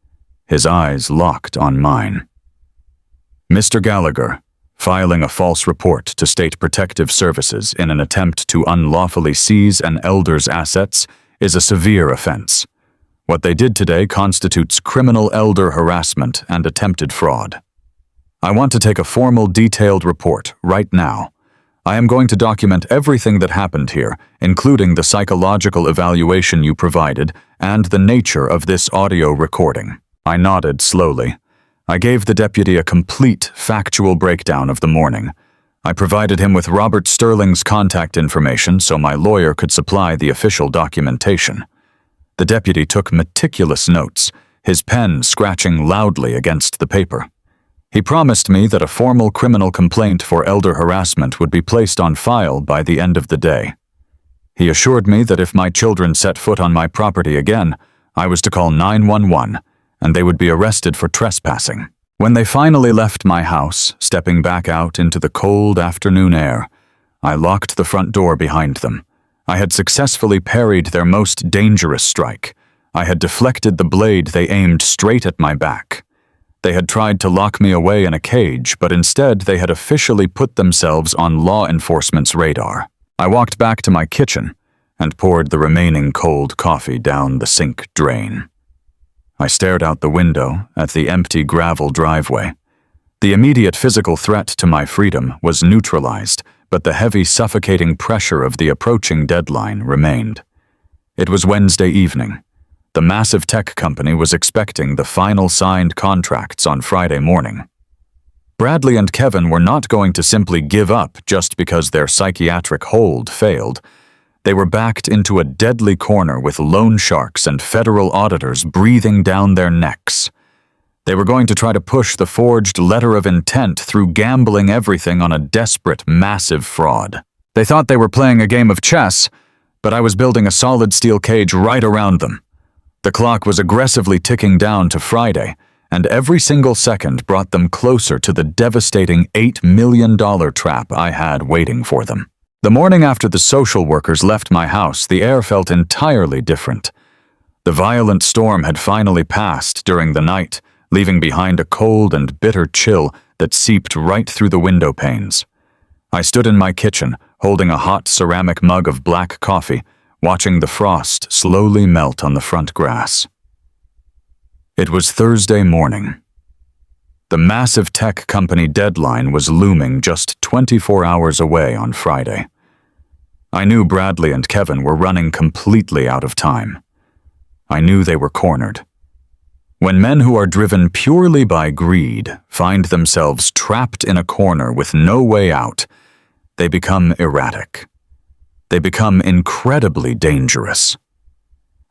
his eyes locked on mine. "Mr. Gallagher, filing a false report to State Protective Services in an attempt to unlawfully seize an elder's assets is a severe offense. What they did today constitutes criminal elder harassment and attempted fraud. I want to take a formal, detailed report right now. I am going to document everything that happened here, including the psychological evaluation you provided and the nature of this audio recording." I nodded slowly. I gave the deputy a complete, factual breakdown of the morning. I provided him with Robert Sterling's contact information so my lawyer could supply the official documentation. The deputy took meticulous notes, his pen scratching loudly against the paper. He promised me that a formal criminal complaint for elder harassment would be placed on file by the end of the day. He assured me that if my children set foot on my property again, I was to call 911, and they would be arrested for trespassing. When they finally left my house, stepping back out into the cold afternoon air, I locked the front door behind them. I had successfully parried their most dangerous strike. I had deflected the blade they aimed straight at my back. They had tried to lock me away in a cage, but instead they had officially put themselves on law enforcement's radar. I walked back to my kitchen and poured the remaining cold coffee down the sink drain. I stared out the window at the empty gravel driveway. The immediate physical threat to my freedom was neutralized, but the heavy, suffocating pressure of the approaching deadline remained. It was Wednesday evening. The massive tech company was expecting the final signed contracts on Friday morning. Bradley and Kevin were not going to simply give up just because their psychiatric hold failed. They were backed into a deadly corner with loan sharks and federal auditors breathing down their necks. They were going to try to push the forged letter of intent through gambling everything on a desperate, massive fraud. They thought they were playing a game of chess, but I was building a solid steel cage right around them. The clock was aggressively ticking down to Friday, and every single second brought them closer to the devastating $8 million trap I had waiting for them. The morning after the social workers left my house, the air felt entirely different. The violent storm had finally passed during the night, leaving behind a cold and bitter chill that seeped right through the window panes. I stood in my kitchen, holding a hot ceramic mug of black coffee, watching the frost slowly melt on the front grass. It was Thursday morning. The massive tech company deadline was looming just 24 hours away on Friday. I knew Bradley and Kevin were running completely out of time. I knew they were cornered. When men who are driven purely by greed find themselves trapped in a corner with no way out, they become erratic. They become incredibly dangerous.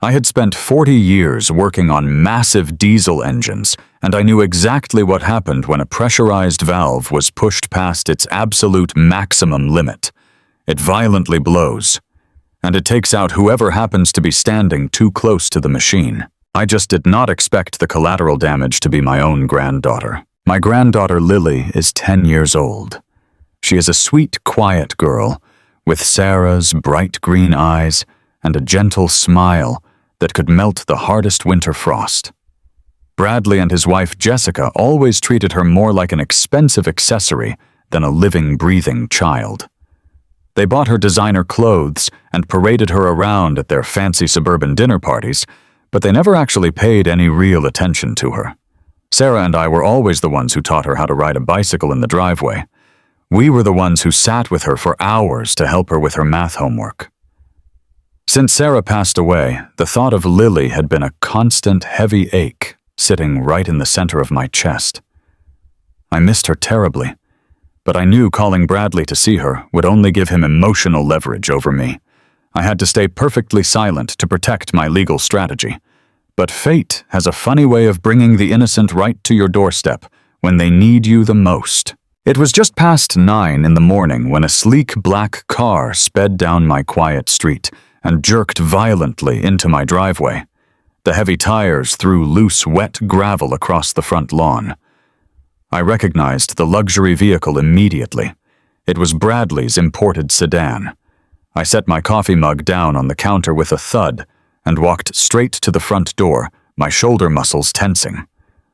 I had spent 40 years working on massive diesel engines, and I knew exactly what happened when a pressurized valve was pushed past its absolute maximum limit. It violently blows, and it takes out whoever happens to be standing too close to the machine. I just did not expect the collateral damage to be my own granddaughter. My granddaughter Lily is 10 years old. She is a sweet, quiet girl with Sarah's bright green eyes and a gentle smile that could melt the hardest winter frost. Bradley and his wife Jessica always treated her more like an expensive accessory than a living, breathing child. They bought her designer clothes and paraded her around at their fancy suburban dinner parties, but they never actually paid any real attention to her. Sarah and I were always the ones who taught her how to ride a bicycle in the driveway. We were the ones who sat with her for hours to help her with her math homework. Since Sarah passed away, the thought of Lily had been a constant heavy ache sitting right in the center of my chest. I missed her terribly, but I knew calling Bradley to see her would only give him emotional leverage over me. I had to stay perfectly silent to protect my legal strategy. But fate has a funny way of bringing the innocent right to your doorstep when they need you the most. It was just past 9 in the morning when a sleek black car sped down my quiet street and jerked violently into my driveway. The heavy tires threw loose, wet gravel across the front lawn. I recognized the luxury vehicle immediately. It was Bradley's imported sedan. I set my coffee mug down on the counter with a thud and walked straight to the front door, my shoulder muscles tensing.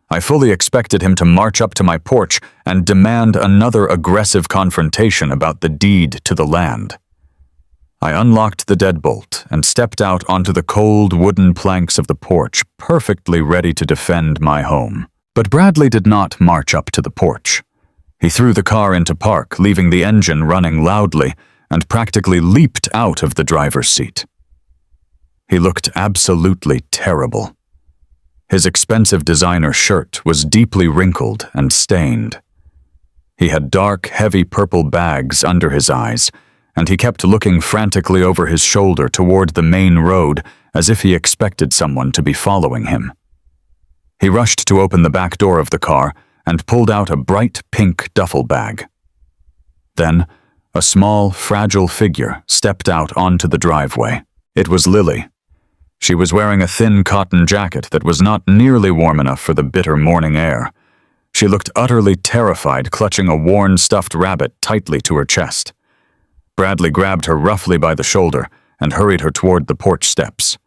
I fully expected him to march up to my porch and demand another aggressive confrontation about the deed to the land. I unlocked the deadbolt and stepped out onto the cold wooden planks of the porch, perfectly ready to defend my home. But Bradley did not march up to the porch. He threw the car into park, leaving the engine running loudly, and practically leaped out of the driver's seat. He looked absolutely terrible. His expensive designer shirt was deeply wrinkled and stained. He had dark, heavy purple bags under his eyes, and he kept looking frantically over his shoulder toward the main road as if he expected someone to be following him. He rushed to open the back door of the car and pulled out a bright pink duffel bag. Then, a small, fragile figure stepped out onto the driveway. It was Lily. She was wearing a thin cotton jacket that was not nearly warm enough for the bitter morning air. She looked utterly terrified, clutching a worn stuffed rabbit tightly to her chest. Bradley grabbed her roughly by the shoulder and hurried her toward the porch steps.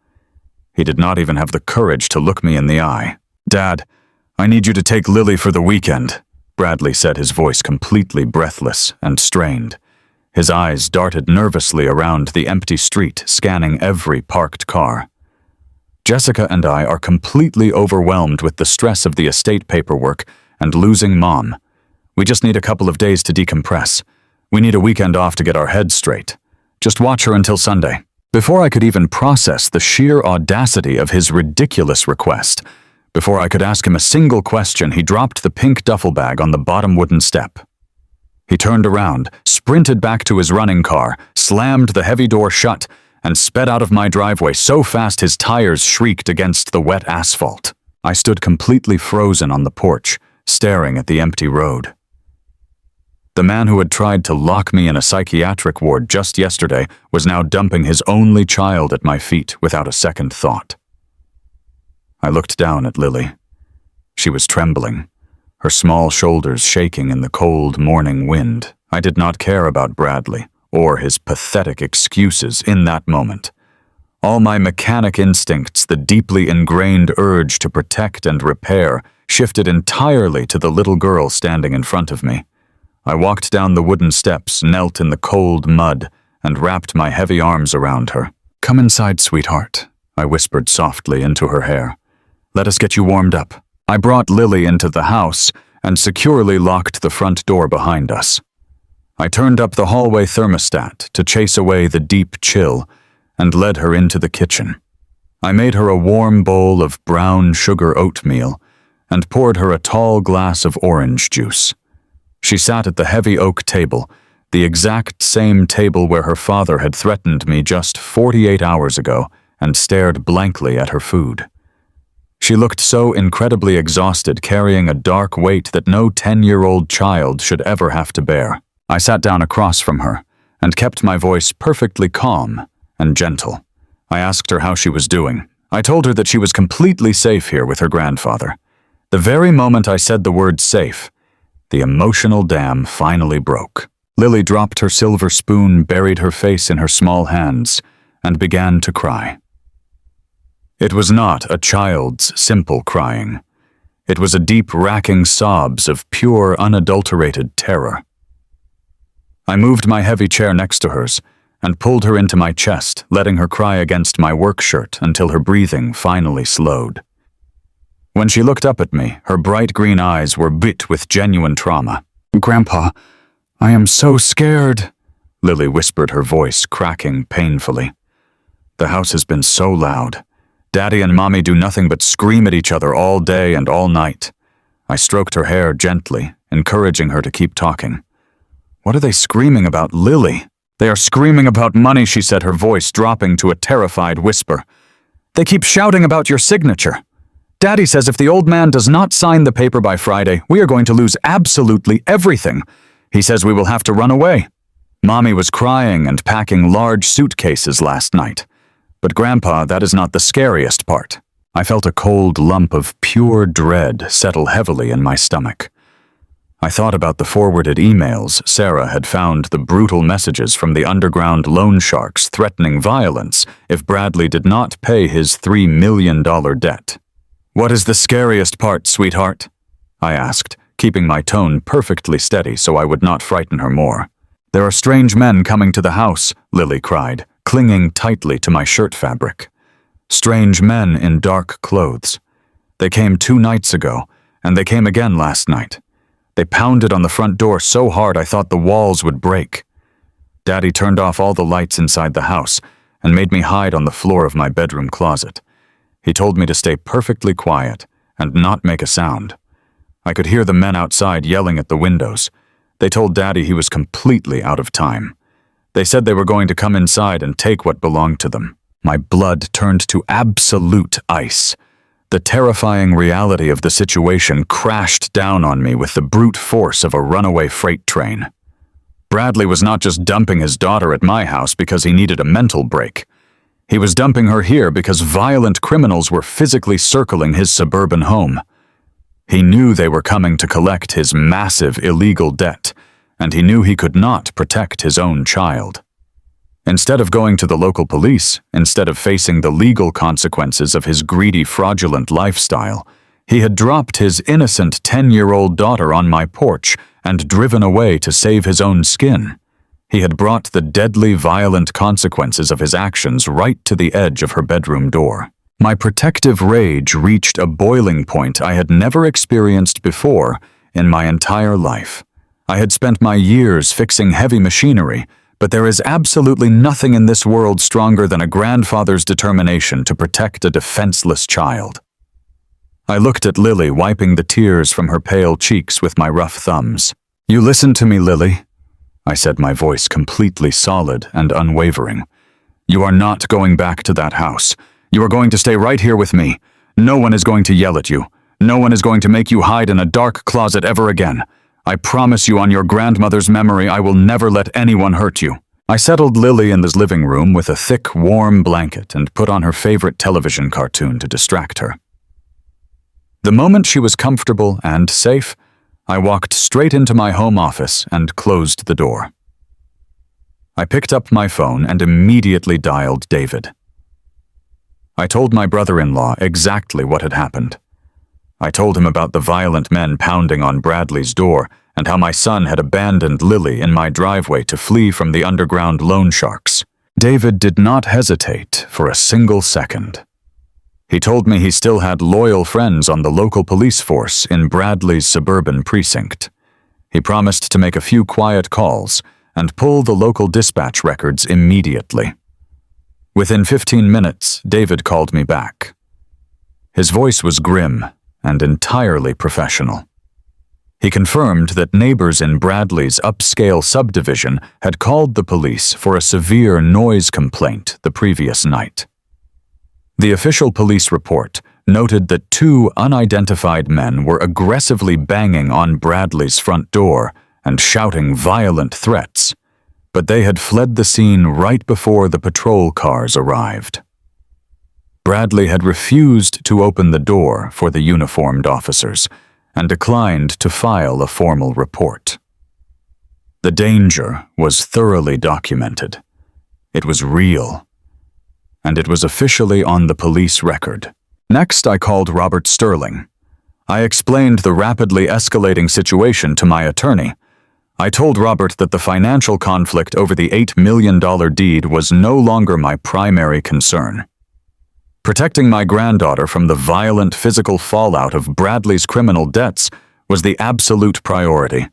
He did not even have the courage to look me in the eye. "Dad, I need you to take Lily for the weekend," Bradley said, his voice completely breathless and strained. His eyes darted nervously around the empty street, scanning every parked car. Jessica and I are completely overwhelmed with the stress of the estate paperwork and losing Mom. We just need a couple of days to decompress. We need a weekend off to get our heads straight. Just watch her until Sunday. Before I could even process the sheer audacity of his ridiculous request, before I could ask him a single question, he dropped the pink duffel bag on the bottom wooden step. He turned around, sprinted back to his running car, slammed the heavy door shut, and sped out of my driveway so fast his tires shrieked against the wet asphalt. I stood completely frozen on the porch, staring at the empty road. The man who had tried to lock me in a psychiatric ward just yesterday was now dumping his only child at my feet without a second thought. I looked down at Lily. She was trembling, her small shoulders shaking in the cold morning wind. I did not care about Bradley or his pathetic excuses in that moment. All my mechanic instincts, the deeply ingrained urge to protect and repair, shifted entirely to the little girl standing in front of me. I walked down the wooden steps, knelt in the cold mud, and wrapped my heavy arms around her. "Come inside, sweetheart," I whispered softly into her hair. "Let us get you warmed up." I brought Lily into the house and securely locked the front door behind us. I turned up the hallway thermostat to chase away the deep chill and led her into the kitchen. I made her a warm bowl of brown sugar oatmeal and poured her a tall glass of orange juice. She sat at the heavy oak table, the exact same table where her father had threatened me just 48 hours ago, and stared blankly at her food. She looked so incredibly exhausted, carrying a dark weight that no 10-year-old child should ever have to bear. I sat down across from her and kept my voice perfectly calm and gentle. I asked her how she was doing. I told her that she was completely safe here with her grandfather. The very moment I said the word safe, the emotional dam finally broke. Lily dropped her silver spoon, buried her face in her small hands, and began to cry. It was not a child's simple crying. It was a deep, racking sobs of pure, unadulterated terror. I moved my heavy chair next to hers and pulled her into my chest, letting her cry against my work shirt until her breathing finally slowed. When she looked up at me, her bright green eyes were bit with genuine trauma. "Grandpa, I am so scared," Lily whispered, her voice cracking painfully. "The house has been so loud. Daddy and Mommy do nothing but scream at each other all day and all night." I stroked her hair gently, encouraging her to keep talking. "What are they screaming about, Lily?" "They are screaming about money," she said, her voice dropping to a terrified whisper. "They keep shouting about your signature. Daddy says if the old man does not sign the paper by Friday, we are going to lose absolutely everything. He says we will have to run away. Mommy was crying and packing large suitcases last night. But Grandpa, that is not the scariest part." I felt a cold lump of pure dread settle heavily in my stomach. I thought about the forwarded emails Sarah had found, the brutal messages from the underground loan sharks threatening violence if Bradley did not pay his $3 million debt. "What is the scariest part, sweetheart?" I asked, keeping my tone perfectly steady so I would not frighten her more. "There are strange men coming to the house," Lily cried, clinging tightly to my shirt fabric. "Strange men in dark clothes. They came 2 nights ago, and they came again last night. They pounded on the front door so hard I thought the walls would break. Daddy turned off all the lights inside the house and made me hide on the floor of my bedroom closet. He told me to stay perfectly quiet and not make a sound. I could hear the men outside yelling at the windows. They told Daddy he was completely out of time. They said they were going to come inside and take what belonged to them." My blood turned to absolute ice. The terrifying reality of the situation crashed down on me with the brute force of a runaway freight train. Bradley was not just dumping his daughter at my house because he needed a mental break. He was dumping her here because violent criminals were physically circling his suburban home. He knew they were coming to collect his massive illegal debt, and he knew he could not protect his own child. Instead of going to the local police, instead of facing the legal consequences of his greedy, fraudulent lifestyle, he had dropped his innocent 10-year-old daughter on my porch and driven away to save his own skin. He had brought the deadly, violent consequences of his actions right to the edge of her bedroom door. My protective rage reached a boiling point I had never experienced before in my entire life. I had spent my years fixing heavy machinery, but there is absolutely nothing in this world stronger than a grandfather's determination to protect a defenseless child. I looked at Lily, wiping the tears from her pale cheeks with my rough thumbs. "You listen to me, Lily," I said, my voice completely solid and unwavering. "You are not going back to that house. You are going to stay right here with me. No one is going to yell at you. No one is going to make you hide in a dark closet ever again. I promise you on your grandmother's memory I will never let anyone hurt you." I settled Lily in the living room with a thick, warm blanket and put on her favorite television cartoon to distract her. The moment she was comfortable and safe, I walked straight into my home office and closed the door. I picked up my phone and immediately dialed David. I told my brother-in-law exactly what had happened. I told him about the violent men pounding on Bradley's door and how my son had abandoned Lily in my driveway to flee from the underground loan sharks. David did not hesitate for a single second. He told me he still had loyal friends on the local police force in Bradley's suburban precinct. He promised to make a few quiet calls and pull the local dispatch records immediately. Within 15 minutes, David called me back. His voice was grim and entirely professional. He confirmed that neighbors in Bradley's upscale subdivision had called the police for a severe noise complaint the previous night. The official police report noted that 2 unidentified men were aggressively banging on Bradley's front door and shouting violent threats, but they had fled the scene right before the patrol cars arrived. Bradley had refused to open the door for the uniformed officers and declined to file a formal report. The danger was thoroughly documented. It was real, and it was officially on the police record. Next, I called Robert Sterling. I explained the rapidly escalating situation to my attorney. I told Robert that the financial conflict over the $8 million deed was no longer my primary concern. Protecting my granddaughter from the violent physical fallout of Bradley's criminal debts was the absolute priority.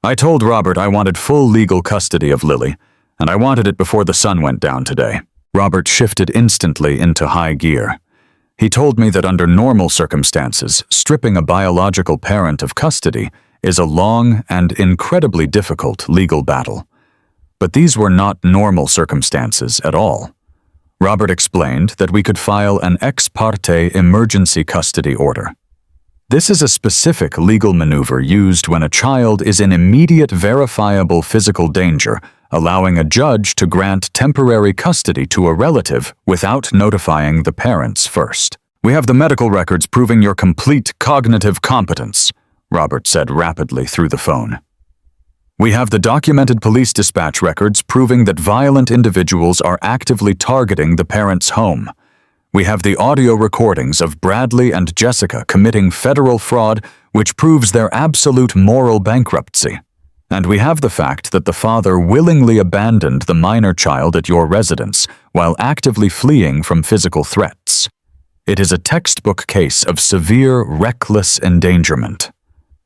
I told Robert I wanted full legal custody of Lily, and I wanted it before the sun went down today. Robert shifted instantly into high gear. He told me that under normal circumstances, stripping a biological parent of custody is a long and incredibly difficult legal battle. But these were not normal circumstances at all. Robert explained that we could file an ex parte emergency custody order. This is a specific legal maneuver used when a child is in immediate verifiable physical danger, allowing a judge to grant temporary custody to a relative without notifying the parents first. "We have the medical records proving your complete cognitive competence," Robert said rapidly through the phone. "We have the documented police dispatch records proving that violent individuals are actively targeting the parents' home. We have the audio recordings of Bradley and Jessica committing federal fraud, which proves their absolute moral bankruptcy. And we have the fact that the father willingly abandoned the minor child at your residence while actively fleeing from physical threats. It is a textbook case of severe, reckless endangerment.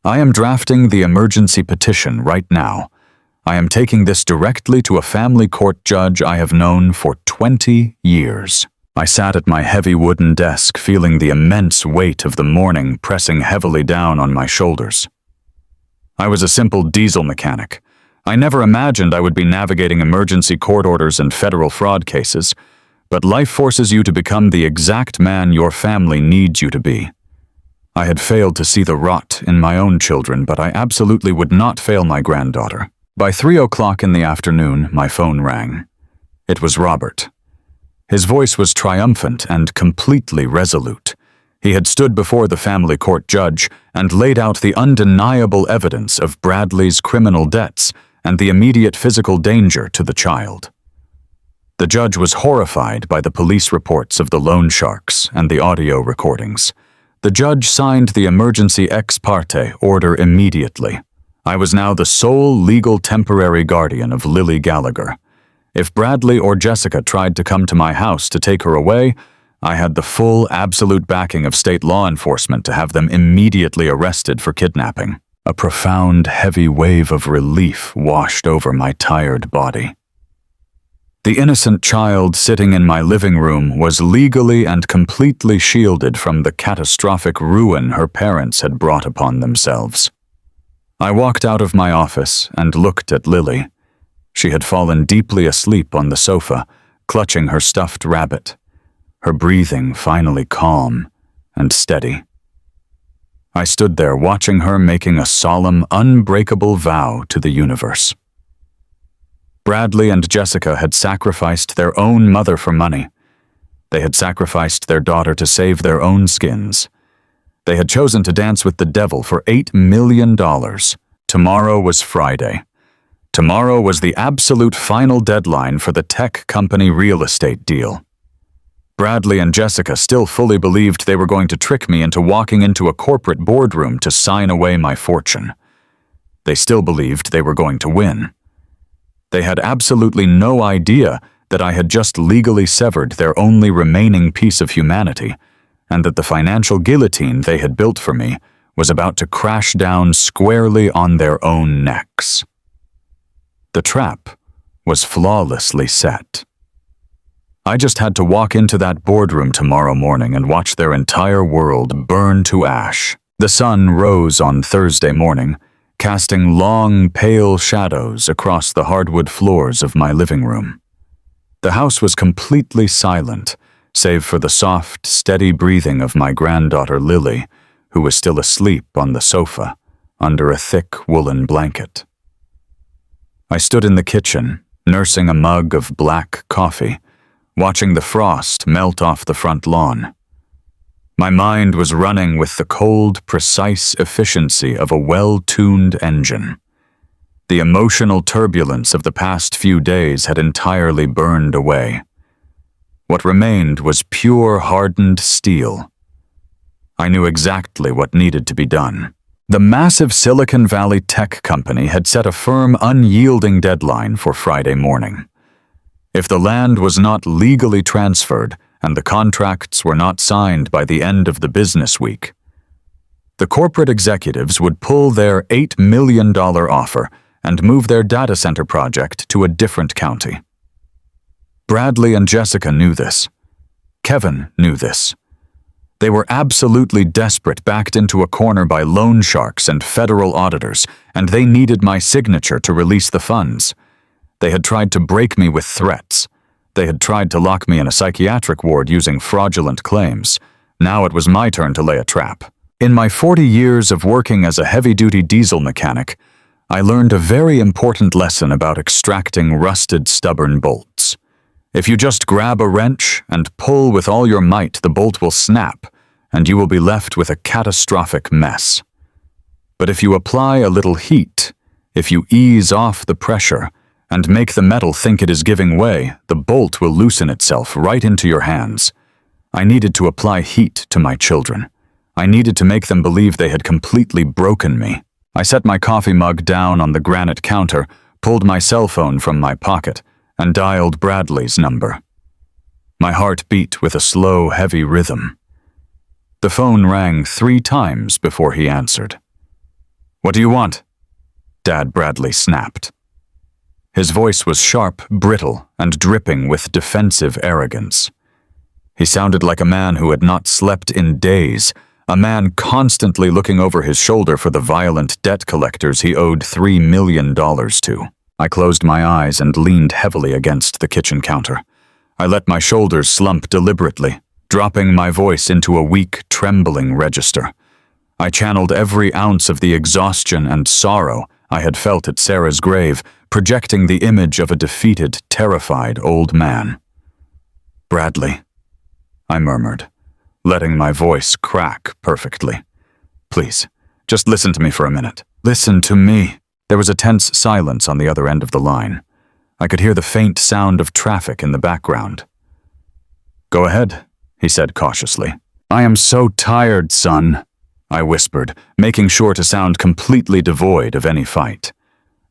I am drafting the emergency petition right now. I am taking this directly to a family court judge I have known for 20 years. I sat at my heavy wooden desk, feeling the immense weight of the morning pressing heavily down on my shoulders. I was a simple diesel mechanic. I never imagined I would be navigating emergency court orders and federal fraud cases, but life forces you to become the exact man your family needs you to be. I had failed to see the rot in my own children, but I absolutely would not fail my granddaughter. By 3:00 in the afternoon, my phone rang. It was Robert. His voice was triumphant and completely resolute. He had stood before the family court judge and laid out the undeniable evidence of Bradley's criminal debts and the immediate physical danger to the child. The judge was horrified by the police reports of the loan sharks and the audio recordings. The judge signed the emergency ex parte order immediately. I was now the sole legal temporary guardian of Lily Gallagher. If Bradley or Jessica tried to come to my house to take her away, I had the full, absolute backing of state law enforcement to have them immediately arrested for kidnapping. A profound, heavy wave of relief washed over my tired body. The innocent child sitting in my living room was legally and completely shielded from the catastrophic ruin her parents had brought upon themselves. I walked out of my office and looked at Lily. She had fallen deeply asleep on the sofa, clutching her stuffed rabbit, her breathing finally calm and steady. I stood there watching her making a solemn, unbreakable vow to the universe. Bradley and Jessica had sacrificed their own mother for money. They had sacrificed their daughter to save their own skins. They had chosen to dance with the devil for $8 million. Tomorrow was Friday. Tomorrow was the absolute final deadline for the tech company real estate deal. Bradley and Jessica still fully believed they were going to trick me into walking into a corporate boardroom to sign away my fortune. They still believed they were going to win. They had absolutely no idea that I had just legally severed their only remaining piece of humanity, and that the financial guillotine they had built for me was about to crash down squarely on their own necks. The trap was flawlessly set. I just had to walk into that boardroom tomorrow morning and watch their entire world burn to ash. The sun rose on Thursday morning, casting long, pale shadows across the hardwood floors of my living room. The house was completely silent, save for the soft, steady breathing of my granddaughter Lily, who was still asleep on the sofa under a thick woolen blanket. I stood in the kitchen, nursing a mug of black coffee, watching the frost melt off the front lawn. My mind was running with the cold, precise efficiency of a well-tuned engine. The emotional turbulence of the past few days had entirely burned away. What remained was pure, hardened steel. I knew exactly what needed to be done. The massive Silicon Valley tech company had set a firm, unyielding deadline for Friday morning. If the land was not legally transferred and the contracts were not signed by the end of the business week, the corporate executives would pull their $8 million offer and move their data center project to a different county. Bradley and Jessica knew this. Kevin knew this. They were absolutely desperate, backed into a corner by loan sharks and federal auditors, and they needed my signature to release the funds. They had tried to break me with threats. They had tried to lock me in a psychiatric ward using fraudulent claims. Now it was my turn to lay a trap. In my 40 years of working as a heavy-duty diesel mechanic, I learned a very important lesson about extracting rusted, stubborn bolts. If you just grab a wrench and pull with all your might, the bolt will snap, and you will be left with a catastrophic mess. But if you apply a little heat, if you ease off the pressure, and make the metal think it is giving way, the bolt will loosen itself right into your hands. I needed to apply heat to my children. I needed to make them believe they had completely broken me. I set my coffee mug down on the granite counter, pulled my cell phone from my pocket, and dialed Bradley's number. My heart beat with a slow, heavy rhythm. The phone rang 3 times before he answered. "What do you want?" Dad Bradley snapped. His voice was sharp, brittle, and dripping with defensive arrogance. He sounded like a man who had not slept in days, a man constantly looking over his shoulder for the violent debt collectors he owed $3 million to. I closed my eyes and leaned heavily against the kitchen counter. I let my shoulders slump deliberately, dropping my voice into a weak, trembling register. I channeled every ounce of the exhaustion and sorrow I had felt at Sarah's grave, projecting the image of a defeated, terrified old man. "Bradley," I murmured, letting my voice crack perfectly. "Please, just listen to me for a minute. Listen to me." There was a tense silence on the other end of the line. I could hear the faint sound of traffic in the background. "Go ahead," he said cautiously. "I am so tired, son," I whispered, making sure to sound completely devoid of any fight.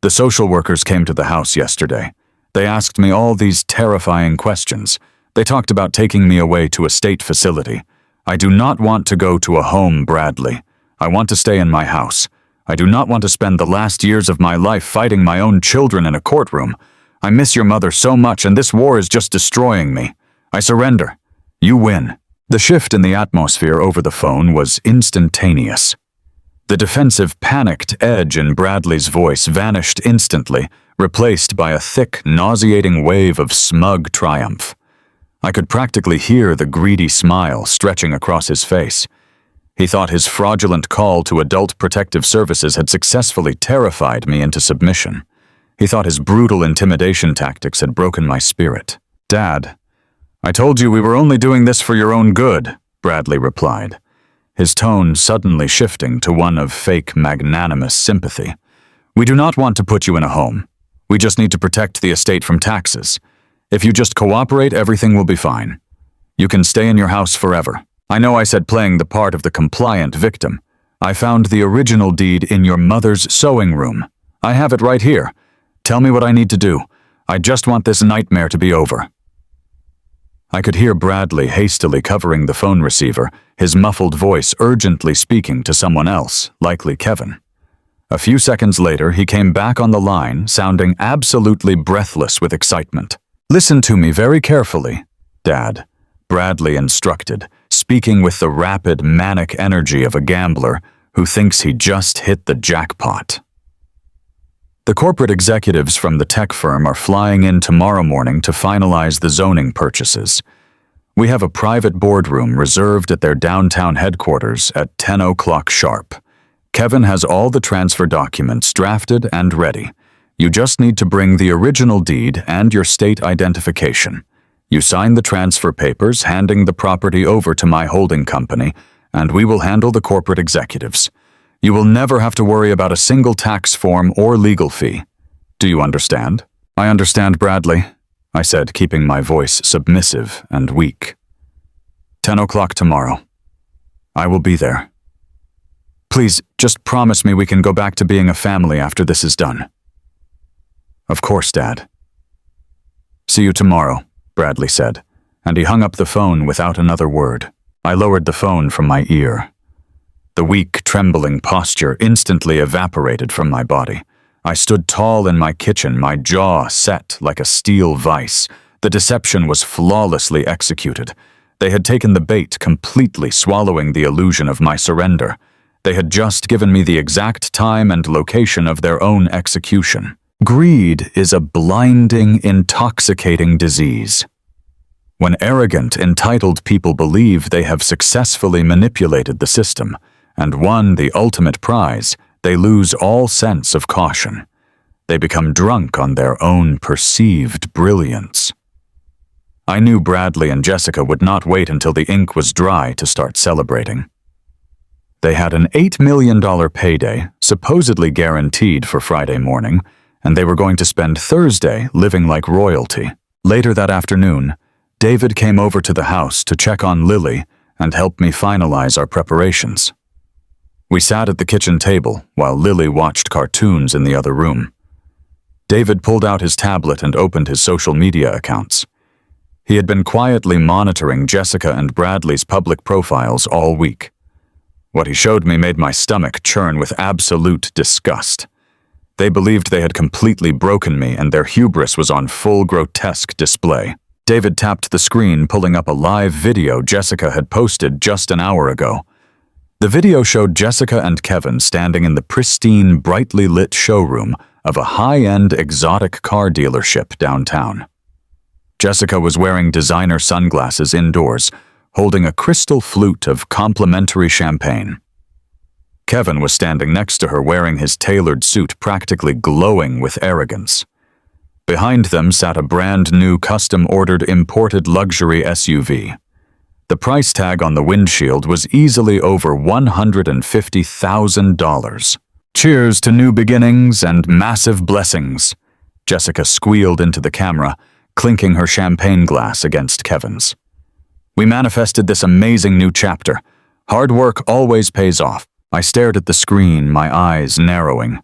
"The social workers came to the house yesterday. They asked me all these terrifying questions. They talked about taking me away to a state facility. I do not want to go to a home, Bradley. I want to stay in my house. I do not want to spend the last years of my life fighting my own children in a courtroom. I miss your mother so much, and this war is just destroying me. I surrender. You win." The shift in the atmosphere over the phone was instantaneous. The defensive, panicked edge in Bradley's voice vanished instantly, replaced by a thick, nauseating wave of smug triumph. I could practically hear the greedy smile stretching across his face. He thought his fraudulent call to Adult Protective Services had successfully terrified me into submission. He thought his brutal intimidation tactics had broken my spirit. "Dad, I told you we were only doing this for your own good," Bradley replied, his tone suddenly shifting to one of fake magnanimous sympathy. "We do not want to put you in a home. We just need to protect the estate from taxes. If you just cooperate, everything will be fine. You can stay in your house forever. I know I said playing the part of the compliant victim. I found the original deed in your mother's sewing room. I have it right here. Tell me what I need to do. I just want this nightmare to be over." I could hear Bradley hastily covering the phone receiver, his muffled voice urgently speaking to someone else, likely Kevin. A few seconds later, he came back on the line, sounding absolutely breathless with excitement. "Listen to me very carefully, Dad," Bradley instructed, speaking with the rapid, manic energy of a gambler who thinks he just hit the jackpot. "The corporate executives from the tech firm are flying in tomorrow morning to finalize the zoning purchases. We have a private boardroom reserved at their downtown headquarters at 10 o'clock sharp. Kevin has all the transfer documents drafted and ready. You just need to bring the original deed and your state identification. You sign the transfer papers, handing the property over to my holding company, and we will handle the corporate executives. You will never have to worry about a single tax form or legal fee. Do you understand? I understand, Bradley, I said, keeping my voice submissive and weak. 10 o'clock tomorrow. I will be there. Please, just promise me we can go back to being a family after this is done. Of course, Dad. See you tomorrow, Bradley said, and he hung up the phone without another word. I lowered the phone from my ear. The weak, trembling posture instantly evaporated from my body. I stood tall in my kitchen, my jaw set like a steel vise. The deception was flawlessly executed. They had taken the bait, completely swallowing the illusion of my surrender. They had just given me the exact time and location of their own execution. Greed is a blinding, intoxicating disease. When arrogant, entitled people believe they have successfully manipulated the system and won the ultimate prize, they lose all sense of caution. They become drunk on their own perceived brilliance. I knew Bradley and Jessica would not wait until the ink was dry to start celebrating. They had an $8 million payday, supposedly guaranteed for Friday morning, and they were going to spend Thursday living like royalty. Later that afternoon, David came over to the house to check on Lily and help me finalize our preparations. We sat at the kitchen table while Lily watched cartoons in the other room. David pulled out his tablet and opened his social media accounts. He had been quietly monitoring Jessica and Bradley's public profiles all week. What he showed me made my stomach churn with absolute disgust. They believed they had completely broken me, and their hubris was on full grotesque display. David tapped the screen, pulling up a live video Jessica had posted just an hour ago. The video showed Jessica and Kevin standing in the pristine, brightly lit showroom of a high-end exotic car dealership downtown. Jessica was wearing designer sunglasses indoors, holding a crystal flute of complimentary champagne. Kevin was standing next to her wearing his tailored suit, practically glowing with arrogance. Behind them sat a brand-new custom-ordered imported luxury SUV. The price tag on the windshield was easily over $150,000. Cheers to new beginnings and massive blessings, Jessica squealed into the camera, clinking her champagne glass against Kevin's. We manifested this amazing new chapter. Hard work always pays off. I stared at the screen, my eyes narrowing.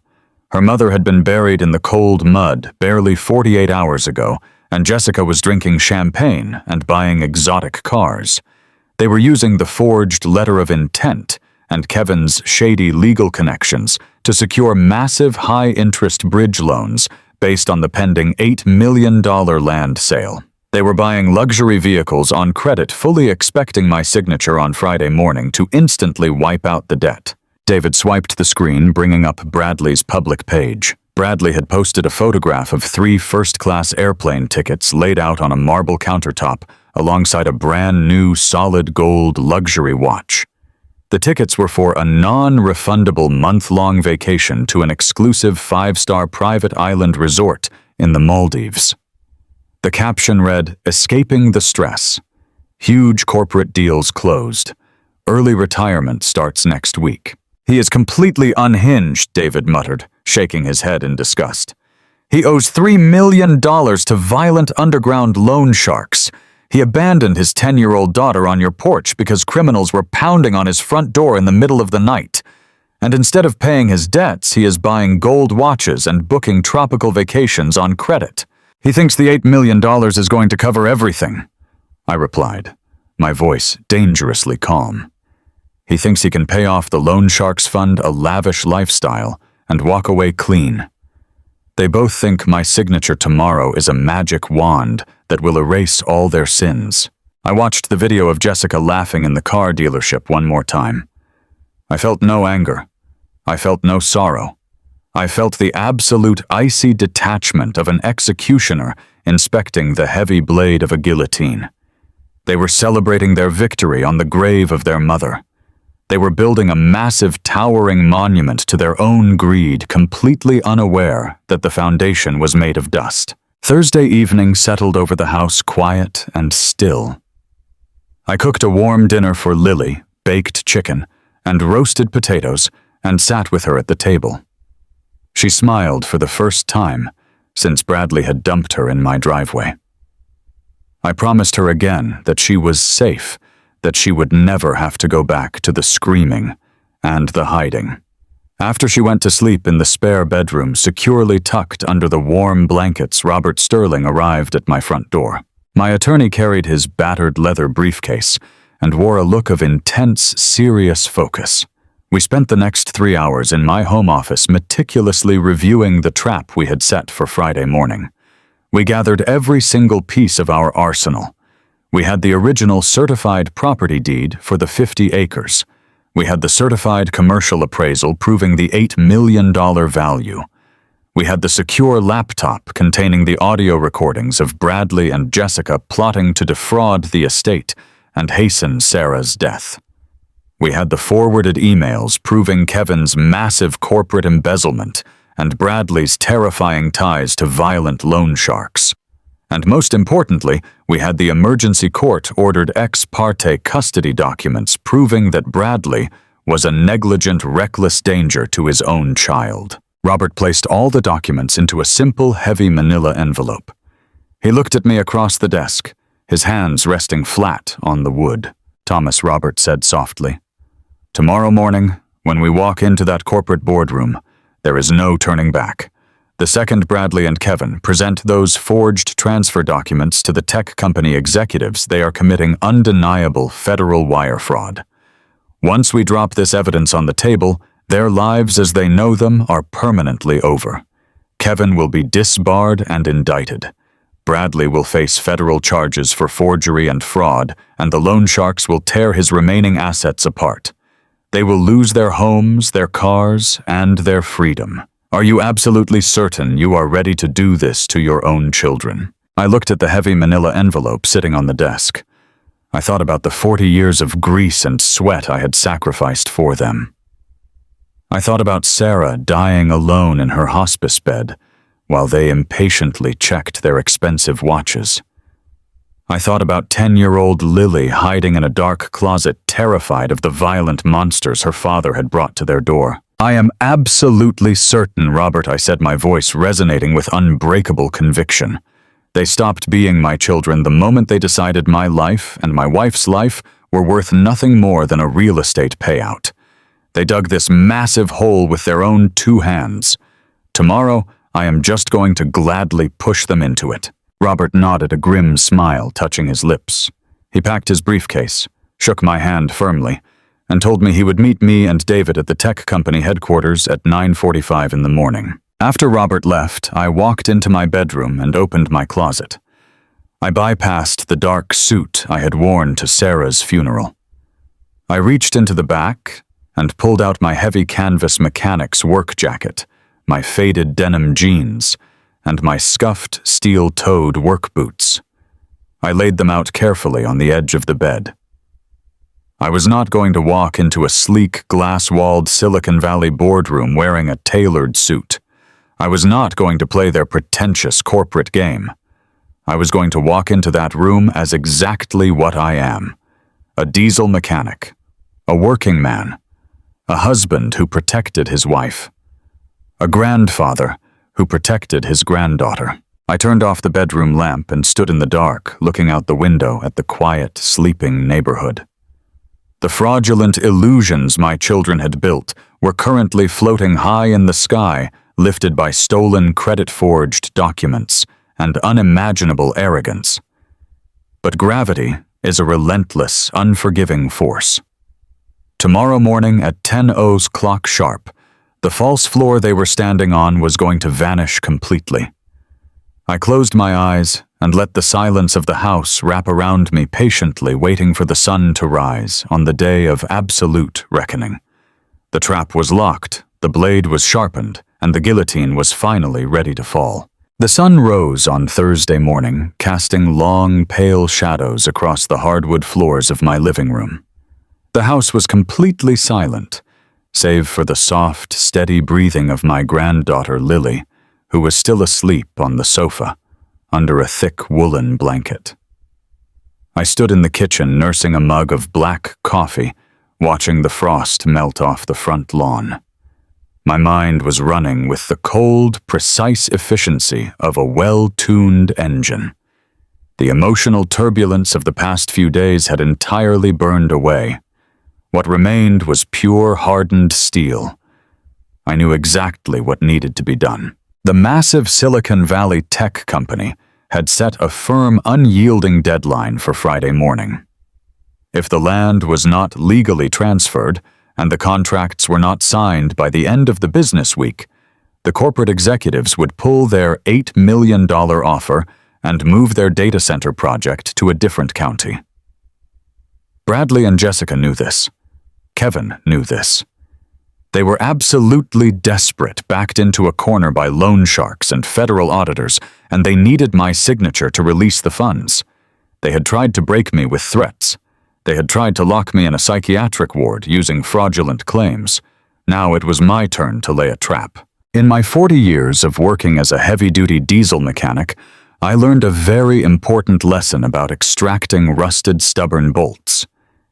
Her mother had been buried in the cold mud barely 48 hours ago, and Jessica was drinking champagne and buying exotic cars. They were using the forged letter of intent and Kevin's shady legal connections to secure massive high-interest bridge loans based on the pending $8 million land sale. They were buying luxury vehicles on credit, fully expecting my signature on Friday morning to instantly wipe out the debt. David swiped the screen, bringing up Bradley's public page. Bradley had posted a photograph of 3 first-class airplane tickets laid out on a marble countertop alongside a brand-new solid gold luxury watch. The tickets were for a non-refundable month-long vacation to an exclusive 5-star private island resort in the Maldives. The caption read, "Escaping the stress. Huge corporate deals closed. Early retirement starts next week." "He is completely unhinged," David muttered, shaking his head in disgust. "He owes $3 million to violent underground loan sharks. He abandoned his 10-year-old daughter on your porch because criminals were pounding on his front door in the middle of the night. And instead of paying his debts, he is buying gold watches and booking tropical vacations on credit. He thinks the $8 million is going to cover everything," I replied, my voice dangerously calm. "He thinks he can pay off the loan sharks fund a lavish lifestyle and walk away clean. They both think my signature tomorrow is a magic wand that will erase all their sins." I watched the video of Jessica laughing in the car dealership one more time. I felt no anger. I felt no sorrow. I felt the absolute icy detachment of an executioner inspecting the heavy blade of a guillotine. They were celebrating their victory on the grave of their mother. They were building a massive, towering monument to their own greed, completely unaware that the foundation was made of dust. Thursday evening settled over the house quiet and still. I cooked a warm dinner for Lily, baked chicken, and roasted potatoes, and sat with her at the table. She smiled for the first time since Bradley had dumped her in my driveway. I promised her again that she was safe, that she would never have to go back to the screaming and the hiding. After she went to sleep in the spare bedroom, securely tucked under the warm blankets, Robert Sterling arrived at my front door. My attorney carried his battered leather briefcase and wore a look of intense, serious focus. We spent the next 3 hours in my home office meticulously reviewing the trap we had set for Friday morning. We gathered every single piece of our arsenal. We had the original certified property deed for the 50 acres. We had the certified commercial appraisal proving the $8 million value. We had the secure laptop containing the audio recordings of Bradley and Jessica plotting to defraud the estate and hasten Sarah's death. We had the forwarded emails proving Kevin's massive corporate embezzlement and Bradley's terrifying ties to violent loan sharks. And most importantly, we had the emergency court-ordered ex parte custody documents proving that Bradley was a negligent, reckless danger to his own child. Robert placed all the documents into a simple, heavy manila envelope. He looked at me across the desk, his hands resting flat on the wood. "Thomas," Robert said softly, "tomorrow morning, when we walk into that corporate boardroom, there is no turning back. The second Bradley and Kevin present those forged transfer documents to the tech company executives, they are committing undeniable federal wire fraud. Once we drop this evidence on the table, their lives as they know them are permanently over. Kevin will be disbarred and indicted. Bradley will face federal charges for forgery and fraud, and the loan sharks will tear his remaining assets apart. They will lose their homes, their cars, and their freedom. Are you absolutely certain you are ready to do this to your own children?" I looked at the heavy manila envelope sitting on the desk. I thought about the 40 years of grease and sweat I had sacrificed for them. I thought about Sarah dying alone in her hospice bed while they impatiently checked their expensive watches. I thought about 10-year-old Lily hiding in a dark closet, terrified of the violent monsters her father had brought to their door. "I am absolutely certain, Robert," I said, my voice resonating with unbreakable conviction. "They stopped being my children the moment they decided my life and my wife's life were worth nothing more than a real estate payout. They dug this massive hole with their own 2 hands. Tomorrow, I am just going to gladly push them into it." Robert nodded, a grim smile touching his lips. He packed his briefcase, shook my hand firmly, and told me he would meet me and David at the tech company headquarters at 9:45 in the morning. After Robert left, I walked into my bedroom and opened my closet. I bypassed the dark suit I had worn to Sarah's funeral. I reached into the back and pulled out my heavy canvas mechanic's work jacket, my faded denim jeans, and my scuffed, steel-toed work boots. I laid them out carefully on the edge of the bed. I was not going to walk into a sleek, glass-walled Silicon Valley boardroom wearing a tailored suit. I was not going to play their pretentious corporate game. I was going to walk into that room as exactly what I am: a diesel mechanic, a working man, a husband who protected his wife, a grandfather who protected his granddaughter. I turned off the bedroom lamp and stood in the dark, looking out the window at the quiet, sleeping neighborhood. The fraudulent illusions my children had built were currently floating high in the sky, lifted by stolen, credit-forged documents and unimaginable arrogance. But gravity is a relentless, unforgiving force. Tomorrow morning at 10:00 clock sharp, the false floor they were standing on was going to vanish completely. I closed my eyes and let the silence of the house wrap around me, patiently waiting for the sun to rise on the day of absolute reckoning. The trap was locked, the blade was sharpened, and the guillotine was finally ready to fall. The sun rose on Thursday morning, casting long, pale shadows across the hardwood floors of my living room. The house was completely silent, save for the soft, steady breathing of my granddaughter Lily, who was still asleep on the sofa, under a thick woolen blanket. I stood in the kitchen nursing a mug of black coffee, watching the frost melt off the front lawn. My mind was running with the cold, precise efficiency of a well-tuned engine. The emotional turbulence of the past few days had entirely burned away. What remained was pure, hardened steel. I knew exactly what needed to be done. The massive Silicon Valley tech company had set a firm, unyielding deadline for Friday morning. If the land was not legally transferred, and the contracts were not signed by the end of the business week, the corporate executives would pull their $8 million offer and move their data center project to a different county. Bradley and Jessica knew this. Kevin knew this. They were absolutely desperate, backed into a corner by loan sharks and federal auditors, and they needed my signature to release the funds. They had tried to break me with threats. They had tried to lock me in a psychiatric ward using fraudulent claims. Now it was my turn to lay a trap. In my 40 years of working as a heavy-duty diesel mechanic, I learned a very important lesson about extracting rusted, stubborn bolts.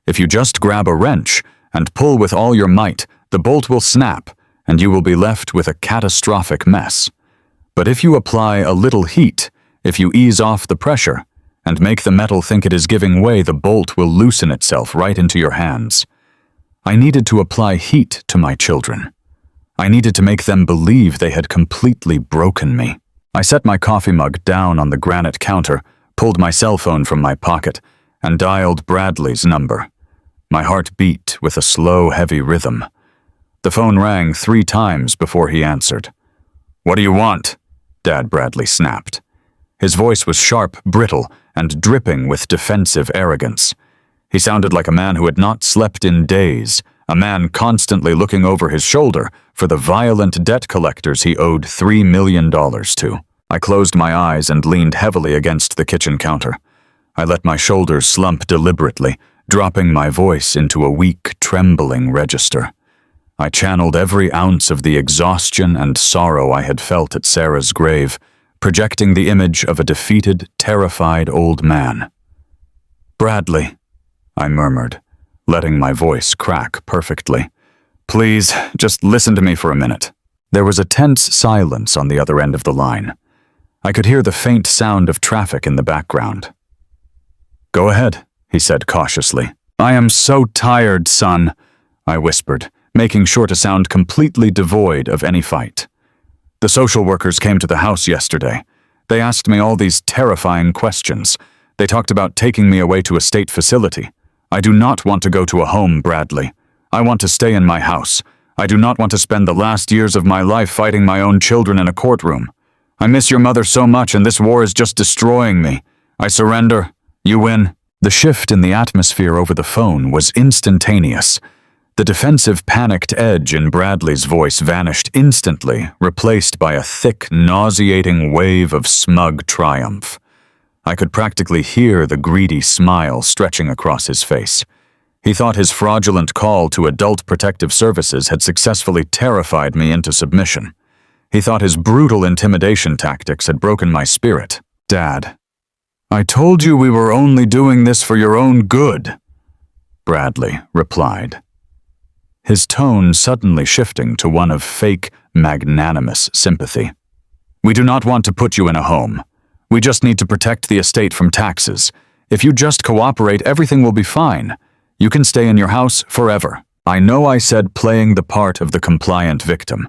If you just grab a wrench and pull with all your might, the bolt will snap, and you will be left with a catastrophic mess. But if you apply a little heat, if you ease off the pressure, and make the metal think it is giving way, the bolt will loosen itself right into your hands. I needed to apply heat to my children. I needed to make them believe they had completely broken me. I set my coffee mug down on the granite counter, pulled my cell phone from my pocket, and dialed Bradley's number. My heart beat with a slow, heavy rhythm. The phone rang 3 times before he answered. "What do you want?" Dad Bradley snapped. His voice was sharp, brittle, and dripping with defensive arrogance. He sounded like a man who had not slept in days, a man constantly looking over his shoulder for the violent debt collectors he owed $3 million to. I closed my eyes and leaned heavily against the kitchen counter. I let my shoulders slump deliberately, dropping my voice into a weak, trembling register. I channeled every ounce of the exhaustion and sorrow I had felt at Sarah's grave, projecting the image of a defeated, terrified old man. "Bradley," I murmured, letting my voice crack perfectly. "Please, just listen to me for a minute." There was a tense silence on the other end of the line. I could hear the faint sound of traffic in the background. "Go ahead," he said cautiously. "I am so tired, son," I whispered, making sure to sound completely devoid of any fight. "The social workers came to the house yesterday. They asked me all these terrifying questions. They talked about taking me away to a state facility. I do not want to go to a home, Bradley. I want to stay in my house. I do not want to spend the last years of my life fighting my own children in a courtroom. I miss your mother so much, and this war is just destroying me. I surrender. You win." The shift in the atmosphere over the phone was instantaneous. The defensive, panicked edge in Bradley's voice vanished instantly, replaced by a thick, nauseating wave of smug triumph. I could practically hear the greedy smile stretching across his face. He thought his fraudulent call to Adult Protective Services had successfully terrified me into submission. He thought his brutal intimidation tactics had broken my spirit. "Dad, I told you we were only doing this for your own good," Bradley replied, his tone suddenly shifting to one of fake, magnanimous sympathy. "We do not want to put you in a home. We just need to protect the estate from taxes. If you just cooperate, everything will be fine. You can stay in your house forever." I know I said playing the part of the compliant victim.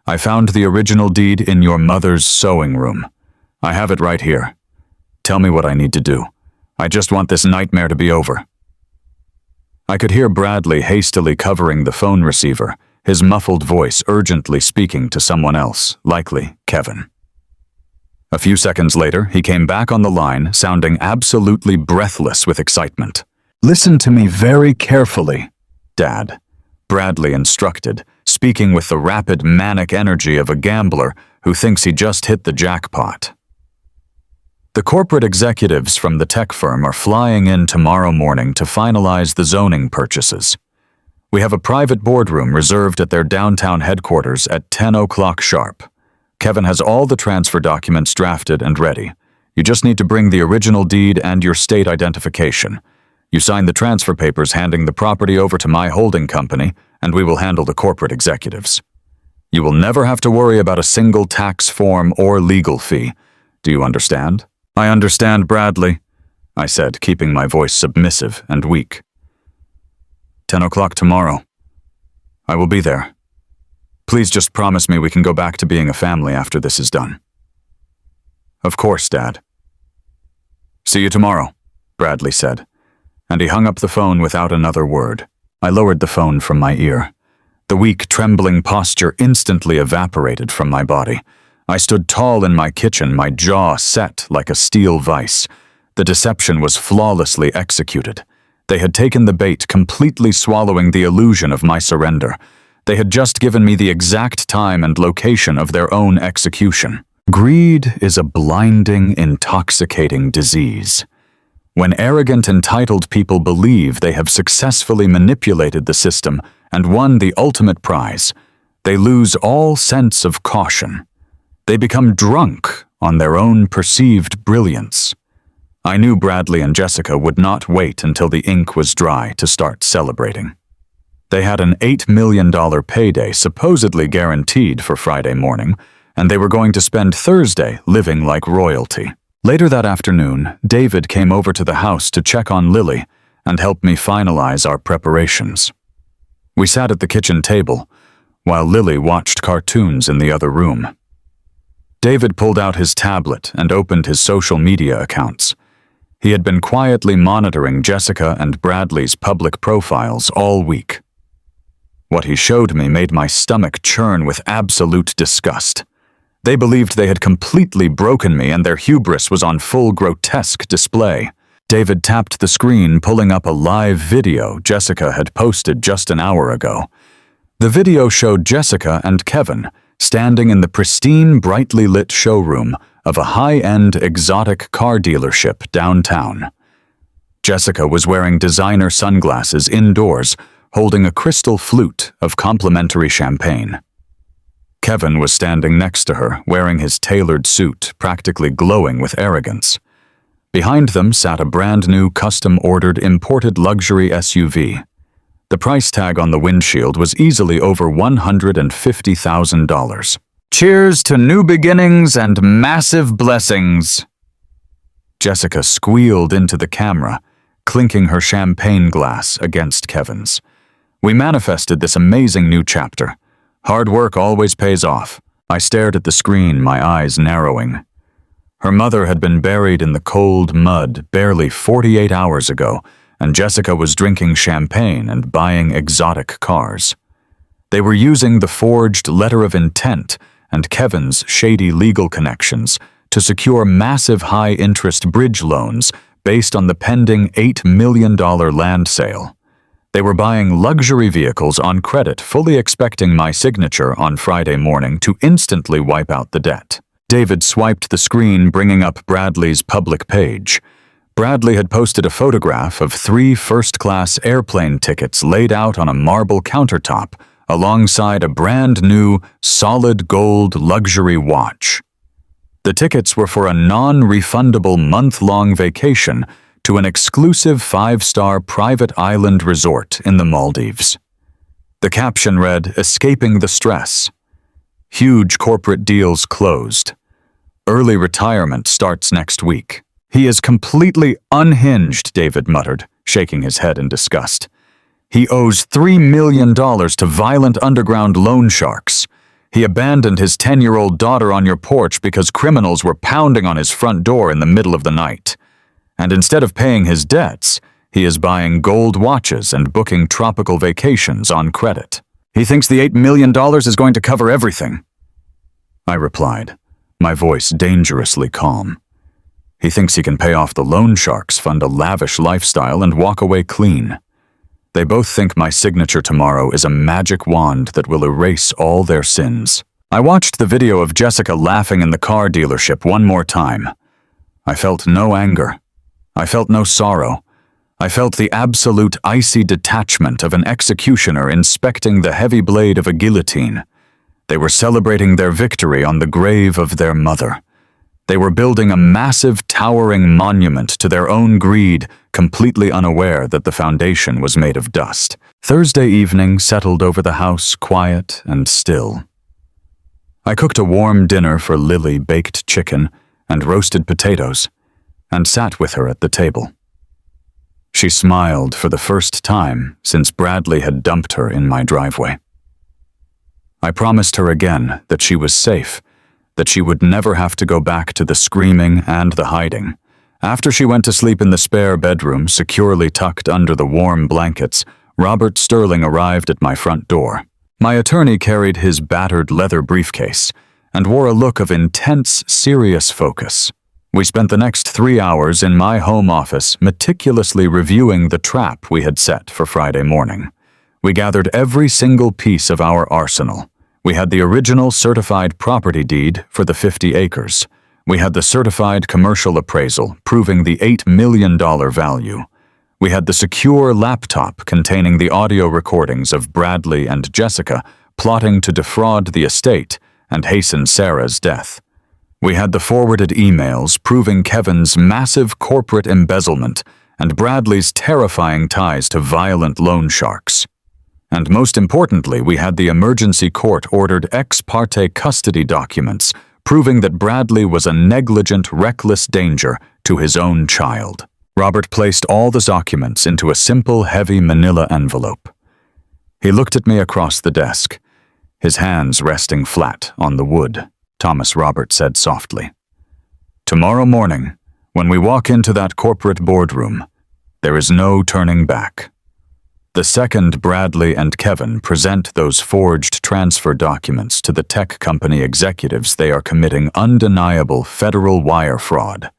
I found the original deed in your mother's sewing room. I have it right here. Tell me what I need to do. I just want this nightmare to be over. I could hear Bradley hastily covering the phone receiver, his muffled voice urgently speaking to someone else, likely Kevin. A few seconds later, he came back on the line, sounding absolutely breathless with excitement. "Listen to me very carefully, Dad," Bradley instructed, speaking with the rapid, manic energy of a gambler who thinks he just hit the jackpot. The corporate executives from the tech firm are flying in tomorrow morning to finalize the zoning purchases. We have a private boardroom reserved at their downtown headquarters at 10 o'clock sharp. Kevin has all the transfer documents drafted and ready. You just need to bring the original deed and your state identification. You sign the transfer papers handing the property over to my holding company, and we will handle the corporate executives. You will never have to worry about a single tax form or legal fee. Do you understand? I understand, Bradley, I said, keeping my voice submissive and weak. 10 o'clock tomorrow. I will be there. Please just promise me we can go back to being a family after this is done. Of course, Dad. See you tomorrow, Bradley said, and he hung up the phone without another word. I lowered the phone from my ear. The weak, trembling posture instantly evaporated from my body. I stood tall in my kitchen, my jaw set like a steel vise. The deception was flawlessly executed. They had taken the bait, completely swallowing the illusion of my surrender. They had just given me the exact time and location of their own execution. Greed is a blinding, intoxicating disease. When arrogant, entitled people believe they have successfully manipulated the system and won the ultimate prize, they lose all sense of caution. They become drunk on their own perceived brilliance. I knew Bradley and Jessica would not wait until the ink was dry to start celebrating. They had an $8 million payday supposedly guaranteed for Friday morning, and they were going to spend Thursday living like royalty. Later that afternoon, David came over to the house to check on Lily and help me finalize our preparations. We sat at the kitchen table, while Lily watched cartoons in the other room. David pulled out his tablet and opened his social media accounts. He had been quietly monitoring Jessica and Bradley's public profiles all week. What he showed me made my stomach churn with absolute disgust. They believed they had completely broken me and their hubris was on full grotesque display. David tapped the screen, pulling up a live video Jessica had posted just an hour ago. The video showed Jessica and Kevin standing in the pristine, brightly lit showroom of a high-end exotic car dealership downtown. Jessica was wearing designer sunglasses indoors, holding a crystal flute of complimentary champagne. Kevin was standing next to her, wearing his tailored suit, practically glowing with arrogance. Behind them sat a brand-new, custom-ordered, imported luxury SUV. The price tag on the windshield was easily over $150,000. Cheers to new beginnings and massive blessings! Jessica squealed into the camera, clinking her champagne glass against Kevin's. We manifested this amazing new chapter. Hard work always pays off. I stared at the screen, my eyes narrowing. Her mother had been buried in the cold mud barely 48 hours ago, and Jessica was drinking champagne and buying exotic cars. They were using the forged letter of intent and Kevin's shady legal connections to secure massive high-interest bridge loans based on the pending $8 million land sale. They were buying luxury vehicles on credit, fully expecting my signature on Friday morning to instantly wipe out the debt. David swiped the screen, bringing up Bradley's public page. Bradley had posted a photograph of 3 first-class airplane tickets laid out on a marble countertop alongside a brand-new, solid gold luxury watch. The tickets were for a non-refundable month-long vacation to an exclusive 5-star private island resort in the Maldives. The caption read, "Escaping the stress. Huge corporate deals closed. Early retirement starts next week." "He is completely unhinged," David muttered, shaking his head in disgust. "He owes $3 million to violent underground loan sharks. He abandoned his 10-year-old daughter on your porch because criminals were pounding on his front door in the middle of the night. And instead of paying his debts, he is buying gold watches and booking tropical vacations on credit. He thinks the $8 million is going to cover everything," I replied, my voice dangerously calm. "He thinks he can pay off the loan sharks, fund a lavish lifestyle, and walk away clean. They both think my signature tomorrow is a magic wand that will erase all their sins." I watched the video of Jessica laughing in the car dealership one more time. I felt no anger. I felt no sorrow. I felt the absolute icy detachment of an executioner inspecting the heavy blade of a guillotine. They were celebrating their victory on the grave of their mother. They were building a massive, towering monument to their own greed, completely unaware that the foundation was made of dust. Thursday evening settled over the house, quiet and still. I cooked a warm dinner for Lily, baked chicken and roasted potatoes, and sat with her at the table. She smiled for the first time since Bradley had dumped her in my driveway. I promised her again that she was safe, that she would never have to go back to the screaming and the hiding. After she went to sleep in the spare bedroom, securely tucked under the warm blankets, Robert Sterling arrived at my front door. My attorney carried his battered leather briefcase and wore a look of intense, serious focus. We spent the next 3 hours in my home office meticulously reviewing the trap we had set for Friday morning. We gathered every single piece of our arsenal. We had the original certified property deed for the 50 acres. We had the certified commercial appraisal proving the $8 million value. We had the secure laptop containing the audio recordings of Bradley and Jessica plotting to defraud the estate and hasten Sarah's death. We had the forwarded emails proving Kevin's massive corporate embezzlement and Bradley's terrifying ties to violent loan sharks. And most importantly, we had the emergency court-ordered ex parte custody documents proving that Bradley was a negligent, reckless danger to his own child. Robert placed all the documents into a simple, heavy manila envelope. He looked at me across the desk, his hands resting flat on the wood. Thomas Robert said softly, "Tomorrow morning, when we walk into that corporate boardroom, there is no turning back. The second Bradley and Kevin present those forged transfer documents to the tech company executives, they are committing undeniable federal wire fraud.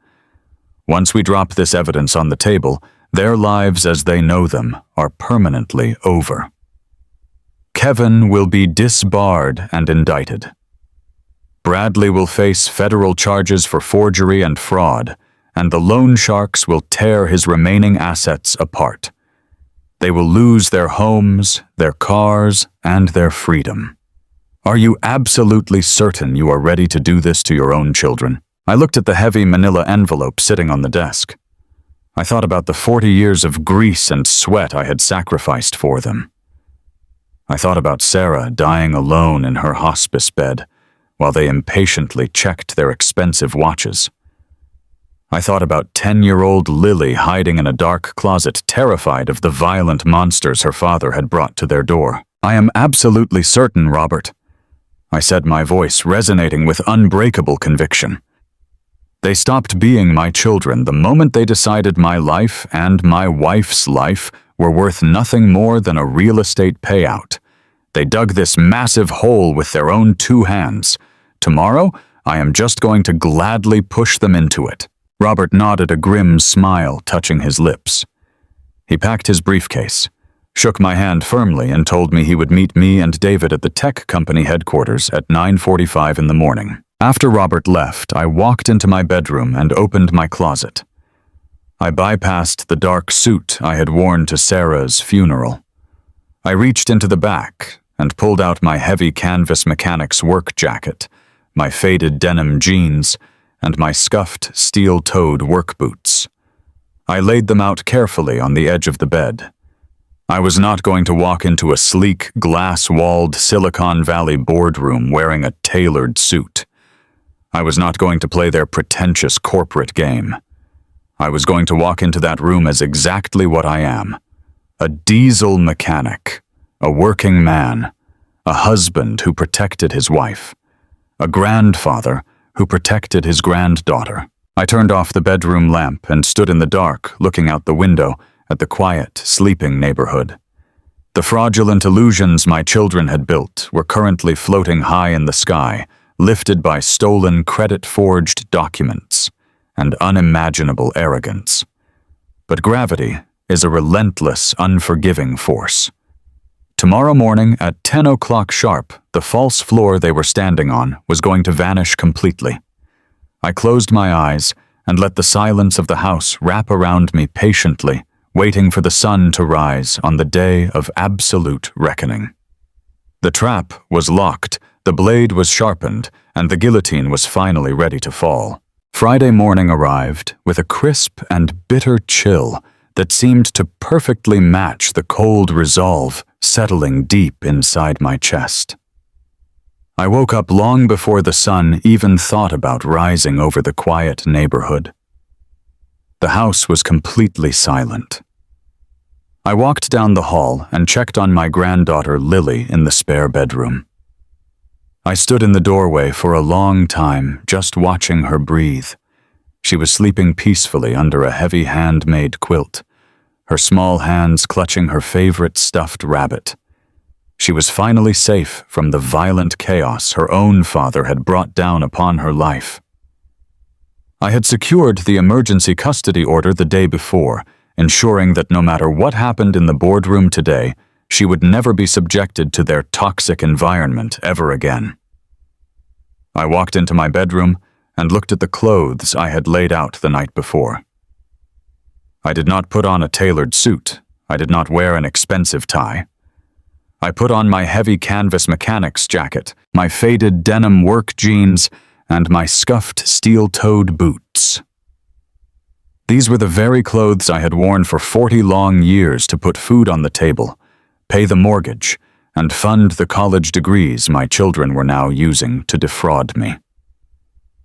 Once we drop this evidence on the table, their lives as they know them are permanently over. Kevin will be disbarred and indicted. Bradley will face federal charges for forgery and fraud, and the loan sharks will tear his remaining assets apart. They will lose their homes, their cars, and their freedom. Are you absolutely certain you are ready to do this to your own children?" I looked at the heavy manila envelope sitting on the desk. I thought about the 40 years of grease and sweat I had sacrificed for them. I thought about Sarah dying alone in her hospice bed while they impatiently checked their expensive watches. I thought about 10-year-old Lily hiding in a dark closet, terrified of the violent monsters her father had brought to their door. "I am absolutely certain, Robert," I said, my voice resonating with unbreakable conviction. "They stopped being my children the moment they decided my life and my wife's life were worth nothing more than a real estate payout. They dug this massive hole with their own 2 hands. Tomorrow, I am just going to gladly push them into it." Robert nodded, a grim smile touching his lips. He packed his briefcase, shook my hand firmly, and told me he would meet me and David at the tech company headquarters at 9:45 in the morning. After Robert left, I walked into my bedroom and opened my closet. I bypassed the dark suit I had worn to Sarah's funeral. I reached into the back and pulled out my heavy canvas mechanic's work jacket, my faded denim jeans, and my scuffed, steel-toed work boots. I laid them out carefully on the edge of the bed. I was not going to walk into a sleek, glass-walled Silicon Valley boardroom wearing a tailored suit. I was not going to play their pretentious corporate game. I was going to walk into that room as exactly what I am: a diesel mechanic, a working man, a husband who protected his wife, a grandfather who protected his granddaughter. I turned off the bedroom lamp and stood in the dark, looking out the window at the quiet, sleeping neighborhood. The fraudulent illusions my children had built were currently floating high in the sky, lifted by stolen, credit-forged documents and unimaginable arrogance. But gravity is a relentless, unforgiving force. Tomorrow morning at 10 o'clock sharp, the false floor they were standing on was going to vanish completely. I closed my eyes and let the silence of the house wrap around me patiently, waiting for the sun to rise on the day of absolute reckoning. The trap was locked, the blade was sharpened, and the guillotine was finally ready to fall. Friday morning arrived with a crisp and bitter chill that seemed to perfectly match the cold resolve settling deep inside my chest. I woke up long before the sun even thought about rising over the quiet neighborhood. The house was completely silent. I walked down the hall and checked on my granddaughter Lily in the spare bedroom. I stood in the doorway for a long time, just watching her breathe. She was sleeping peacefully under a heavy handmade quilt, her small hands clutching her favorite stuffed rabbit. She was finally safe from the violent chaos her own father had brought down upon her life. I had secured the emergency custody order the day before, ensuring that no matter what happened in the boardroom today, she would never be subjected to their toxic environment ever again. I walked into my bedroom and looked at the clothes I had laid out the night before. I did not put on a tailored suit. I did not wear an expensive tie. I put on my heavy canvas mechanics jacket, my faded denim work jeans, and my scuffed steel-toed boots. These were the very clothes I had worn for 40 long years to put food on the table, pay the mortgage, and fund the college degrees my children were now using to defraud me.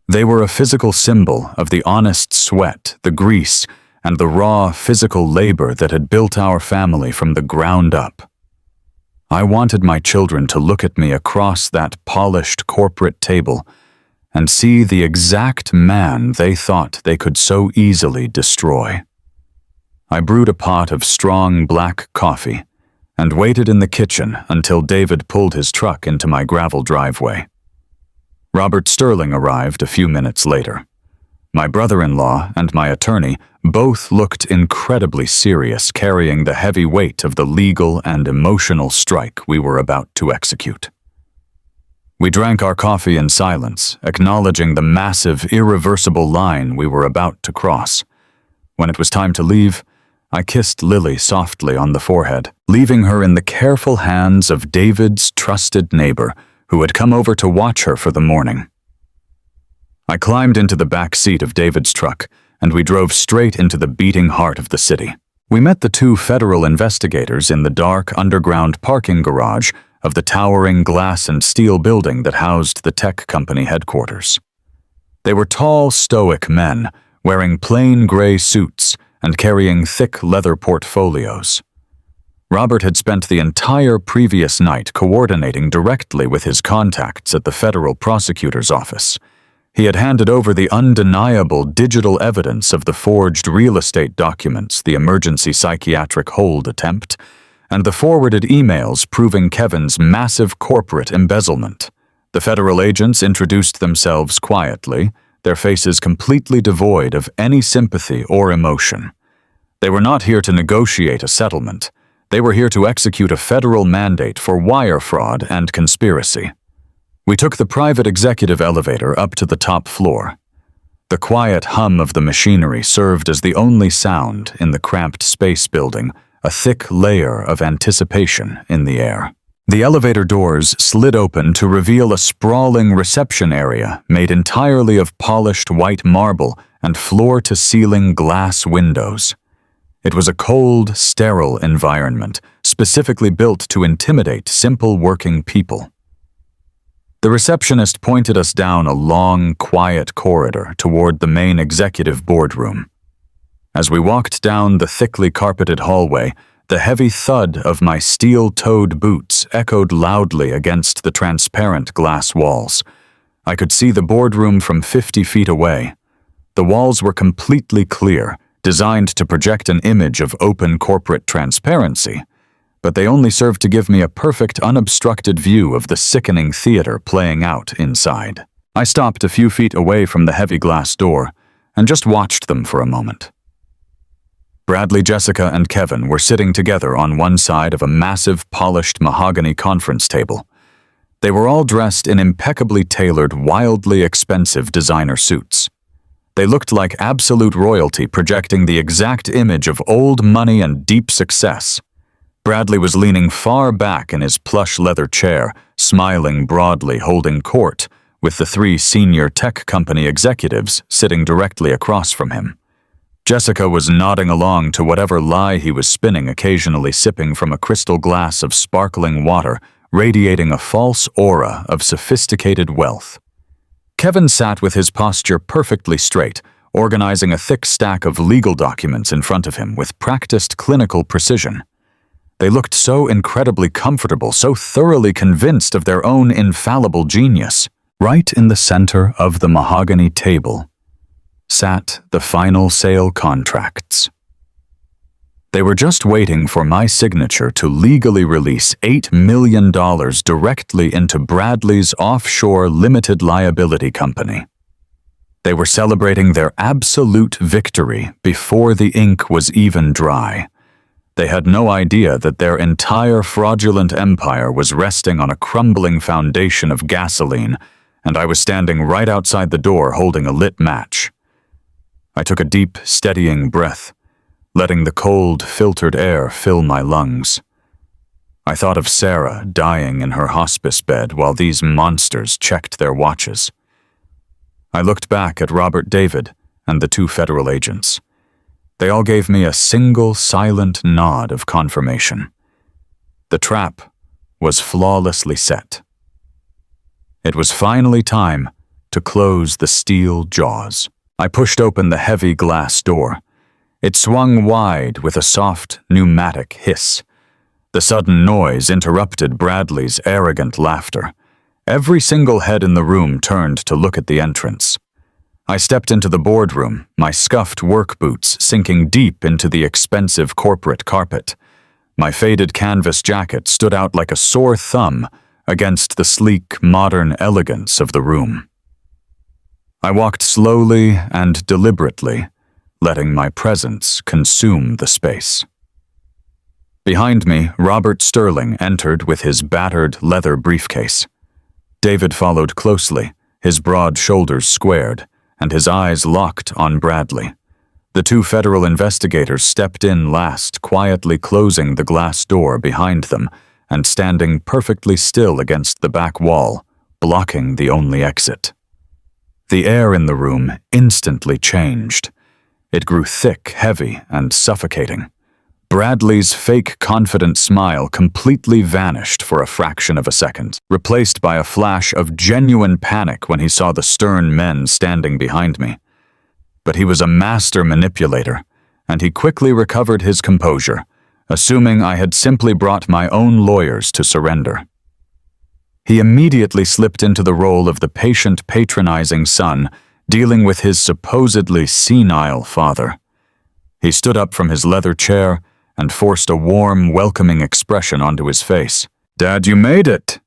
They were a physical symbol of the honest sweat, the grease, and the raw physical labor that had built our family from the ground up. I wanted my children to look at me across that polished corporate table and see the exact man they thought they could so easily destroy. I brewed a pot of strong black coffee and waited in the kitchen until David pulled his truck into my gravel driveway. Robert Sterling arrived a few minutes later. My brother-in-law and my attorney both looked incredibly serious, carrying the heavy weight of the legal and emotional strike we were about to execute. We drank our coffee in silence, acknowledging the massive, irreversible line we were about to cross. When it was time to leave, I kissed Lily softly on the forehead, leaving her in the careful hands of David's trusted neighbor, who had come over to watch her for the morning. I climbed into the back seat of David's truck, and we drove straight into the beating heart of the city. We met the two federal investigators in the dark underground parking garage of the towering glass and steel building that housed the tech company headquarters. They were tall, stoic men, wearing plain gray suits and carrying thick leather portfolios. Robert had spent the entire previous night coordinating directly with his contacts at the federal prosecutor's office. He had handed over the undeniable digital evidence of the forged real estate documents, the emergency psychiatric hold attempt, and the forwarded emails proving Kevin's massive corporate embezzlement. The federal agents introduced themselves quietly, their faces completely devoid of any sympathy or emotion. They were not here to negotiate a settlement. They were here to execute a federal mandate for wire fraud and conspiracy. We took the private executive elevator up to the top floor. The quiet hum of the machinery served as the only sound in the cramped space building, a thick layer of anticipation in the air. The elevator doors slid open to reveal a sprawling reception area made entirely of polished white marble and floor-to-ceiling glass windows. It was a cold, sterile environment, specifically built to intimidate simple working people. The receptionist pointed us down a long, quiet corridor toward the main executive boardroom. As we walked down the thickly carpeted hallway, the heavy thud of my steel-toed boots echoed loudly against the transparent glass walls. I could see the boardroom from 50 feet away. The walls were completely clear, designed to project an image of open corporate transparency, but they only served to give me a perfect unobstructed view of the sickening theater playing out inside. I stopped a few feet away from the heavy glass door and just watched them for a moment. Bradley, Jessica, and Kevin were sitting together on one side of a massive polished mahogany conference table. They were all dressed in impeccably tailored, wildly expensive designer suits. They looked like absolute royalty, projecting the exact image of old money and deep success. Bradley was leaning far back in his plush leather chair, smiling broadly, holding court, with the three senior tech company executives sitting directly across from him. Jessica was nodding along to whatever lie he was spinning, occasionally sipping from a crystal glass of sparkling water, radiating a false aura of sophisticated wealth. Kevin sat with his posture perfectly straight, organizing a thick stack of legal documents in front of him with practiced clinical precision. They looked so incredibly comfortable, so thoroughly convinced of their own infallible genius. Right in the center of the mahogany table sat the final sale contracts. They were just waiting for my signature to legally release $8 million directly into Bradley's offshore limited liability company. They were celebrating their absolute victory before the ink was even dry. They had no idea that their entire fraudulent empire was resting on a crumbling foundation of gasoline, and I was standing right outside the door holding a lit match. I took a deep, steadying breath, letting the cold, filtered air fill my lungs. I thought of Sarah dying in her hospice bed while these monsters checked their watches. I looked back at Robert David and the two federal agents. They all gave me a single, silent nod of confirmation. The trap was flawlessly set. It was finally time to close the steel jaws. I pushed open the heavy glass door. It swung wide with a soft, pneumatic hiss. The sudden noise interrupted Bradley's arrogant laughter. Every single head in the room turned to look at the entrance. I stepped into the boardroom, my scuffed work boots sinking deep into the expensive corporate carpet. My faded canvas jacket stood out like a sore thumb against the sleek, modern elegance of the room. I walked slowly and deliberately, letting my presence consume the space. Behind me, Robert Sterling entered with his battered leather briefcase. David followed closely, his broad shoulders squared, and his eyes locked on Bradley. The two federal investigators stepped in last, quietly closing the glass door behind them and standing perfectly still against the back wall, blocking the only exit. The air in the room instantly changed. It grew thick, heavy, and suffocating. Bradley's fake confident smile completely vanished for a fraction of a second, replaced by a flash of genuine panic when he saw the stern men standing behind me. But he was a master manipulator, and he quickly recovered his composure, assuming I had simply brought my own lawyers to surrender. He immediately slipped into the role of the patient, patronizing son, dealing with his supposedly senile father. He stood up from his leather chair and forced a warm, welcoming expression onto his face. "Dad, you made it,"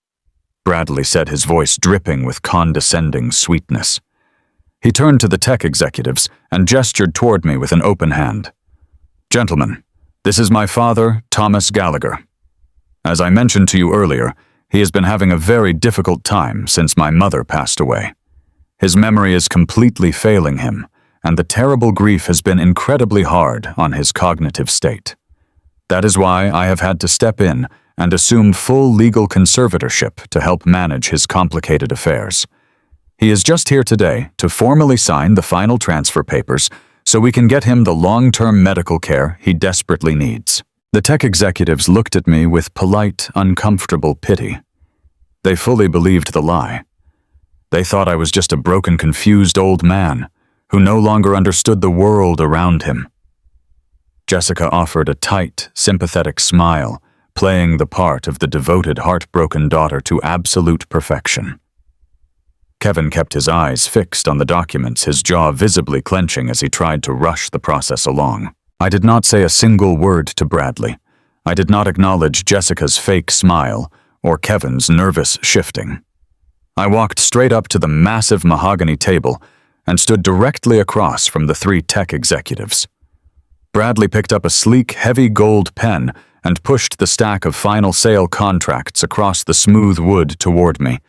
Bradley said, his voice dripping with condescending sweetness. He turned to the tech executives and gestured toward me with an open hand. "Gentlemen, this is my father, Thomas Gallagher. As I mentioned to you earlier, he has been having a very difficult time since my mother passed away. His memory is completely failing him, and the terrible grief has been incredibly hard on his cognitive state. That is why I have had to step in and assume full legal conservatorship to help manage his complicated affairs. He is just here today to formally sign the final transfer papers so we can get him the long-term medical care he desperately needs." The tech executives looked at me with polite, uncomfortable pity. They fully believed the lie. They thought I was just a broken, confused old man who no longer understood the world around him. Jessica offered a tight, sympathetic smile, playing the part of the devoted, heartbroken daughter to absolute perfection. Kevin kept his eyes fixed on the documents, his jaw visibly clenching as he tried to rush the process along. I did not say a single word to Bradley. I did not acknowledge Jessica's fake smile or Kevin's nervous shifting. I walked straight up to the massive mahogany table and stood directly across from the three tech executives. Bradley picked up a sleek, heavy gold pen and pushed the stack of final sale contracts across the smooth wood toward me.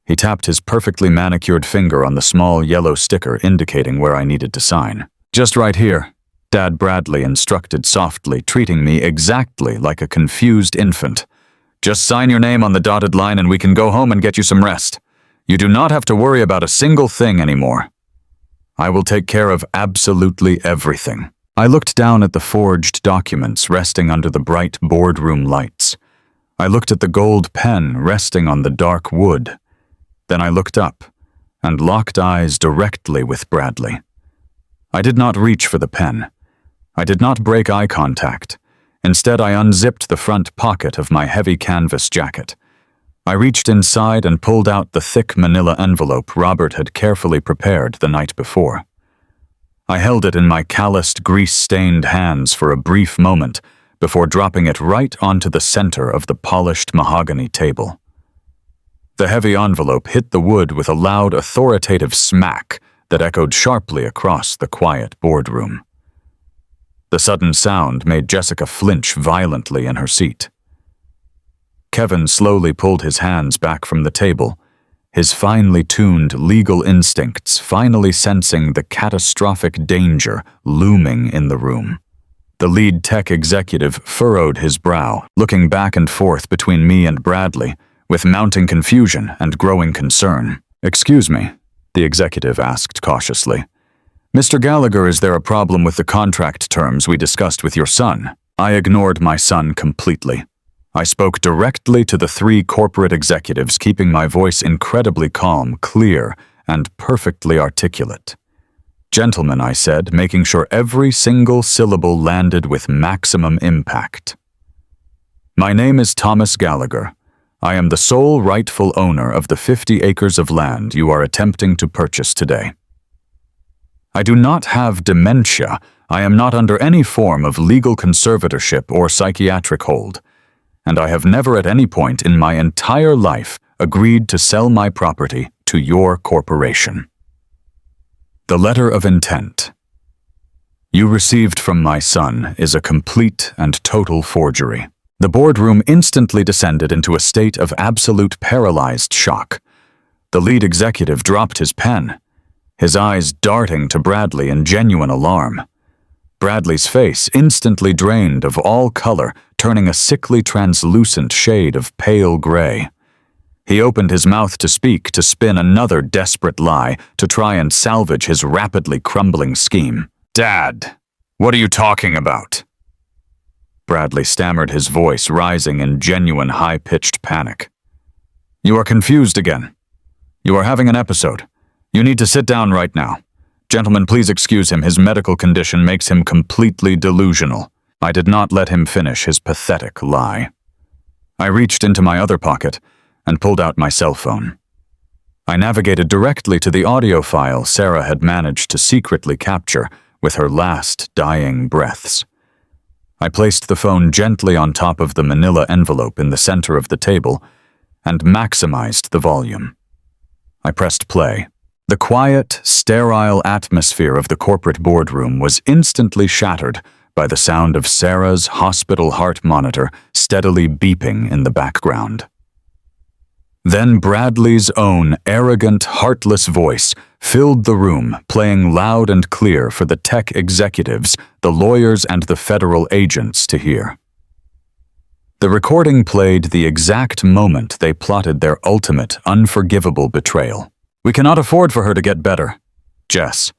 He tapped his perfectly manicured finger on the small yellow sticker indicating where I needed to sign. "Just right here," Dad Bradley instructed softly, treating me exactly like a confused infant. "Just sign your name on the dotted line and we can go home and get you some rest. You do not have to worry about a single thing anymore. I will take care of absolutely everything." I looked down at the forged documents resting under the bright boardroom lights. I looked at the gold pen resting on the dark wood. Then I looked up and locked eyes directly with Bradley. I did not reach for the pen. I did not break eye contact. Instead, I unzipped the front pocket of my heavy canvas jacket. I reached inside and pulled out the thick manila envelope Robert had carefully prepared the night before. I held it in my calloused, grease-stained hands for a brief moment before dropping it right onto the center of the polished mahogany table. The heavy envelope hit the wood with a loud, authoritative smack that echoed sharply across the quiet boardroom. The sudden sound made Jessica flinch violently in her seat. Kevin slowly pulled his hands back from the table, his finely tuned legal instincts finally sensing the catastrophic danger looming in the room. The lead tech executive furrowed his brow, looking back and forth between me and Bradley, with mounting confusion and growing concern. "Excuse me," the executive asked cautiously. "Mr. Gallagher, is there a problem with the contract terms we discussed with your son?" I ignored my son completely. I spoke directly to the three corporate executives, keeping my voice incredibly calm, clear, and perfectly articulate. "Gentlemen," I said, making sure every single syllable landed with maximum impact. "My name is Thomas Gallagher. I am the sole rightful owner of the 50 acres of land you are attempting to purchase today. I do not have dementia. I am not under any form of legal conservatorship or psychiatric hold, and I have never at any point in my entire life agreed to sell my property to your corporation. The letter of intent you received from my son is a complete and total forgery." The boardroom instantly descended into a state of absolute paralyzed shock. The lead executive dropped his pen, his eyes darting to Bradley in genuine alarm. Bradley's face instantly drained of all color, turning a sickly translucent shade of pale gray. He opened his mouth to speak, to spin another desperate lie, to try and salvage his rapidly crumbling scheme. "Dad, what are you talking about?" Bradley stammered, his voice rising in genuine high-pitched panic. "You are confused again. You are having an episode. You need to sit down right now. Gentlemen, please excuse him. His medical condition makes him completely delusional." I did not let him finish his pathetic lie. I reached into my other pocket and pulled out my cell phone. I navigated directly to the audio file Sarah had managed to secretly capture with her last dying breaths. I placed the phone gently on top of the manila envelope in the center of the table and maximized the volume. I pressed play. The quiet, sterile atmosphere of the corporate boardroom was instantly shattered by the sound of Sarah's hospital heart monitor steadily beeping in the background. Then Bradley's own arrogant, heartless voice filled the room, playing loud and clear for the tech executives, the lawyers, and the federal agents to hear. The recording played the exact moment they plotted their ultimate, unforgivable betrayal. "We cannot afford for her to get better. Jess."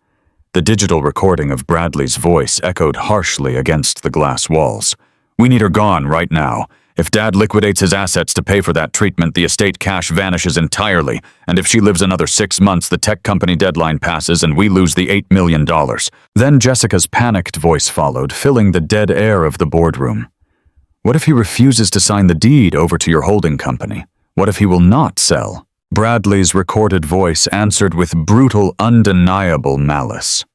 The digital recording of Bradley's voice echoed harshly against the glass walls. "We need her gone right now. If Dad liquidates his assets to pay for that treatment, the estate cash vanishes entirely, and if she lives another 6 months, the tech company deadline passes and we lose the $8 million. Then Jessica's panicked voice followed, filling the dead air of the boardroom. "What if he refuses to sign the deed over to your holding company? What if he will not sell?" Bradley's recorded voice answered with brutal, undeniable malice.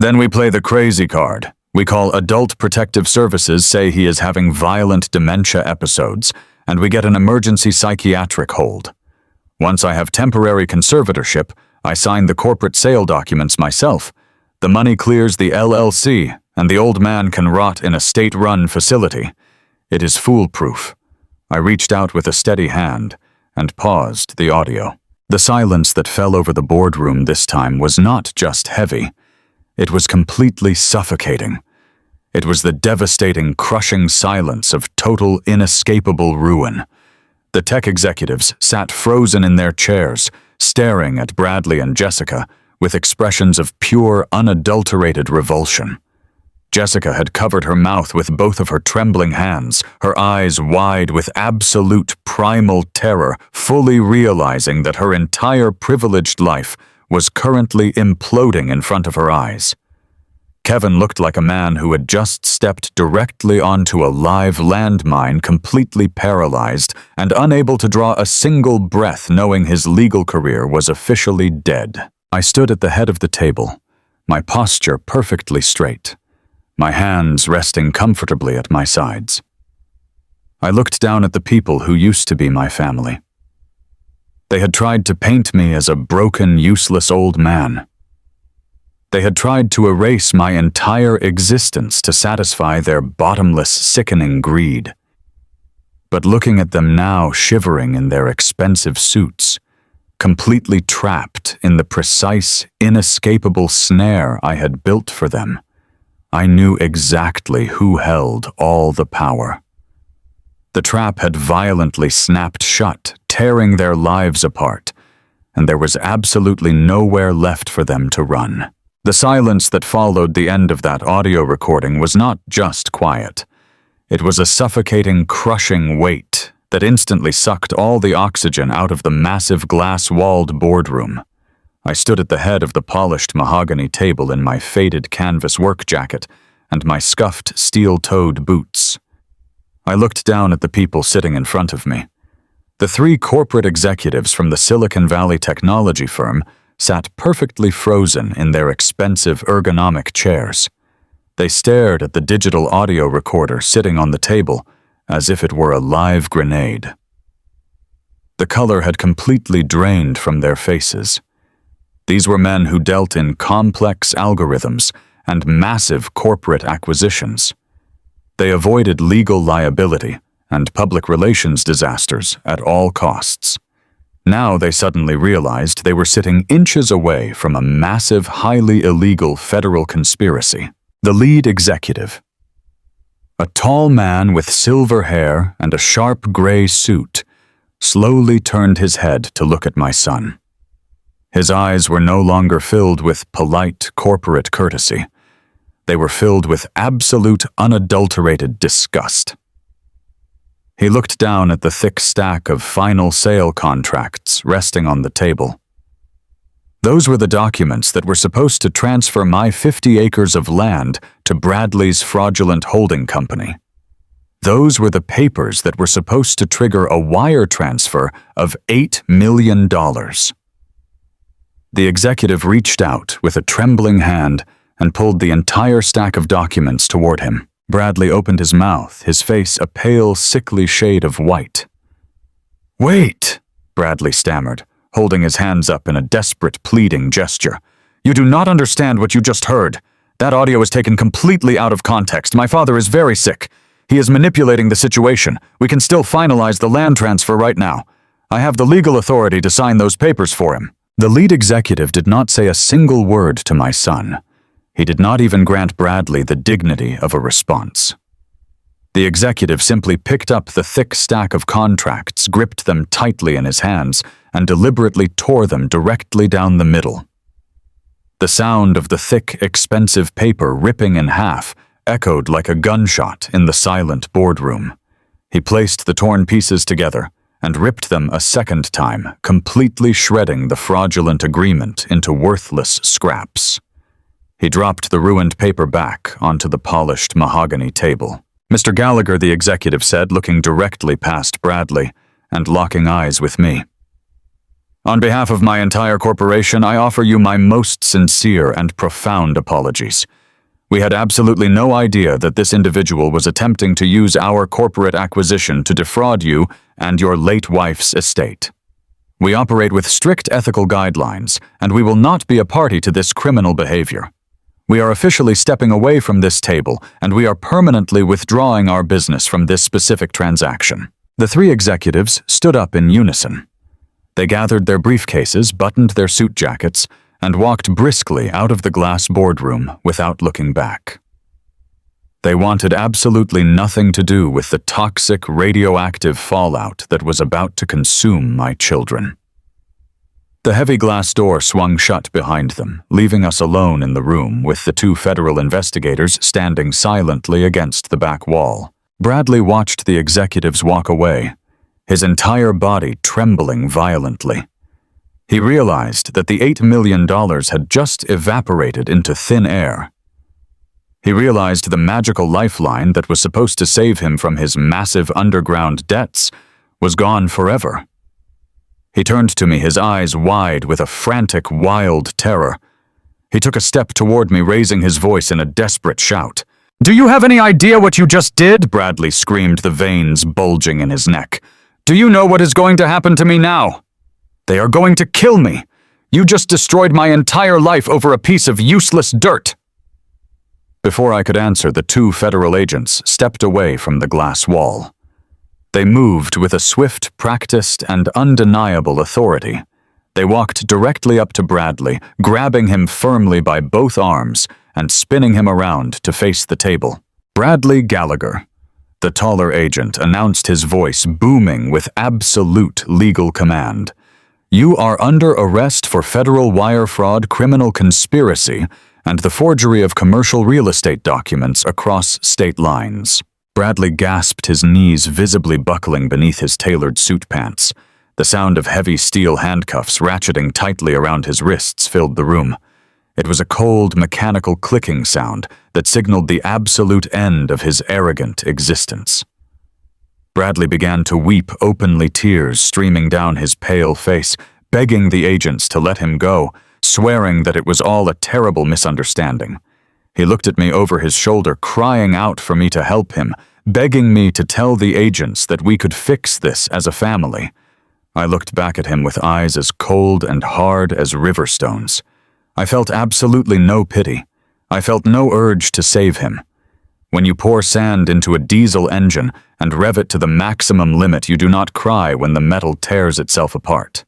"Then we play the crazy card. We call Adult Protective Services, say he is having violent dementia episodes, and we get an emergency psychiatric hold. Once I have temporary conservatorship, I sign the corporate sale documents myself. The money clears the LLC, and the old man can rot in a state-run facility. It is foolproof. I reached out with a steady hand and paused the audio. The silence that fell over the boardroom this time was not just heavy. It was completely suffocating. It was the devastating, crushing silence of total, inescapable ruin. The tech executives sat frozen in their chairs, staring at Bradley and Jessica with expressions of pure, unadulterated revulsion. Jessica had covered her mouth with both of her trembling hands, her eyes wide with absolute primal terror, fully realizing that her entire privileged life was currently imploding in front of her eyes. Kevin looked like a man who had just stepped directly onto a live landmine, completely paralyzed and unable to draw a single breath, knowing his legal career was officially dead. I stood at the head of the table, my posture perfectly straight, my hands resting comfortably at my sides. I looked down at the people who used to be my family. They had tried to paint me as a broken, useless old man. They had tried to erase my entire existence to satisfy their bottomless, sickening greed. But looking at them now shivering in their expensive suits, completely trapped in the precise, inescapable snare I had built for them, I knew exactly who held all the power. The trap had violently snapped shut, tearing their lives apart, and there was absolutely nowhere left for them to run. The silence that followed the end of that audio recording was not just quiet. It was a suffocating, crushing weight that instantly sucked all the oxygen out of the massive glass-walled boardroom. I stood at the head of the polished mahogany table in my faded canvas work jacket and my scuffed steel-toed boots. I looked down at the people sitting in front of me. The three corporate executives from the Silicon Valley technology firm sat perfectly frozen in their expensive ergonomic chairs. They stared at the digital audio recorder sitting on the table as if it were a live grenade. The color had completely drained from their faces. These were men who dealt in complex algorithms and massive corporate acquisitions. They avoided legal liability and public relations disasters at all costs. Now they suddenly realized they were sitting inches away from a massive, highly illegal federal conspiracy. The lead executive, a tall man with silver hair and a sharp gray suit, slowly turned his head to look at my son. His eyes were no longer filled with polite corporate courtesy. They were filled with absolute, unadulterated disgust. He looked down at the thick stack of final sale contracts resting on the table. Those were the documents that were supposed to transfer my 50 acres of land to Bradley's fraudulent holding company. Those were the papers that were supposed to trigger a wire transfer of $8 million. The executive reached out with a trembling hand and pulled the entire stack of documents toward him. Bradley opened his mouth, his face a pale, sickly shade of white. "Wait," Bradley stammered, holding his hands up in a desperate, pleading gesture. "You do not understand what you just heard. That audio is taken completely out of context. My father is very sick. He is manipulating the situation. We can still finalize the land transfer right now. I have the legal authority to sign those papers for him." The lead executive did not say a single word to my son. He did not even grant Bradley the dignity of a response. The executive simply picked up the thick stack of contracts, gripped them tightly in his hands, and deliberately tore them directly down the middle. The sound of the thick, expensive paper ripping in half echoed like a gunshot in the silent boardroom. He placed the torn pieces together and ripped them a second time, completely shredding the fraudulent agreement into worthless scraps. He dropped the ruined paper back onto the polished mahogany table. "Mr. Gallagher," the executive said, looking directly past Bradley and locking eyes with me. "On behalf of my entire corporation, I offer you my most sincere and profound apologies. We had absolutely no idea that this individual was attempting to use our corporate acquisition to defraud you and your late wife's estate. We operate with strict ethical guidelines, and we will not be a party to this criminal behavior. We are officially stepping away from this table, and we are permanently withdrawing our business from this specific transaction." The three executives stood up in unison. They gathered their briefcases, buttoned their suit jackets, and walked briskly out of the glass boardroom without looking back. They wanted absolutely nothing to do with the toxic, radioactive fallout that was about to consume my children. The heavy glass door swung shut behind them, leaving us alone in the room with the two federal investigators standing silently against the back wall. Bradley watched the executives walk away, his entire body trembling violently. He realized that the $8 million had just evaporated into thin air. He realized the magical lifeline that was supposed to save him from his massive underground debts was gone forever. He turned to me, his eyes wide with a frantic, wild terror. He took a step toward me, raising his voice in a desperate shout. "Do you have any idea what you just did?" Bradley screamed, the veins bulging in his neck. "Do you know what is going to happen to me now? They are going to kill me. You just destroyed my entire life over a piece of useless dirt." Before I could answer, the two federal agents stepped away from the glass wall. They moved with a swift, practiced, and undeniable authority. They walked directly up to Bradley, grabbing him firmly by both arms and spinning him around to face the table. "Bradley Gallagher," the taller agent announced, his voice booming with absolute legal command. "You are under arrest for federal wire fraud, criminal conspiracy, and the forgery of commercial real estate documents across state lines." Bradley gasped, his knees visibly buckling beneath his tailored suit pants. The sound of heavy steel handcuffs ratcheting tightly around his wrists filled the room. It was a cold, mechanical clicking sound that signaled the absolute end of his arrogant existence. Bradley began to weep openly, tears streaming down his pale face, begging the agents to let him go, swearing that it was all a terrible misunderstanding. He looked at me over his shoulder, crying out for me to help him, begging me to tell the agents that we could fix this as a family. I looked back at him with eyes as cold and hard as river stones. I felt absolutely no pity. I felt no urge to save him. When you pour sand into a diesel engine and rev it to the maximum limit, you do not cry when the metal tears itself apart.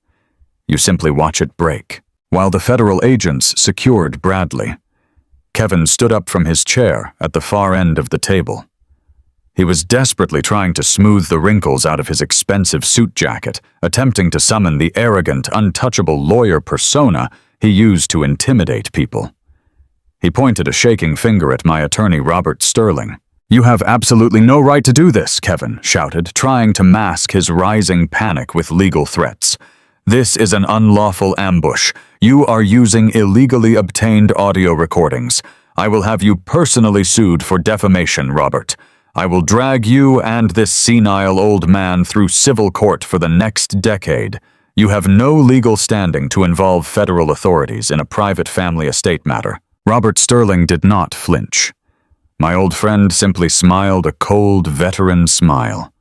You simply watch it break. While the federal agents secured Bradley, Kevin stood up from his chair at the far end of the table. He was desperately trying to smooth the wrinkles out of his expensive suit jacket, attempting to summon the arrogant, untouchable lawyer persona he used to intimidate people. He pointed a shaking finger at my attorney, Robert Sterling. "You have absolutely no right to do this," Kevin shouted, trying to mask his rising panic with legal threats. "This is an unlawful ambush. You are using illegally obtained audio recordings. I will have you personally sued for defamation, Robert. I will drag you and this senile old man through civil court for the next decade. You have no legal standing to involve federal authorities in a private family estate matter." Robert Sterling did not flinch. My old friend simply smiled a cold, veteran smile.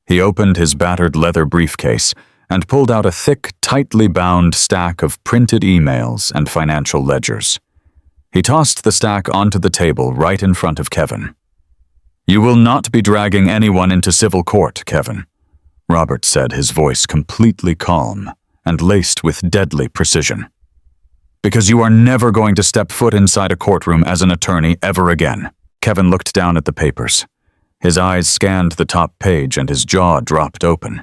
He opened his battered leather briefcase and pulled out a thick, tightly bound stack of printed emails and financial ledgers. He tossed the stack onto the table right in front of Kevin. "You will not be dragging anyone into civil court, Kevin," Robert said, his voice completely calm and laced with deadly precision. "Because you are never going to step foot inside a courtroom as an attorney ever again." Kevin looked down at the papers. His eyes scanned the top page and his jaw dropped open.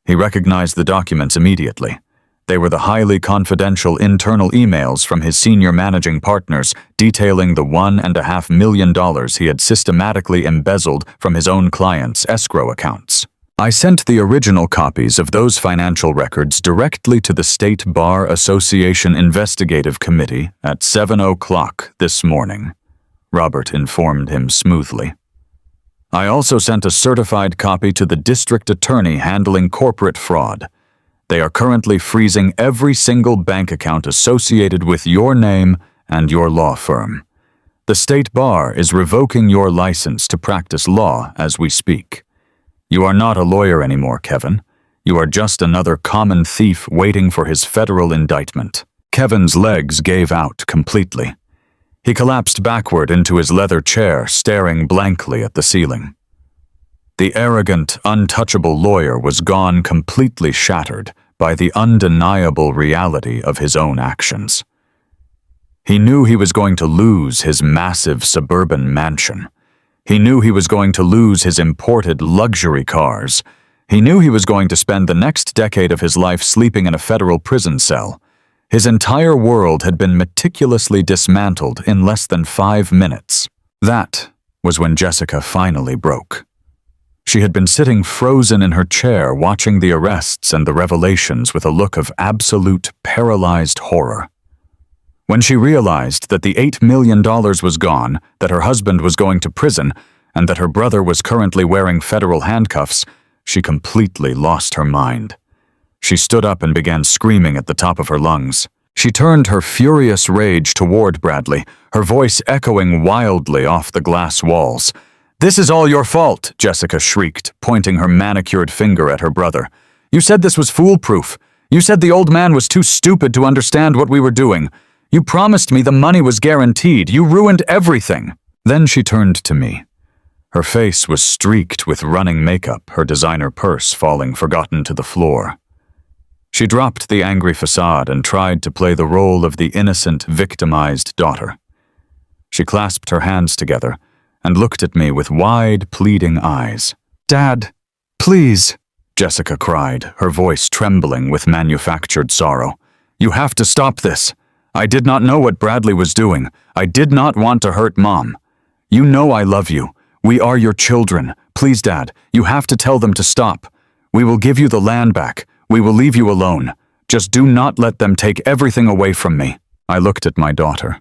He recognized the documents immediately. They were the highly confidential internal emails from his senior managing partners detailing the $1.5 million he had systematically embezzled from his own clients' escrow accounts. I sent the original copies of those financial records directly to the State Bar Association Investigative Committee at 7:00 this morning, Robert informed him smoothly. "I also sent a certified copy to the district attorney handling corporate fraud. They are currently freezing every single bank account associated with your name and your law firm. The State Bar is revoking your license to practice law as we speak. You are not a lawyer anymore, Kevin. You are just another common thief waiting for his federal indictment." Kevin's legs gave out completely. He collapsed backward into his leather chair, staring blankly at the ceiling. The arrogant, untouchable lawyer was gone, completely shattered by the undeniable reality of his own actions. He knew he was going to lose his massive suburban mansion. He knew he was going to lose his imported luxury cars. He knew he was going to spend the next decade of his life sleeping in a federal prison cell. His entire world had been meticulously dismantled in less than 5 minutes. That was when Jessica finally broke. She had been sitting frozen in her chair, watching the arrests and the revelations with a look of absolute paralyzed horror. When she realized that the $8 million was gone, that her husband was going to prison, and that her brother was currently wearing federal handcuffs, she completely lost her mind. She stood up and began screaming at the top of her lungs. She turned her furious rage toward Bradley, her voice echoing wildly off the glass walls. "This is all your fault," Jessica shrieked, pointing her manicured finger at her brother. "You said this was foolproof. You said the old man was too stupid to understand what we were doing. You promised me the money was guaranteed. You ruined everything." Then she turned to me. Her face was streaked with running makeup, her designer purse falling forgotten to the floor. She dropped the angry facade and tried to play the role of the innocent, victimized daughter. She clasped her hands together and looked at me with wide, pleading eyes. "Dad, please," Jessica cried, her voice trembling with manufactured sorrow. "You have to stop this. I did not know what Bradley was doing. I did not want to hurt Mom. You know I love you. We are your children. Please, Dad, you have to tell them to stop. We will give you the land back. We will leave you alone. Just do not let them take everything away from me." I looked at my daughter.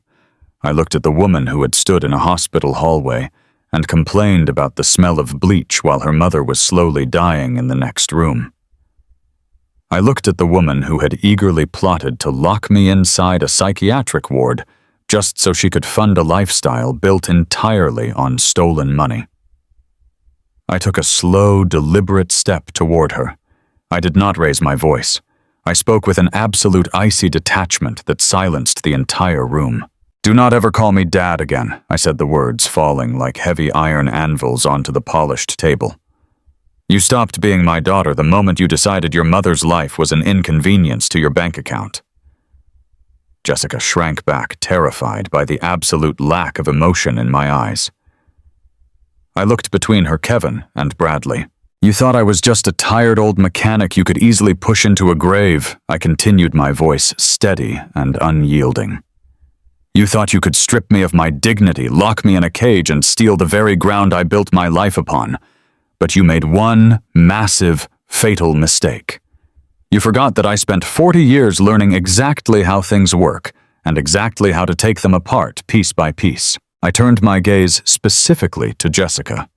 I looked at the woman who had stood in a hospital hallway and complained about the smell of bleach while her mother was slowly dying in the next room. I looked at the woman who had eagerly plotted to lock me inside a psychiatric ward just so she could fund a lifestyle built entirely on stolen money. I took a slow, deliberate step toward her. I did not raise my voice. I spoke with an absolute icy detachment that silenced the entire room. "Do not ever call me Dad again," I said, the words falling like heavy iron anvils onto the polished table. "You stopped being my daughter the moment you decided your mother's life was an inconvenience to your bank account." Jessica shrank back, terrified by the absolute lack of emotion in my eyes. I looked between her, Kevin, and Bradley. "You thought I was just a tired old mechanic you could easily push into a grave," I continued, my voice steady and unyielding. "You thought you could strip me of my dignity, lock me in a cage, and steal the very ground I built my life upon. But you made one massive, fatal mistake. You forgot that I spent 40 years learning exactly how things work and exactly how to take them apart piece by piece." I turned my gaze specifically to Jessica.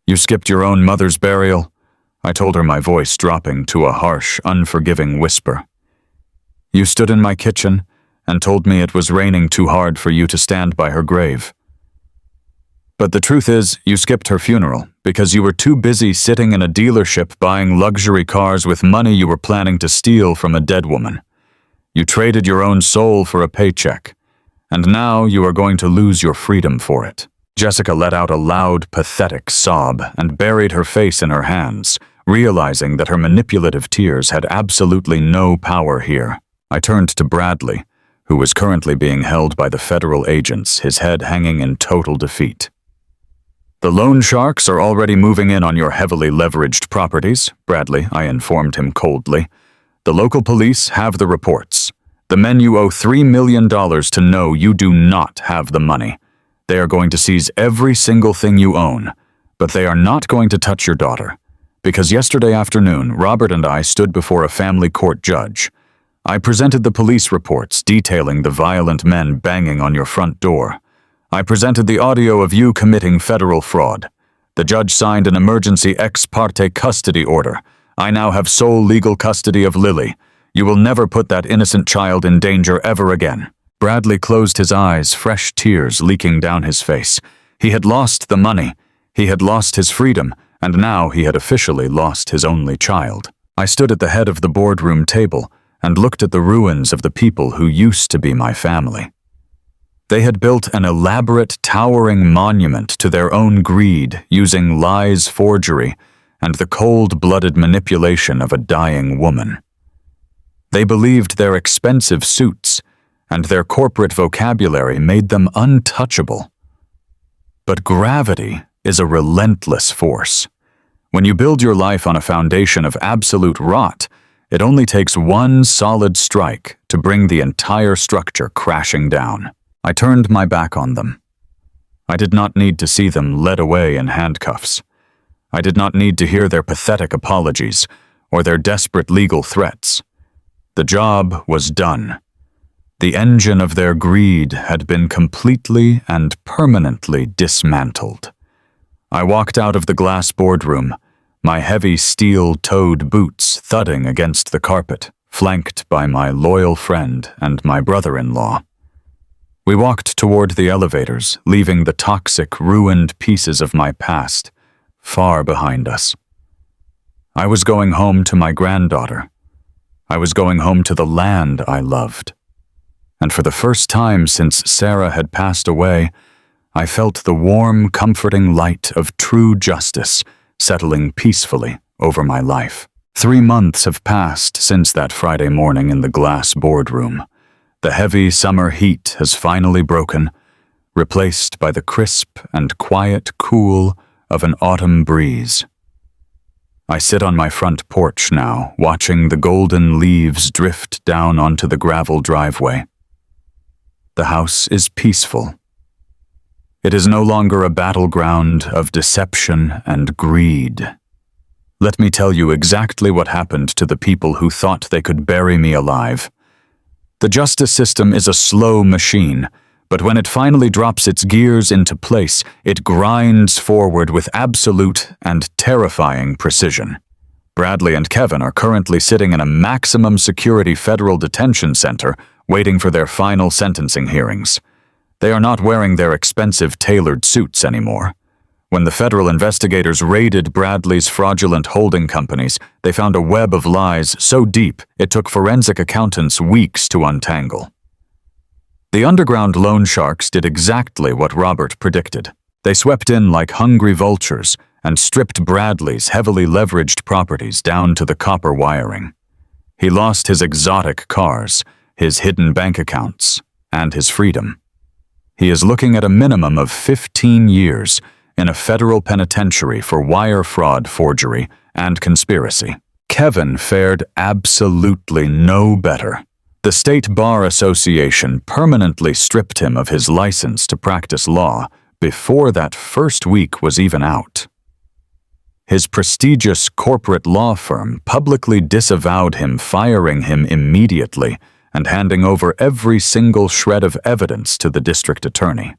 "You skipped your own mother's burial?" I told her, my voice dropping to a harsh, unforgiving whisper. "You stood in my kitchen and told me it was raining too hard for you to stand by her grave. But the truth is, you skipped her funeral because you were too busy sitting in a dealership buying luxury cars with money you were planning to steal from a dead woman. You traded your own soul for a paycheck, and now you are going to lose your freedom for it." Jessica let out a loud, pathetic sob and buried her face in her hands, realizing that her manipulative tears had absolutely no power here. I turned to Bradley, who was currently being held by the federal agents, his head hanging in total defeat. "The loan sharks are already moving in on your heavily leveraged properties," Bradley, I informed him coldly. "The local police have the reports. The men you owe $3 million to know you do not have the money. They are going to seize every single thing you own, but they are not going to touch your daughter. Because yesterday afternoon, Robert and I stood before a family court judge. I presented the police reports detailing the violent men banging on your front door. I presented the audio of you committing federal fraud. The judge signed an emergency ex parte custody order. I now have sole legal custody of Lily. You will never put that innocent child in danger ever again." Bradley closed his eyes, fresh tears leaking down his face. He had lost the money. He had lost his freedom, and now he had officially lost his only child. I stood at the head of the boardroom table and looked at the ruins of the people who used to be my family. They had built an elaborate, towering monument to their own greed using lies, forgery, and the cold-blooded manipulation of a dying woman. They believed their expensive suits and their corporate vocabulary made them untouchable. But gravity is a relentless force. When you build your life on a foundation of absolute rot, it only takes one solid strike to bring the entire structure crashing down. I turned my back on them. I did not need to see them led away in handcuffs. I did not need to hear their pathetic apologies or their desperate legal threats. The job was done. The engine of their greed had been completely and permanently dismantled. I walked out of the glass boardroom, my heavy steel-toed boots thudding against the carpet, flanked by my loyal friend and my brother-in-law. We walked toward the elevators, leaving the toxic, ruined pieces of my past far behind us. I was going home to my granddaughter. I was going home to the land I loved. And for the first time since Sarah had passed away, I felt the warm, comforting light of true justice settling peacefully over my life. 3 months have passed since that Friday morning in the glass boardroom. The heavy summer heat has finally broken, replaced by the crisp and quiet cool of an autumn breeze. I sit on my front porch now, watching the golden leaves drift down onto the gravel driveway. The house is peaceful. It is no longer a battleground of deception and greed. Let me tell you exactly what happened to the people who thought they could bury me alive. The justice system is a slow machine, but when it finally drops its gears into place, it grinds forward with absolute and terrifying precision. Bradley and Kevin are currently sitting in a maximum security federal detention center waiting for their final sentencing hearings. They are not wearing their expensive tailored suits anymore. When the federal investigators raided Bradley's fraudulent holding companies, they found a web of lies so deep it took forensic accountants weeks to untangle. The underground loan sharks did exactly what Robert predicted. They swept in like hungry vultures and stripped Bradley's heavily leveraged properties down to the copper wiring. He lost his exotic cars, his hidden bank accounts, and his freedom. He is looking at a minimum of 15 years in a federal penitentiary for wire fraud, forgery, and conspiracy. Kevin fared absolutely no better. The State Bar Association permanently stripped him of his license to practice law before that first week was even out. His prestigious corporate law firm publicly disavowed him, firing him immediately and handing over every single shred of evidence to the district attorney.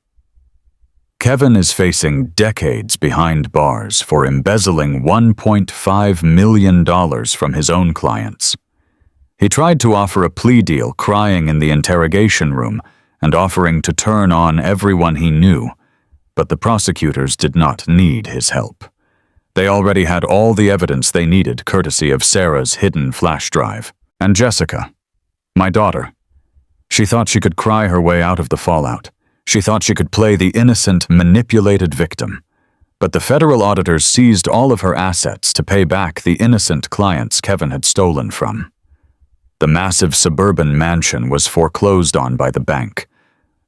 Kevin is facing decades behind bars for embezzling $1.5 million from his own clients. He tried to offer a plea deal, crying in the interrogation room and offering to turn on everyone he knew, but the prosecutors did not need his help. They already had all the evidence they needed, courtesy of Sarah's hidden flash drive. And Jessica, my daughter, she thought she could cry her way out of the fallout. She thought she could play the innocent, manipulated victim. But the federal auditors seized all of her assets to pay back the innocent clients Kevin had stolen from. The massive suburban mansion was foreclosed on by the bank.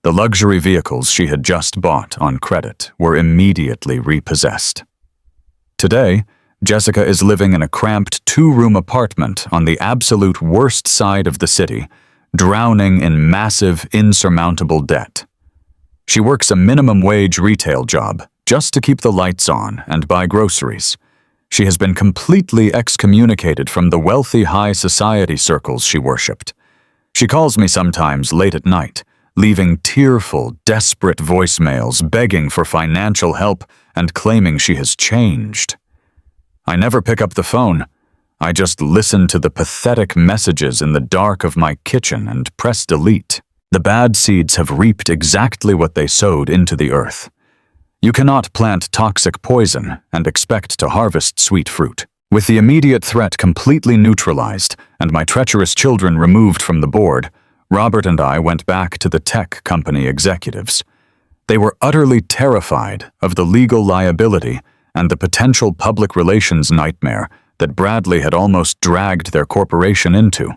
The luxury vehicles she had just bought on credit were immediately repossessed. Today, Jessica is living in a cramped 2-room apartment on the absolute worst side of the city, drowning in massive, insurmountable debt. She works a minimum-wage retail job just to keep the lights on and buy groceries. She has been completely excommunicated from the wealthy high society circles she worshipped. She calls me sometimes late at night, leaving tearful, desperate voicemails begging for financial help and claiming she has changed. I never pick up the phone. I just listen to the pathetic messages in the dark of my kitchen and press delete. The bad seeds have reaped exactly what they sowed into the earth. You cannot plant toxic poison and expect to harvest sweet fruit. With the immediate threat completely neutralized and my treacherous children removed from the board, Robert and I went back to the tech company executives. They were utterly terrified of the legal liability and the potential public relations nightmare that Bradley had almost dragged their corporation into.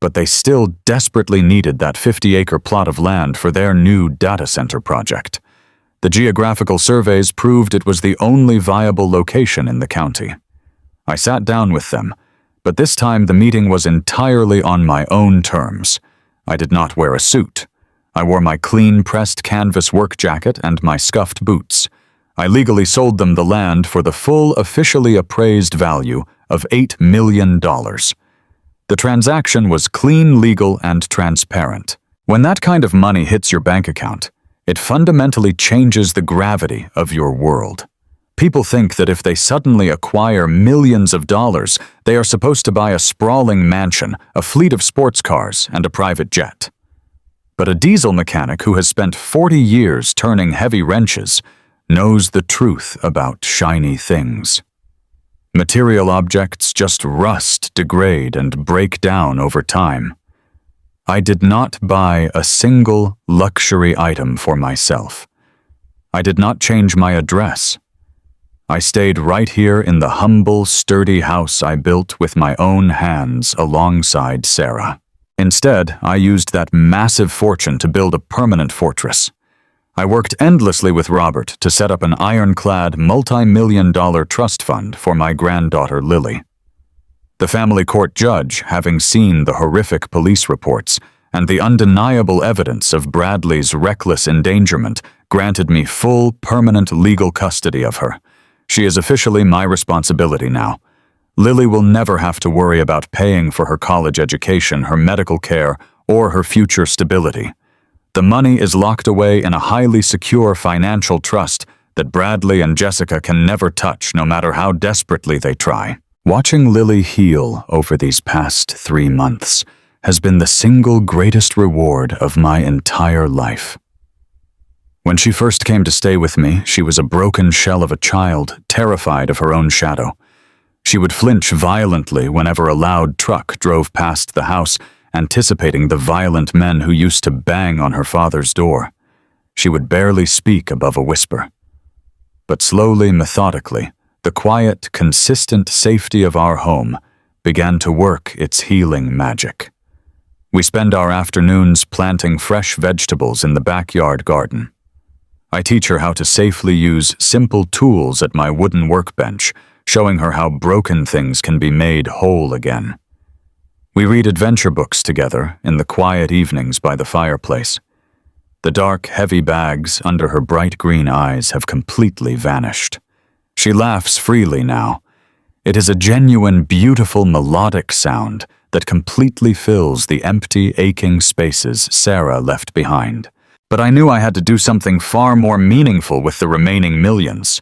But they still desperately needed that 50-acre plot of land for their new data center project. The geographical surveys proved it was the only viable location in the county. I sat down with them, but this time the meeting was entirely on my own terms. I did not wear a suit. I wore my clean-pressed canvas work jacket and my scuffed boots. I legally sold them the land for the full officially appraised value of $8 million. The transaction was clean, legal, and transparent. When that kind of money hits your bank account, it fundamentally changes the gravity of your world. People think that if they suddenly acquire millions of dollars, they are supposed to buy a sprawling mansion, a fleet of sports cars, and a private jet. But a diesel mechanic who has spent 40 years turning heavy wrenches knows the truth about shiny things. Material objects just rust, degrade, and break down over time. I did not buy a single luxury item for myself. I did not change my address. I stayed right here in the humble, sturdy house I built with my own hands alongside Sarah. Instead, I used that massive fortune to build a permanent fortress. I worked endlessly with Robert to set up an ironclad, multi-million-dollar trust fund for my granddaughter Lily. The family court judge, having seen the horrific police reports and the undeniable evidence of Bradley's reckless endangerment, granted me full, permanent legal custody of her. She is officially my responsibility now. Lily will never have to worry about paying for her college education, her medical care, or her future stability. The money is locked away in a highly secure financial trust that Bradley and Jessica can never touch, no matter how desperately they try. Watching Lily heal over these past 3 months has been the single greatest reward of my entire life. When she first came to stay with me, she was a broken shell of a child, terrified of her own shadow. She would flinch violently whenever a loud truck drove past the house, anticipating the violent men who used to bang on her father's door. She would barely speak above a whisper. But slowly, methodically, the quiet, consistent safety of our home began to work its healing magic. We spend our afternoons planting fresh vegetables in the backyard garden. I teach her how to safely use simple tools at my wooden workbench, showing her how broken things can be made whole again. We read adventure books together in the quiet evenings by the fireplace. The dark, heavy bags under her bright green eyes have completely vanished. She laughs freely now. It is a genuine, beautiful, melodic sound that completely fills the empty, aching spaces Sarah left behind. But I knew I had to do something far more meaningful with the remaining millions.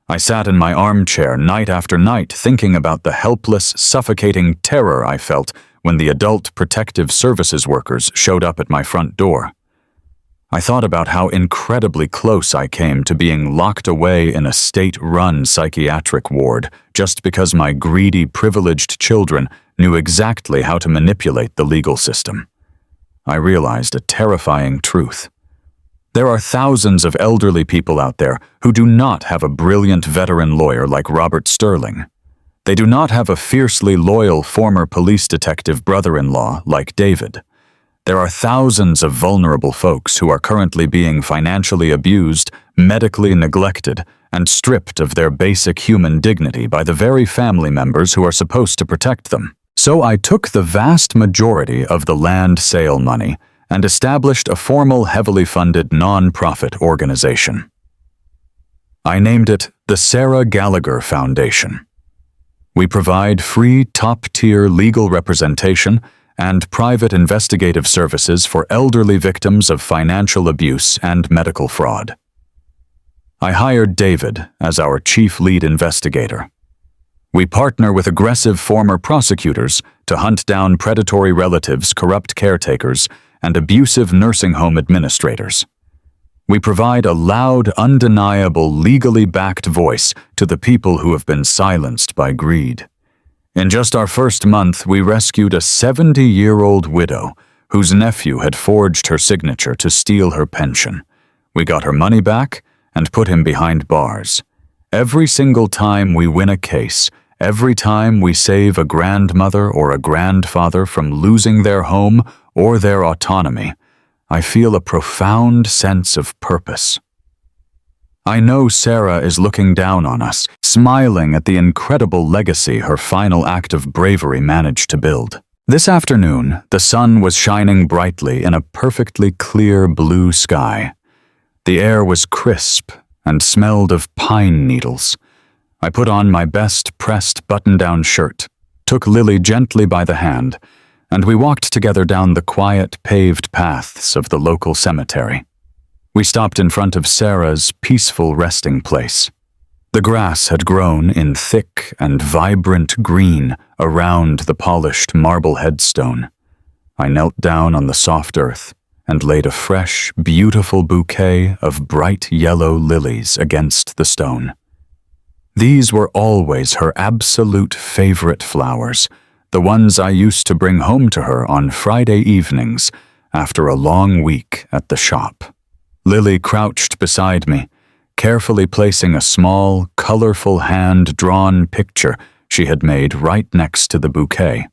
I sat in my armchair night after night thinking about the helpless, suffocating terror I felt when the adult protective services workers showed up at my front door. I thought about how incredibly close I came to being locked away in a state-run psychiatric ward just because my greedy, privileged children knew exactly how to manipulate the legal system. I realized a terrifying truth. There are thousands of elderly people out there who do not have a brilliant veteran lawyer like Robert Sterling. They do not have a fiercely loyal former police detective brother-in-law like David. There are thousands of vulnerable folks who are currently being financially abused, medically neglected, and stripped of their basic human dignity by the very family members who are supposed to protect them. So I took the vast majority of the land sale money and established a formal, heavily funded non-profit organization. I named it the Sarah Gallagher Foundation. We provide free, top-tier legal representation and private investigative services for elderly victims of financial abuse and medical fraud. I hired David as our chief lead investigator. We partner with aggressive former prosecutors to hunt down predatory relatives, corrupt caretakers, and abusive nursing home administrators. We provide a loud, undeniable, legally backed voice to the people who have been silenced by greed. In just our first month, we rescued a 70-year-old widow whose nephew had forged her signature to steal her pension. We got her money back and put him behind bars. Every single time we win a case, every time we save a grandmother or a grandfather from losing their home or their autonomy, I feel a profound sense of purpose. I know Sarah is looking down on us, smiling at the incredible legacy her final act of bravery managed to build. This afternoon, the sun was shining brightly in a perfectly clear blue sky. The air was crisp and smelled of pine needles. I put on my best pressed button-down shirt, took Lily gently by the hand, and we walked together down the quiet, paved paths of the local cemetery. We stopped in front of Sarah's peaceful resting place. The grass had grown in thick and vibrant green around the polished marble headstone. I knelt down on the soft earth and laid a fresh, beautiful bouquet of bright yellow lilies against the stone. These were always her absolute favorite flowers, the ones I used to bring home to her on Friday evenings after a long week at the shop. Lily crouched beside me, carefully placing a small, colorful hand-drawn picture she had made right next to the bouquet.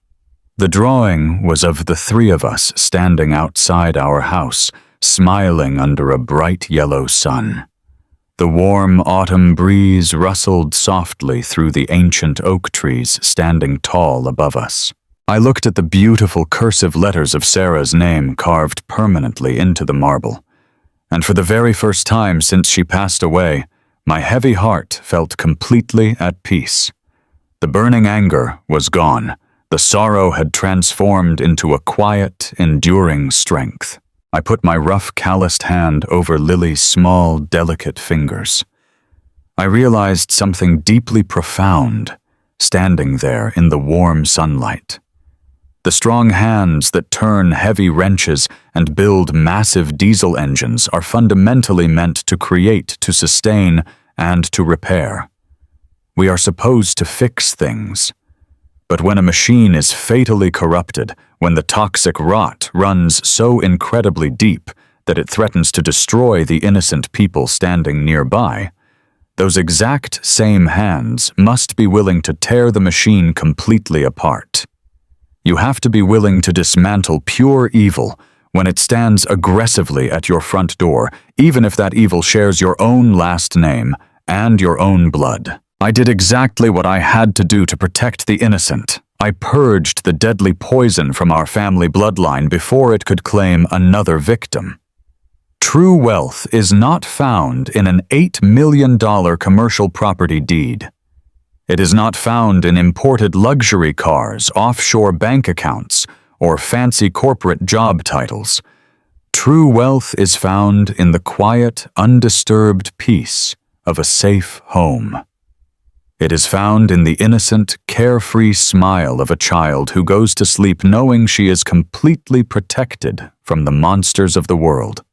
The drawing was of the three of us standing outside our house, smiling under a bright yellow sun. The warm autumn breeze rustled softly through the ancient oak trees standing tall above us. I looked at the beautiful cursive letters of Sarah's name carved permanently into the marble, and for the very first time since she passed away, my heavy heart felt completely at peace. The burning anger was gone. The sorrow had transformed into a quiet, enduring strength. I put my rough, calloused hand over Lily's small, delicate fingers. I realized something deeply profound, standing there in the warm sunlight. The strong hands that turn heavy wrenches and build massive diesel engines are fundamentally meant to create, to sustain, and to repair. We are supposed to fix things. But when a machine is fatally corrupted, when the toxic rot runs so incredibly deep that it threatens to destroy the innocent people standing nearby, those exact same hands must be willing to tear the machine completely apart. You have to be willing to dismantle pure evil when it stands aggressively at your front door, even if that evil shares your own last name and your own blood. I did exactly what I had to do to protect the innocent. I purged the deadly poison from our family bloodline before it could claim another victim. True wealth is not found in an $8 million commercial property deed. It is not found in imported luxury cars, offshore bank accounts, or fancy corporate job titles. True wealth is found in the quiet, undisturbed peace of a safe home. It is found in the innocent, carefree smile of a child who goes to sleep knowing she is completely protected from the monsters of the world.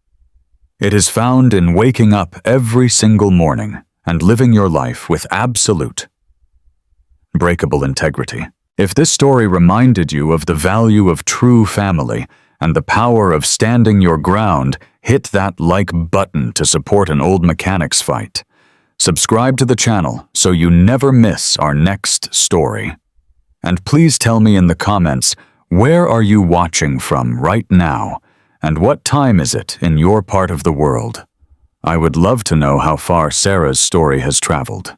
It is found in waking up every single morning and living your life with absolute, breakable integrity. If this story reminded you of the value of true family and the power of standing your ground, hit that like button to support an old mechanics fight. Subscribe to the channel so you never miss our next story. And please tell me in the comments, where are you watching from right now, and what time is it in your part of the world? I would love to know how far Sarah's story has traveled.